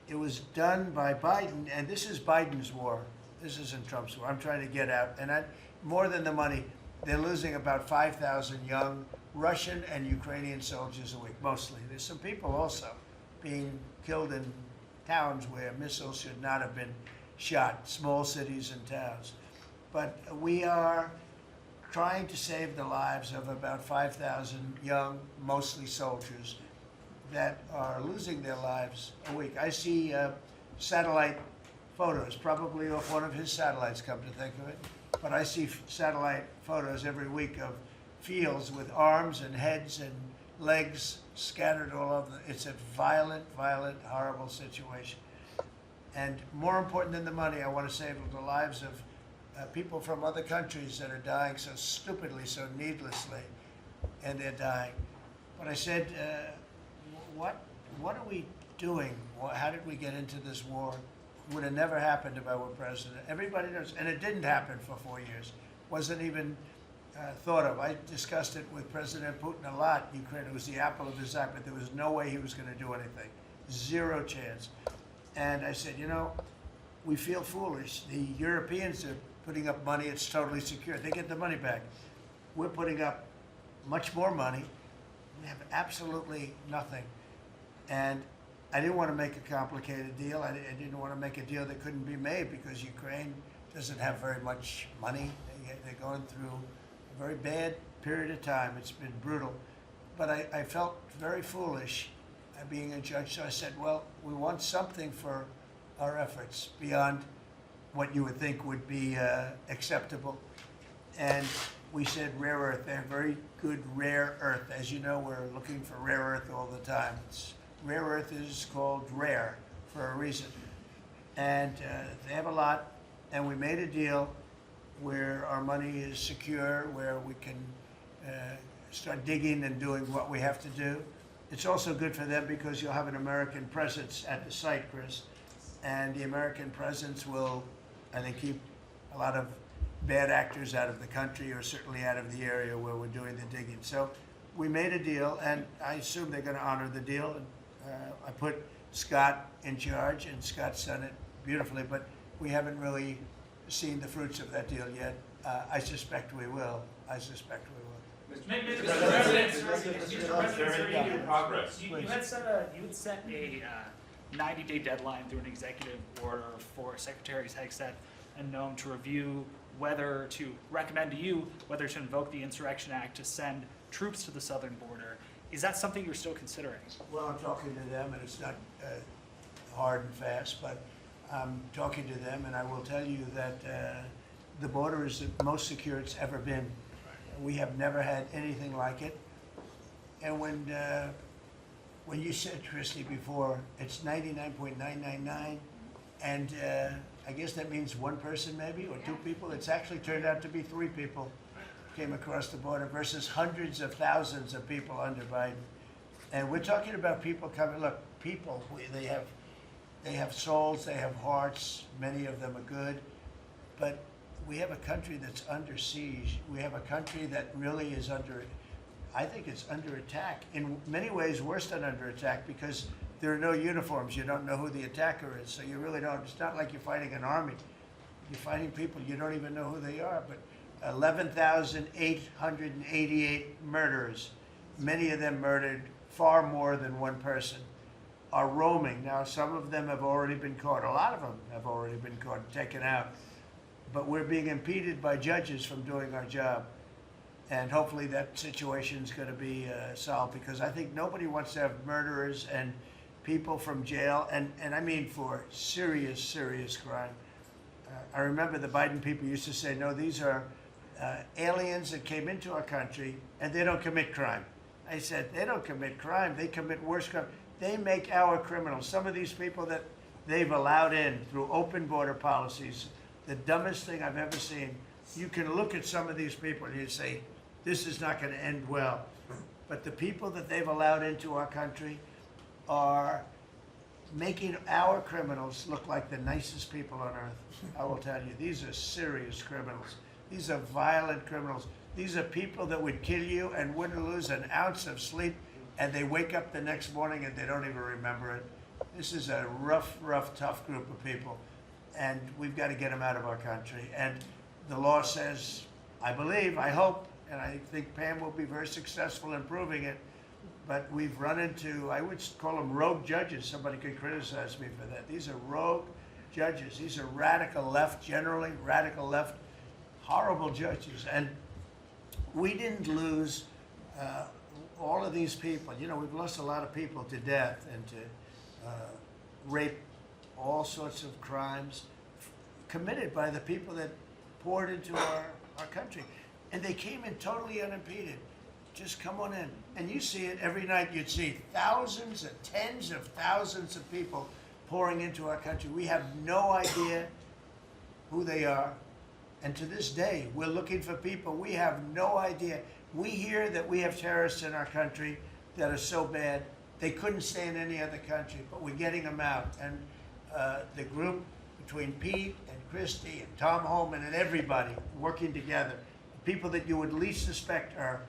[SPEAKER 1] it was done by Biden, and this is Biden's war. This isn't Trump's war. I'm trying to get out. And more than the money, they're losing about 5,000 young Russian and Ukrainian soldiers a week, mostly. There's some people also being killed in towns where missiles should not have been shot, small cities and towns. But we are trying to save the lives of about 5,000 young, mostly soldiers, that are losing their lives a week. I see satellite photos, probably off one of his satellites, come to think of it. But I see satellite photos every week of fields with arms and heads and legs scattered all over. It's a violent, violent, horrible situation. And more important than the money, I want to save the lives of people from other countries that are dying so stupidly, so needlessly, and they're dying. But I said, what are we doing? How did we get into this war? It would have never happened if I were president. Everybody knows, and it didn't happen for 4 years. Wasn't even thought of. I discussed it with President Putin a lot. Ukraine was the apple of his eye, but there was no way he was going to do anything. Zero chance. And I said, you know, we feel foolish. The Europeans are putting up money. It's totally secure. They get the money back. We're putting up much more money. We have absolutely nothing. And I didn't want to make a complicated deal. I didn't want to make a deal that couldn't be made because Ukraine doesn't have very much money. They're going through a very bad period of time. It's been brutal. But I felt very foolish being a judge. So I said, well, we want something for our efforts beyond what you would think would be acceptable. And we said rare earth. They have very good rare earth. As you know, we're looking for rare earth all the time. Rare earth is called rare for a reason. And they have a lot. And we made a deal where our money is secure, where we can start digging and doing what we have to do. It's also good for them because you'll have an American presence at the site, Chris. And the American presence will, I think, keep a lot of bad actors out of the country, or certainly out of the area where we're doing the digging. So we made a deal, and I assume they're going to honor the deal. And, I put Scott in charge, and Scott's done it beautifully, but we haven't really seen the fruits of that deal yet. I suspect we will. I suspect we will.
[SPEAKER 9] Mr. President, progress. You had set a 90-day deadline through an executive order for Secretary Sexist and Nome to review whether to recommend to you whether to invoke the Insurrection Act to send troops to the southern border. Is that something you're still considering?
[SPEAKER 1] Well, I'm talking to them, and it's not hard and fast, but I'm talking to them, and I will tell you that the border is the most secure it's ever been. We have never had anything like it. And when you said, Christy, before, it's 99.999, and I guess that means one person maybe, or two people. It's actually turned out to be 3 people came across the border versus hundreds of thousands of people under Biden. And we're talking about people coming, look, people, they have souls, they have hearts, many of them are good, but we have a country that's under siege. We have a country that really is I think it's under attack. In many ways, worse than under attack, because there are no uniforms. You don't know who the attacker is, so you really don't. It's not like you're fighting an army. You're fighting people. You don't even know who they are. But 11,888 murderers, many of them murdered far more than one person, are roaming. Now, some of them have already been caught. A lot of them have already been caught, taken out. But we're being impeded by judges from doing our job. And hopefully that situation's gonna be solved, because I think nobody wants to have murderers and people from jail, and I mean for serious, serious crime. I remember the Biden people used to say, no, these are aliens that came into our country and they don't commit crime. I said, they don't commit crime, they commit worse crime. They make our criminals. Some of these people that they've allowed in through open border policies, the dumbest thing I've ever seen. You can look at some of these people and you say, this is not gonna end well. But the people that they've allowed into our country are making our criminals look like the nicest people on earth. I will tell you, these are serious criminals. These are violent criminals. These are people that would kill you and wouldn't lose an ounce of sleep, and they wake up the next morning and they don't even remember it. This is a rough, tough group of people, and we've got to get them out of our country. And the law says, I believe, I hope, and I think Pam will be very successful in proving it, but we've run into, I would call them rogue judges. Somebody could criticize me for that. These are rogue judges. These are radical left, generally radical left, horrible judges. And we didn't lose all of these people. You know, we've lost a lot of people to death and to rape, all sorts of crimes committed by the people that poured into our country. And they came in totally unimpeded. Just come on in. And you see it every night. You'd see thousands and tens of thousands of people pouring into our country. We have no idea who they are. And to this day, we're looking for people. We have no idea. We hear that we have terrorists in our country that are so bad, they couldn't stay in any other country, but we're getting them out. And the group between Pete and Christie and Tom Holman and everybody working together, people that you would least suspect are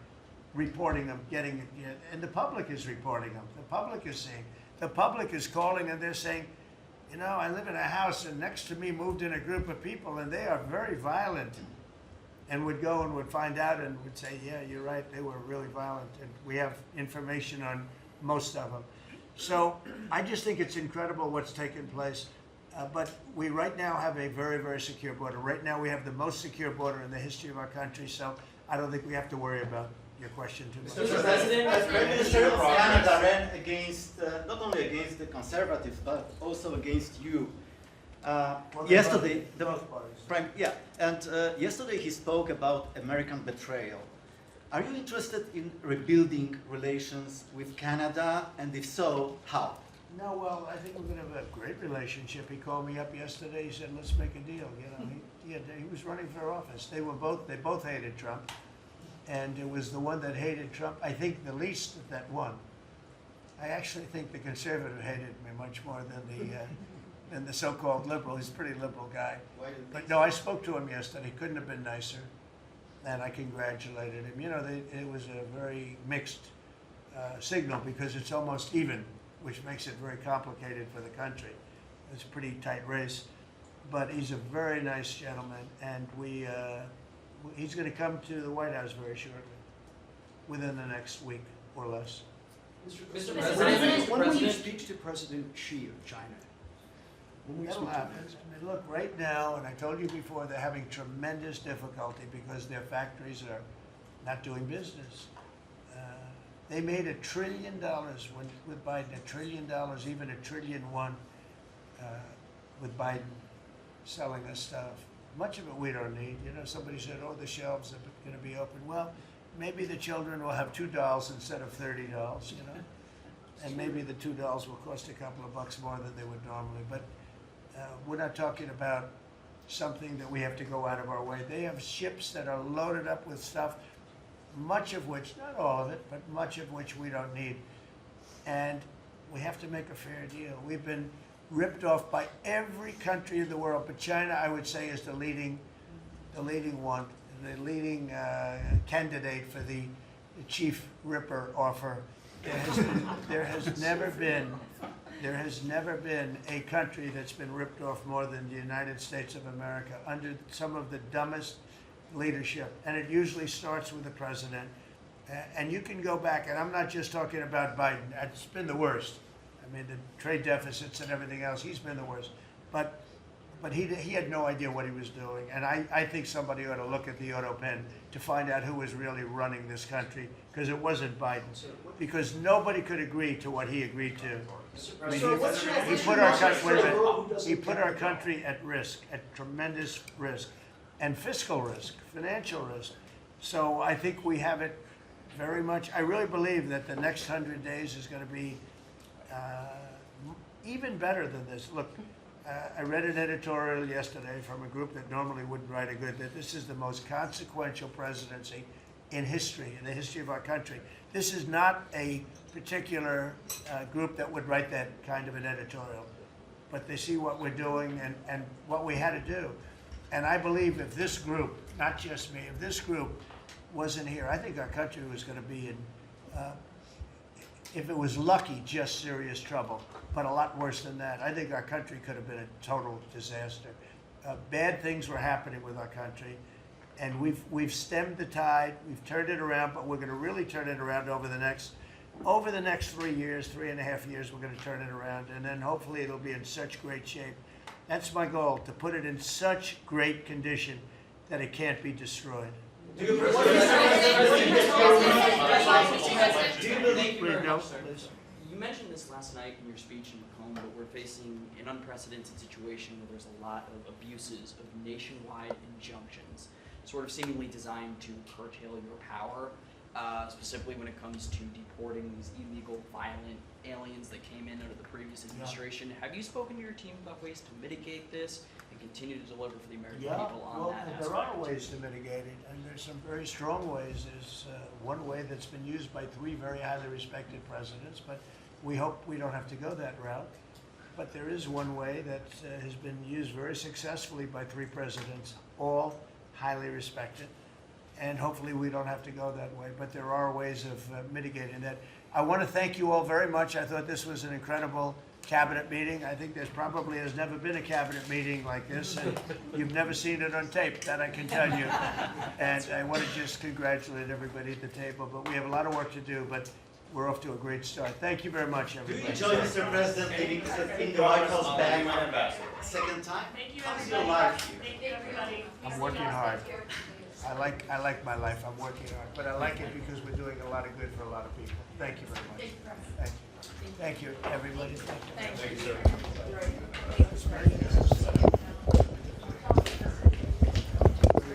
[SPEAKER 1] reporting them, getting it, and the public is reporting them. The public is seeing. The public is calling and they're saying, you know, I live in a house and next to me moved in a group of people and they are very violent, and would go and would find out and would say, yeah, you're right, they were really violent, and we have information on most of them. So I just think it's incredible what's taken place. But we right now have a very, very secure border. Right now we have the most secure border in the history of our country, so I don't think we have to worry about your question too much.
[SPEAKER 11] Mr. President, as Prime Minister of Canada ran against, not only against the Conservatives, but also against you. Yesterday, yesterday he spoke about American betrayal. Are you interested in rebuilding relations with Canada, and if so, how?
[SPEAKER 1] No, well, I think we're going to have a great relationship. He called me up yesterday. He said, "Let's make a deal." You know, he was running for office. They both hated Trump, and it was the one that hated Trump, I think, the least that won. I actually think the conservative hated me much more than the so-called liberal. He's a pretty liberal guy. But no, I spoke to him yesterday. Couldn't have been nicer, and I congratulated him. You know, it was a very mixed signal, because it's almost even, which makes it very complicated for the country. It's a pretty tight race, but he's a very nice gentleman, and he's going to come to the White House very shortly, within the next week or less.
[SPEAKER 22] Mr. President, when will you speak to President Xi of China? When will you
[SPEAKER 1] That'll
[SPEAKER 22] speak to him?
[SPEAKER 1] happen. I mean, look, right now, and I told you before, they're having tremendous difficulty because their factories are not doing business. They made $1 trillion with Biden, $1 trillion, even $1.1 trillion with Biden selling us stuff. Much of it we don't need. You know, somebody said, oh, the shelves are going to be open. Well, maybe the children will have $2 instead of $30, you know? And maybe the $2 will cost a couple of bucks more than they would normally. But we're not talking about something that we have to go out of our way. They have ships that are loaded up with stuff, much of which, not all of it, but much of which we don't need. And we have to make a fair deal. We've been ripped off by every country in the world, but China, I would say, is the leading one, the leading candidate for the chief ripper offer. There has never been a country that's been ripped off more than the United States of America under some of the dumbest leadership, and it usually starts with the president. And you can go back, and I'm not just talking about Biden. It's been the worst. I mean, the trade deficits and everything else, he's been the worst. But but he had no idea what he was doing. And I think somebody ought to look at the auto pen to find out who was really running this country, because it wasn't Biden. Because nobody could agree to what he agreed to. I mean, he put our country, wait a minute, he put our country at risk, at tremendous risk, and fiscal risk, financial risk. So I think we have it very much. I really believe that the next 100 days is going to be even better than this. Look, I read an editorial yesterday from a group that normally wouldn't write a good, that this is the most consequential presidency in history, in the history of our country. This is not a particular group that would write that kind of an editorial, but they see what we're doing and what we had to do. And I believe if this group, not just me, if this group wasn't here, I think our country was going to be in, if it was lucky, just serious trouble, but a lot worse than that. I think our country could have been a total disaster. Bad things were happening with our country, and we've stemmed the tide, we've turned it around, but we're going to really turn it around over the next 3 years, 3.5 years, we're going to turn it around, and then hopefully it'll be in such great shape. That's my goal, to put it in such great condition that it can't be destroyed.
[SPEAKER 11] Do you believe,
[SPEAKER 2] you mentioned this last night in your speech in Macomb, but we're facing an unprecedented situation where there's a lot of abuses of nationwide injunctions, sort of seemingly designed to curtail your power, specifically when it comes to deporting these illegal, violent aliens that came in under the previous administration. Yeah. Have you spoken to your team about ways to mitigate this and continue to deliver for the American people on that aspect?
[SPEAKER 1] There are ways to mitigate it, and there's some very strong ways. There's one way that's been used by 3 very highly respected presidents, but we hope we don't have to go that route. But there is one way that has been used very successfully by 3 presidents, all highly respected, and hopefully we don't have to go that way. But there are ways of mitigating that. I want to thank you all very much. I thought this was an incredible cabinet meeting. I think there's probably has never been a cabinet meeting like this, and you've never seen it on tape, that I can tell you. And I want to just congratulate everybody at the table, but we have a lot of work to do, but we're off to a great start. Thank you very much, everybody.
[SPEAKER 11] Do you enjoy, Mr. President, taking the White House back second time?
[SPEAKER 10] Thank you,
[SPEAKER 11] How's your life here?
[SPEAKER 10] Thank you, everybody.
[SPEAKER 1] I'm working hard. I like my life. I'm working hard, but I like it because we're doing a lot of good for a lot of people. Thank you very much. Thank you. Thank you, everybody. Thank you.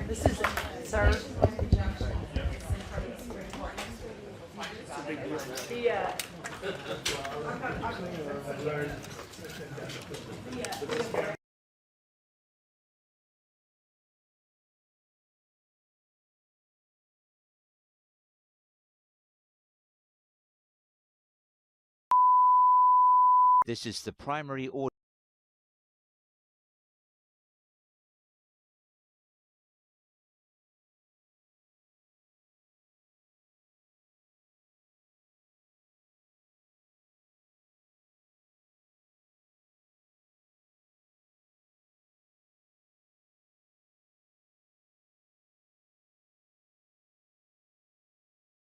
[SPEAKER 10] This is, sir.
[SPEAKER 14] This is the primary audio.